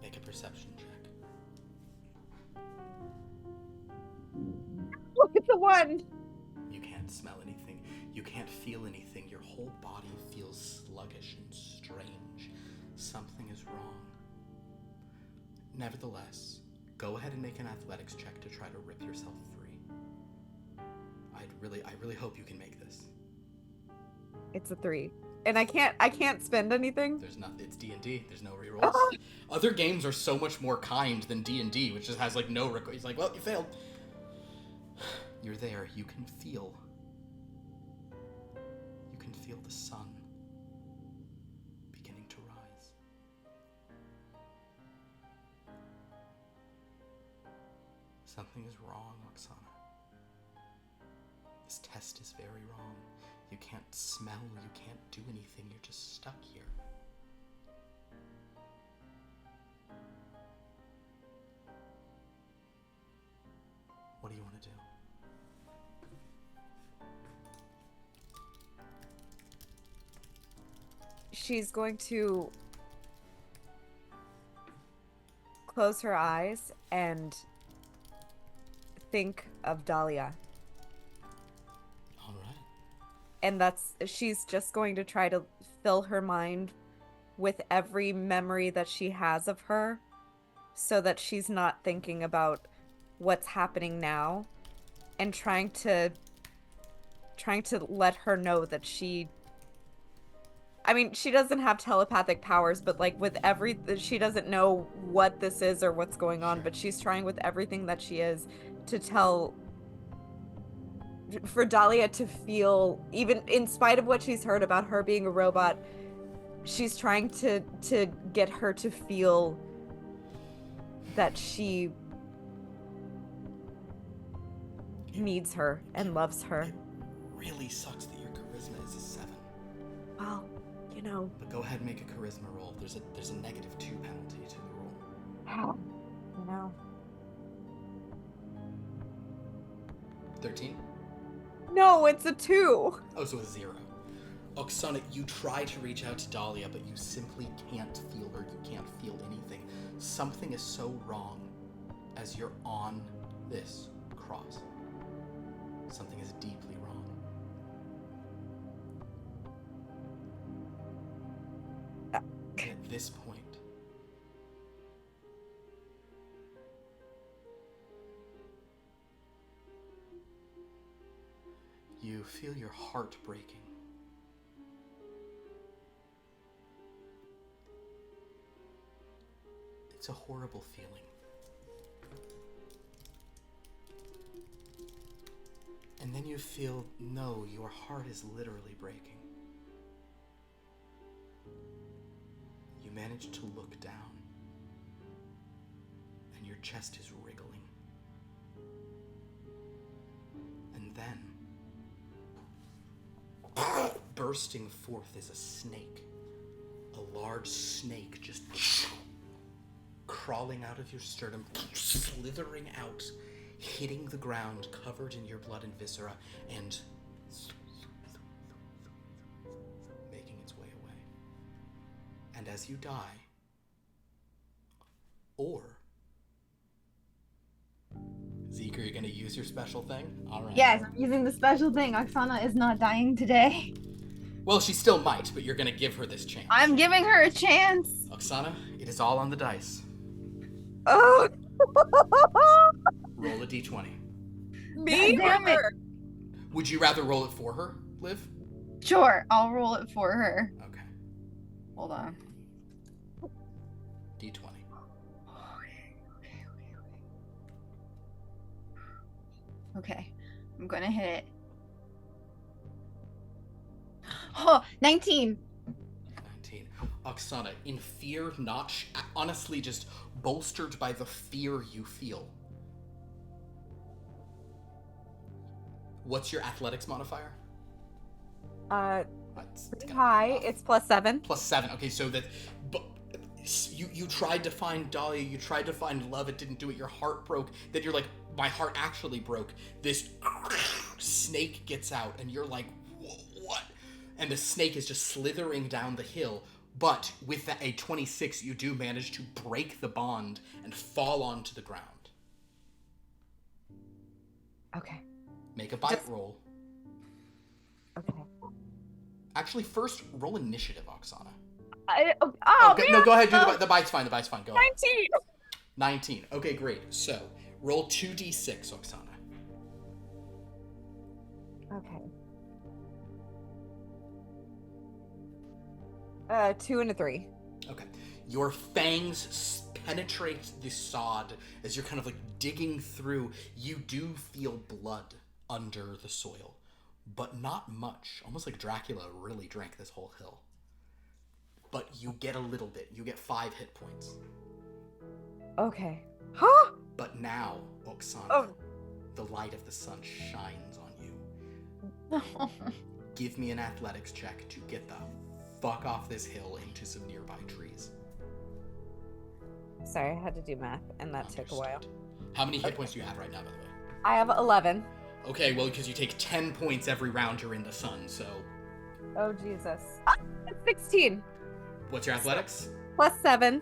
Make a perception check. Look at the 1. You can't smell anything. You can't feel anything. Your whole body feels sluggish and strange. Something is wrong. Nevertheless, go ahead and make an athletics check to try to rip yourself free. I really hope you can make this. It's a 3. And I can't spend anything. There's not. It's D&D. There's no rerolls. Other games are so much more kind than D&D, which just has like no. He's like, well, you failed. You're there. You can feel. You can feel the sun Something is wrong, Oksana. This test is very wrong. You can't smell, you can't do anything, you're just stuck here. What do you want to do? She's going to close her eyes and think of Dahlia. All right. And she's just going to try to fill her mind with every memory that she has of her so that she's not thinking about what's happening now, and trying to let her know that she doesn't have telepathic powers, but like she doesn't know what this is or what's going on, but she's trying with everything that she is for Dahlia to feel, even in spite of what she's heard about her being a robot, she's trying to get her to feel that she needs her and loves her. It really sucks that your charisma is a 7. Well, you know. But go ahead and make a charisma roll. There's a -2 penalty to the roll. How? You know. 13? No, it's a 2. Oh, so a 0. Oksana, you try to reach out to Dahlia, but you simply can't feel her. You can't feel anything. Something is so wrong as you're on this cross. Something is deeply wrong. And at this point, you feel your heart breaking. It's a horrible feeling. And then you feel, no, your heart is literally breaking. You manage to look down, and your chest is wriggling. And then, bursting forth is a snake. A large snake just crawling out of your sternum, slithering out, hitting the ground, covered in your blood and viscera, and making its way away. And as you die, or Zeke, are you going to use your special thing? All right. Yes, I'm using the special thing. Oksana is not dying today. Well, she still might, but you're going to give her this chance. I'm giving her a chance. Oksana, it is all on the dice. Oh! Roll a d20. Me? God damn it. Would you rather roll it for her, Liv? Sure, I'll roll it for her. Okay. Hold on. D20. Okay, I'm gonna hit it. Oh, 19. 19. Oksana, in fear, honestly just bolstered by the fear you feel. What's your athletics modifier? Pretty high. It's +7. +7. Okay, so that, but you tried to find Dahlia, you tried to find love, it didn't do it, your heart broke, then you're like, my heart actually broke. This snake gets out, and you're like, what? And the snake is just slithering down the hill, but with a 26, you do manage to break the bond and fall onto the ground. Okay. Make a bite roll. Okay. Actually, first, roll initiative, Oksana. Man. Go ahead, do the bite's fine, fine. Go 19! ahead. 19. Okay, great. So, roll 2d6, Oksana. Okay. 2 and a 3. Okay. Your fangs penetrate the sod as you're kind of like digging through. You do feel blood under the soil, but not much. Almost like Dracula really drank this whole hill. But you get a little bit. You get 5 hit points. Okay. Huh? But now, Oksana, Oh. the light of the sun shines on you. Give me an athletics check to get the fuck off this hill into some nearby trees. Sorry, I had to do math, and that took a while. Understood. How many hit points do you have right now, by the way? I have 11. Okay, well, because you take 10 points every round you're in the sun, so... Oh, Jesus. 16. What's your athletics? Plus 7.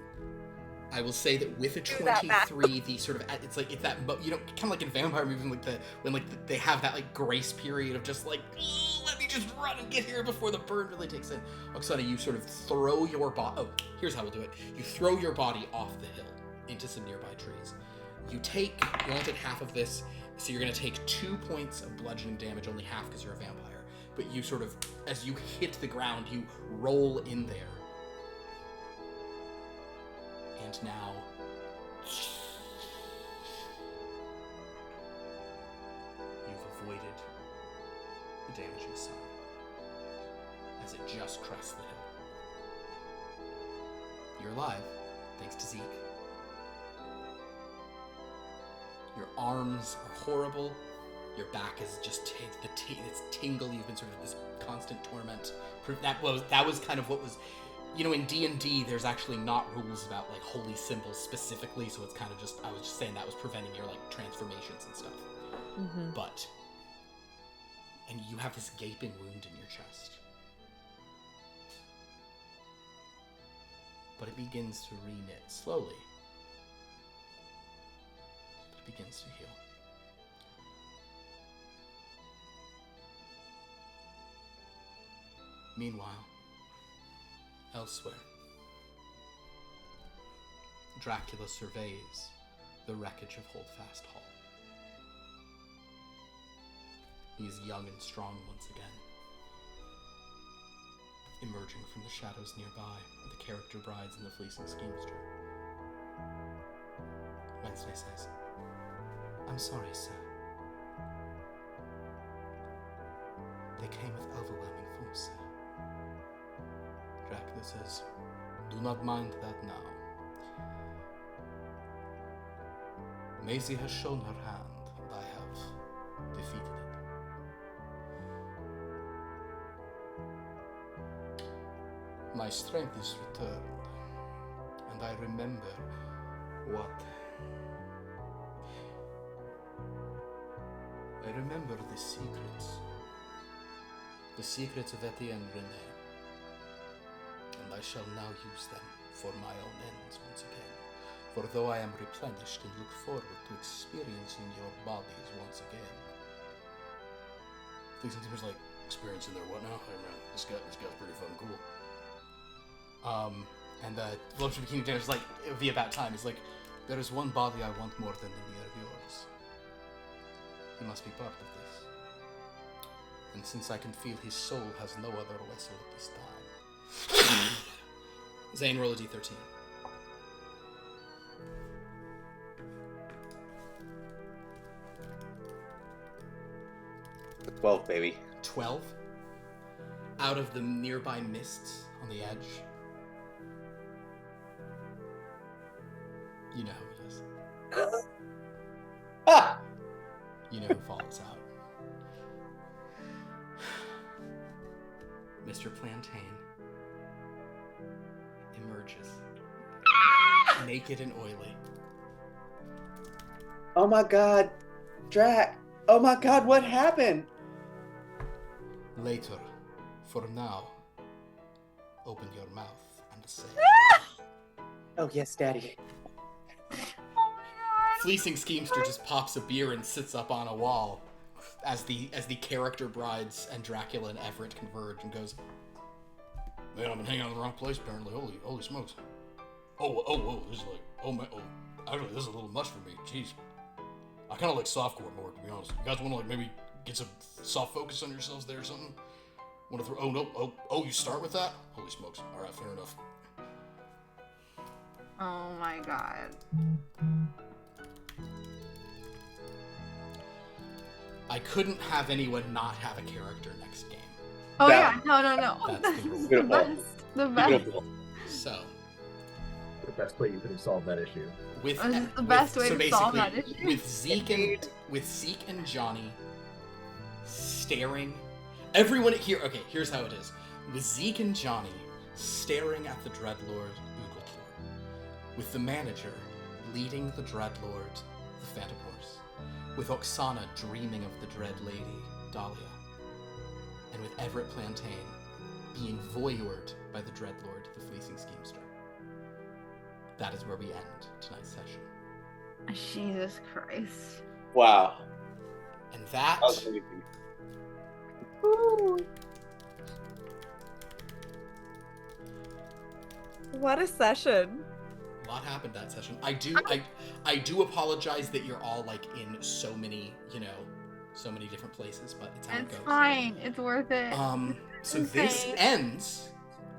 I will say that with a Do that math. 23, the sort of, it's that, you know, kind of like in vampire movies, when they have that, like, grace period of just, like, let me just run and get here before the burn really takes in. Oksana, you sort of throw your body, here's how we'll do it. You throw your body off the hill into some nearby trees. You only take half of this, so you're going to take 2 points of bludgeoning damage, only half because you're a vampire. But you sort of, as you hit the ground, you roll in there. And now, you've avoided the damaging sun as it just crests the hill. You're alive, thanks to Zeke. Your arms are horrible. Your back is just it's tingle. You've been sort of this constant torment. That was kind of what was. You know, in D&D, there's actually not rules about, like, holy symbols specifically, so it's kind of just, I was just saying that was preventing your, like, transformations and stuff. Mm-hmm. But, and you have this gaping wound in your chest. But it begins to re-knit slowly. But it begins to heal. Meanwhile, elsewhere, Dracula surveys the wreckage of Holdfast Hall. He is young and strong once again. Emerging from the shadows nearby are the character brides and the fleecing schemester. Wednesday says, "I'm sorry, sir. They came with overwhelming force, sir." Dracula says, "Do not mind that now. Maisie has shown her hand, and I have defeated it. My strength is returned, and I remember what... I remember the secrets of Etienne René. And I shall now use them for my own ends once again. For though I am replenished and look forward to experiencing your bodies once again." Fleecing Timber's like, "Experiencing their what now? Hey man, this guy's pretty fucking cool." And Voluptuous Bikini Dancer's like, "It would be about time." He's like, "There is one body I want more than any of yours. He must be part of this. And since I can feel his soul has no other vessel at this time." Zane, roll a d13. 12, baby. 12. Out of the nearby mists on the edge, you know who it is. Ah! You know who falls out. Mr. Plantain emerges, naked and oily. Oh my god, Drac! Oh my god, what happened? Later, for now, open your mouth and say. Oh yes, Daddy. Fleecing Schemester just pops a beer and sits up on a wall as the character brides and Dracula and Everett converge and goes, "Man, I've been hanging out in the wrong place apparently. Holy smokes. Oh, this is like, oh man, actually this is a little much for me. Jeez. I kind of like softcore more, to be honest. You guys want to like maybe get some soft focus on yourselves there or something? Want to throw? Oh no! Oh, you start with that? Holy smokes! All right, fair enough." Oh my god. I couldn't have anyone not have a character next game. Oh That- yeah, no. That's the rule. The Beautiful. best. The best. Beautiful. So, best way you could have solved that issue. With This is the best way to solve that issue. with Zeke and Johnny staring. Everyone here. Okay, here's how it is. With Zeke and Johnny staring at the Dreadlord Ugeltor, with the manager leading the Dreadlord, the Phantom Horse, with Oksana dreaming of the Dread Lady, Dahlia, and with Everett Plantain being voyeured by the Dreadlord, the Fleecing Schemester. That is where we end tonight's session. Jesus Christ. Wow. And that was amazing. Ooh. What a session. a lot happened that session. I do apologize that you're all like in so many, so many different places, but it's how it goes. It's fine. It's worth it. So this ends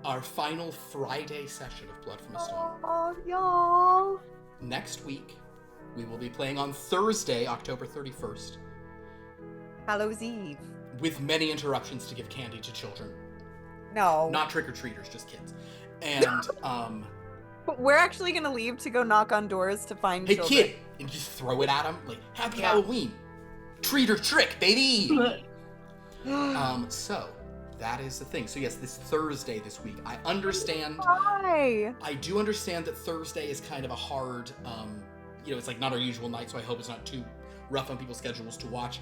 our final Friday session of Blood from a Stone. Oh, y'all. Next week, we will be playing on Thursday, October 31st, Hallows Eve. with many interruptions to give candy to children. No. Not trick-or-treaters, just kids. And, We're actually gonna leave to go knock on doors to find hey children. kid! And just throw it at them, like, Happy Yeah. Halloween! Treat or trick, baby! So, that is the thing. So yes, this Thursday this week, I understand... Why? I do understand that Thursday is kind of a hard, it's like not our usual night, so I hope it's not too rough on people's schedules to watch.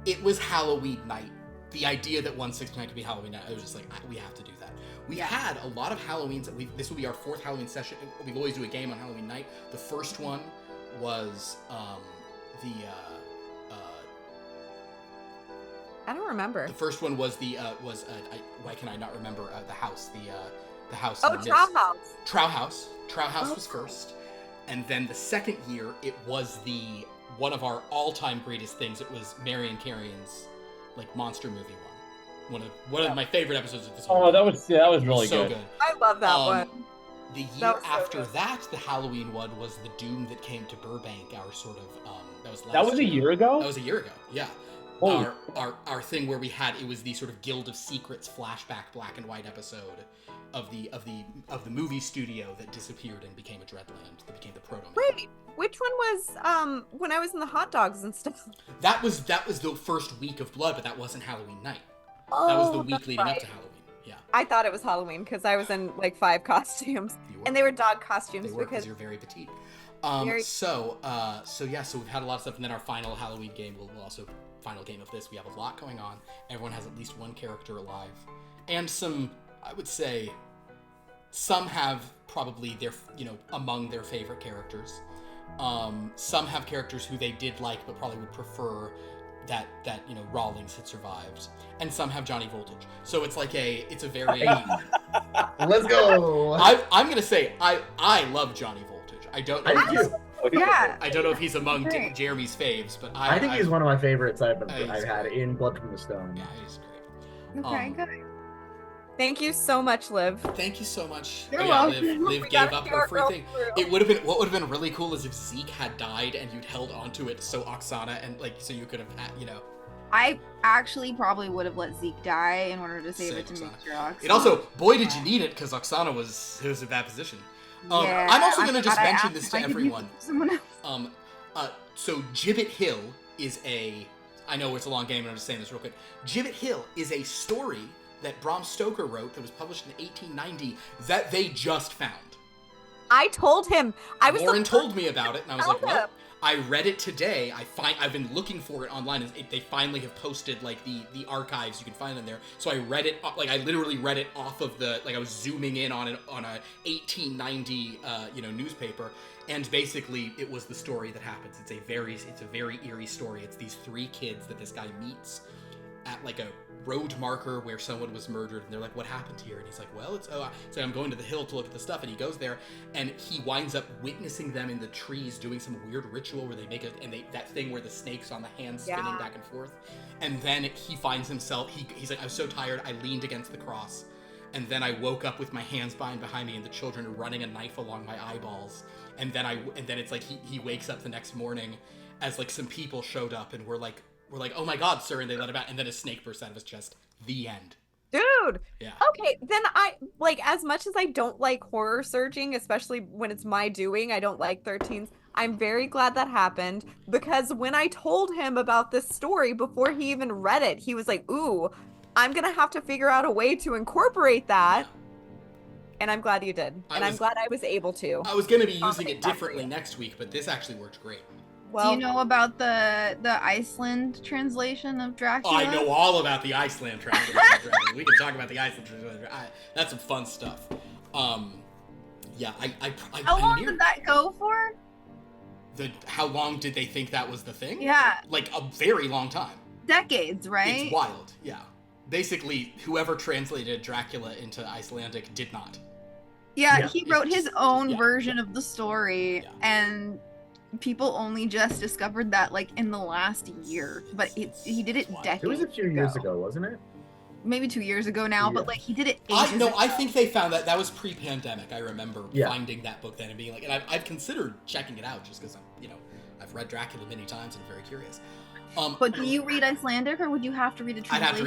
It was Halloween night. The idea that 169 could be Halloween night, I was just like, we have to do that. We've had a lot of Halloweens. This will be our fourth Halloween session. We always do a game on Halloween night. The first one was I don't remember. the first one was why can I not remember the house? The house. Oh, in the Trow mist. House. Trow House. Trow House Oh. was first, and then the second year it was one of our all-time greatest things. It was Marion Carrion's like monster movie one. One of my favorite episodes of this. Oh, that was really so good. I love that one. The That year was so after good. that, the Halloween one was the Doom that came to Burbank. Our sort of that was last That was a year ago? That was a year ago. Yeah. Holy Our thing where it was the sort of Guild of Secrets flashback black and white episode of the movie studio that disappeared and became a Dreadland, that became the proto. Wait, which one was when I was in the hot dogs and stuff? That was the first week of Blood, but that wasn't Halloween night. That was the week that's leading up right. to Halloween. Yeah. I thought it was Halloween because I was in like 5 costumes, You were. and they were dog costumes They were because because you're very petite. Very- So we've had a lot of stuff, and then our final Halloween game will also final game of this. We have a lot going on. Everyone has at least one character alive, and some, I would say, some have probably their, among their favorite characters. Some have characters who they did like, but probably would prefer that Rawlings had survived, and some have Johnny Voltage. So it's like it's a very. Let's go. I'm gonna say I love Johnny Voltage. I don't know. I do. yeah. I don't know if he's among Great. Jeremy's faves, but I think he's one of my favorites I've he's had great. in Blood from the Stone. Yeah, he's great. Okay, good. Thank you so much, Liv. Thank you so much. You're yeah, welcome. Liv We gave gotta up see her our free girl thing. through. What would have been really cool is if Zeke had died and you'd held onto it, so Oksana and so you could have I actually probably would have let Zeke die in order to save it to Save make sure Oksana. It also, boy, did you need it, because Oksana was in that position. Yeah, I'm also going to just glad I mention asked this if to I could use everyone. someone else. So Gibbet Hill is I know it's a long game, but I'm just saying this real quick. Gibbet Hill is a story that Bram Stoker wrote that was published in 1890 that they just found. I told him. I was Lauren the told me about it, and I was like, found well, him. I read it today. I've been looking for it online, and they finally have posted like the archives you can find in there. So I read it, like I literally read it off of I was zooming in on a 1890 newspaper, and basically it was the story that happens. It's a very eerie story. It's these 3 kids that this guy meets at like a road marker where someone was murdered, and they're like, what happened here? And he's like, well, it's like, I'm going to the hill to look at the stuff, and he goes there, and he winds up witnessing them in the trees doing some weird ritual where they make that thing where the snake's on the hand spinning Yeah. back and forth, and then he finds himself, he's like, I was so tired, I leaned against the cross, and then I woke up with my hands behind me and the children running a knife along my eyeballs, and then it's like he wakes up the next morning as like some people showed up and we're like, oh my god, sir, and they let him out, and then a snake bursts out of his chest. The end. Dude. Yeah. Okay, then I like, as much as I don't like horror surging, especially when it's my doing, I don't like 13s. I'm very glad that happened because when I told him about this story before he even read it, he was like, "Ooh, I'm gonna have to figure out a way to incorporate that." And I'm glad you did. And I'm glad I was able to. I was going to be using it accommodate that for differently you. next week, but this actually worked great. Well, Do you know about the Iceland translation of Oh, Dracula? I know all about the Iceland translation. We can talk about the Iceland translation. That's some fun stuff. Yeah, How long did that go for? How long did they think that was the thing? Yeah. Like a very long time. Decades, right? It's wild, yeah. Basically, whoever translated Dracula into Icelandic did not. Yeah, he wrote his own yeah. version of the story, and people only just discovered that like in the last year. But he did it decades. It was a few years ago, wasn't it? Maybe 2 years ago now, but like he did it. I think they found that was pre-pandemic. I remember Yeah. finding that book then and being like, and I've considered checking it out just because I've read Dracula many times and I'm very curious. But do you read Icelandic, or would you have to read the translation? I'd have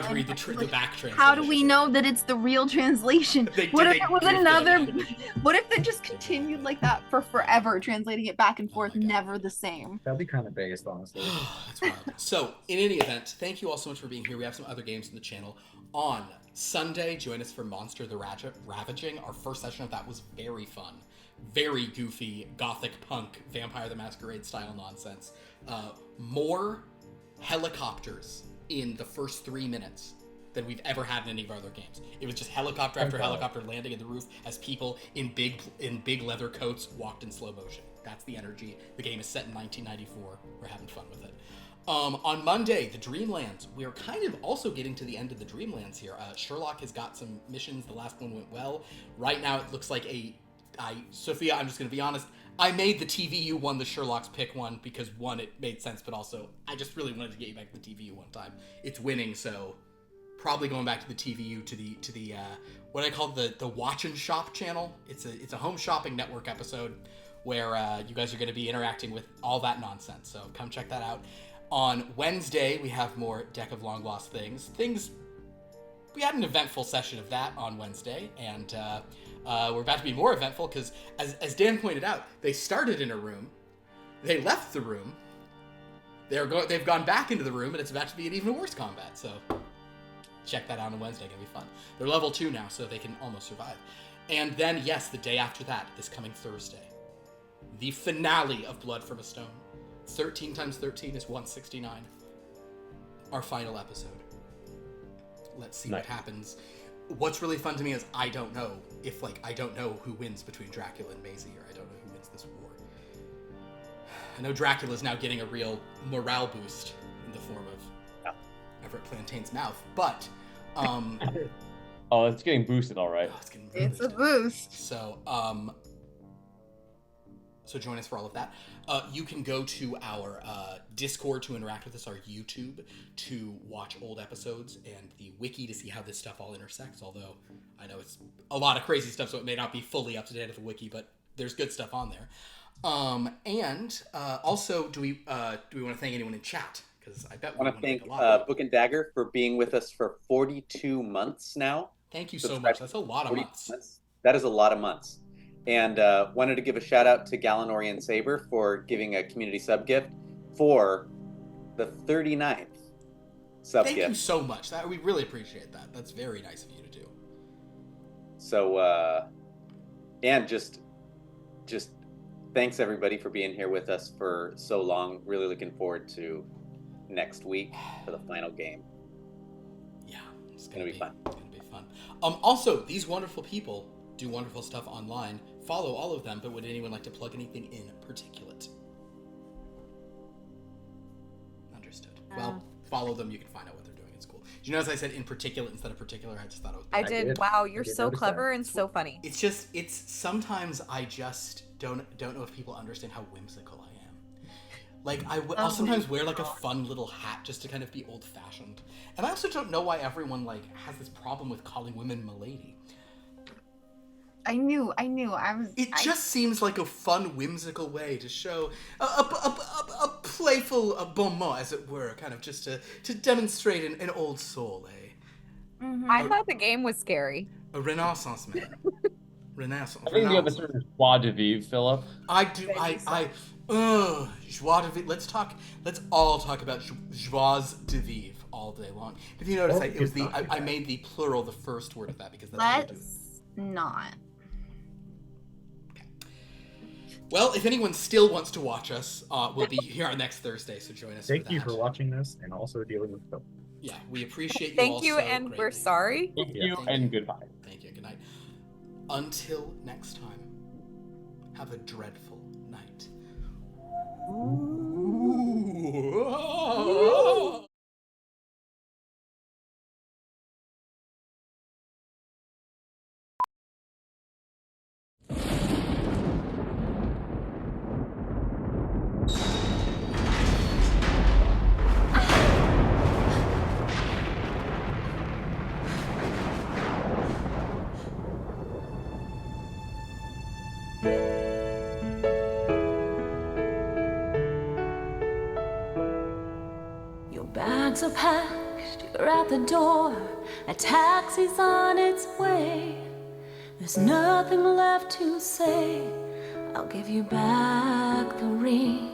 to read the back translation. How do we know that it's the real translation? What if it was another? What if they just continued like that for forever, translating it back and forth, never the same? That'd be kind of based, honestly. That's wild. So, in any event, thank you all so much for being here. We have some other games in the channel. On Sunday, join us for Monster the Ravaging. Our first session of that was very fun. Very goofy, gothic punk, Vampire the Masquerade style nonsense. More helicopters in the first 3 minutes than we've ever had in any of our other games. It was just helicopter after helicopter landing in the roof as people in big leather coats walked in slow motion. That's the energy. The game is set in 1994. We're having fun with it. On Monday, the Dreamlands. We are kind of also getting to the end of the Dreamlands here. Sherlock has got some missions. The last one went well. Right now, it looks like Sophia, I'm just going to be honest. I made the TVU one, the Sherlock's Pick one, because one, it made sense, but also I just really wanted to get you back to the TVU one time. It's winning, so probably going back to the TVU to the what I call the Watch and Shop channel. It's a home shopping network episode where you guys are going to be interacting with all that nonsense. So come check that out. On Wednesday, we have more Deck of Long Lost Things. We had an eventful session of that on Wednesday, and we're about to be more eventful because, as Dan pointed out, they started in a room, they left the room, they've gone back into the room, and it's about to be an even worse combat. So check that out on Wednesday; gonna be fun. They're level 2 now, so they can almost survive. And then, yes, the day after that, this coming Thursday, the finale of Blood from a Stone. 13 times 13 is 169. Our final episode. Let's see what happens. What's really fun to me is I don't know who wins between Dracula and Maisie, or I don't know who wins this war. I know Dracula's now getting a real morale boost in the form of Everett Plantain's mouth, but oh, it's getting boosted, all right. It's a boost. So join us for all of that. You can go to our Discord to interact with us, our YouTube to watch old episodes, and the wiki to see how this stuff all intersects, although I know it's a lot of crazy stuff, so it may not be fully up to date at the wiki, but there's good stuff on there. And also, do we want to thank anyone in chat? Because I bet we want to thank Book and Dagger for being with us for 42 months now. Thank you so much. That's a lot of months. That is a lot of months. And wanted to give a shout out to Galanorian Saber for giving a community sub gift for the 39th sub gift. Thank you so much. We really appreciate that. That's very nice of you to do. So, and just thanks everybody for being here with us for so long. Really looking forward to next week for the final game. Yeah, it's gonna be fun. It's gonna be fun. Also, these wonderful people do wonderful stuff online. Follow all of them, but would anyone like to plug anything in particulate? Understood. Well, follow them. You can find out what they're doing. It's cool. Did you notice I said in particulate instead of particular? I just thought it was. I did. Wow, you're so clever and so funny. It's just, sometimes I just don't know if people understand how whimsical I am. Like, I'll sometimes wear like a fun little hat just to kind of be old-fashioned. And I also don't know why everyone like has this problem with calling women milady. I knew. It just seems like a fun, whimsical way to show a playful bon mot, as it were, kind of just to demonstrate an old soul, I thought the game was scary. A Renaissance man. Renaissance. I think the other term is joie de vivre, Philip. I do. Joie de vivre. Let's all talk about joie de vivre all day long. If you notice, I made the plural the first word of that because that's what we do. Let's not. Well, if anyone still wants to watch us, we'll be here on next Thursday, so join us. Thank you for watching this and also dealing with Phil. Yeah, we appreciate you. Thank you, so and greatly. we're sorry. Thank you, and goodbye. Thank you. Good night. Until next time, have a dreadful night. Ooh. Bags are packed, you're at the door. A taxi's on its way. There's nothing left to say. I'll give you back the ring.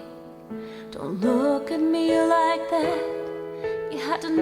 Don't look at me like that. You had to know.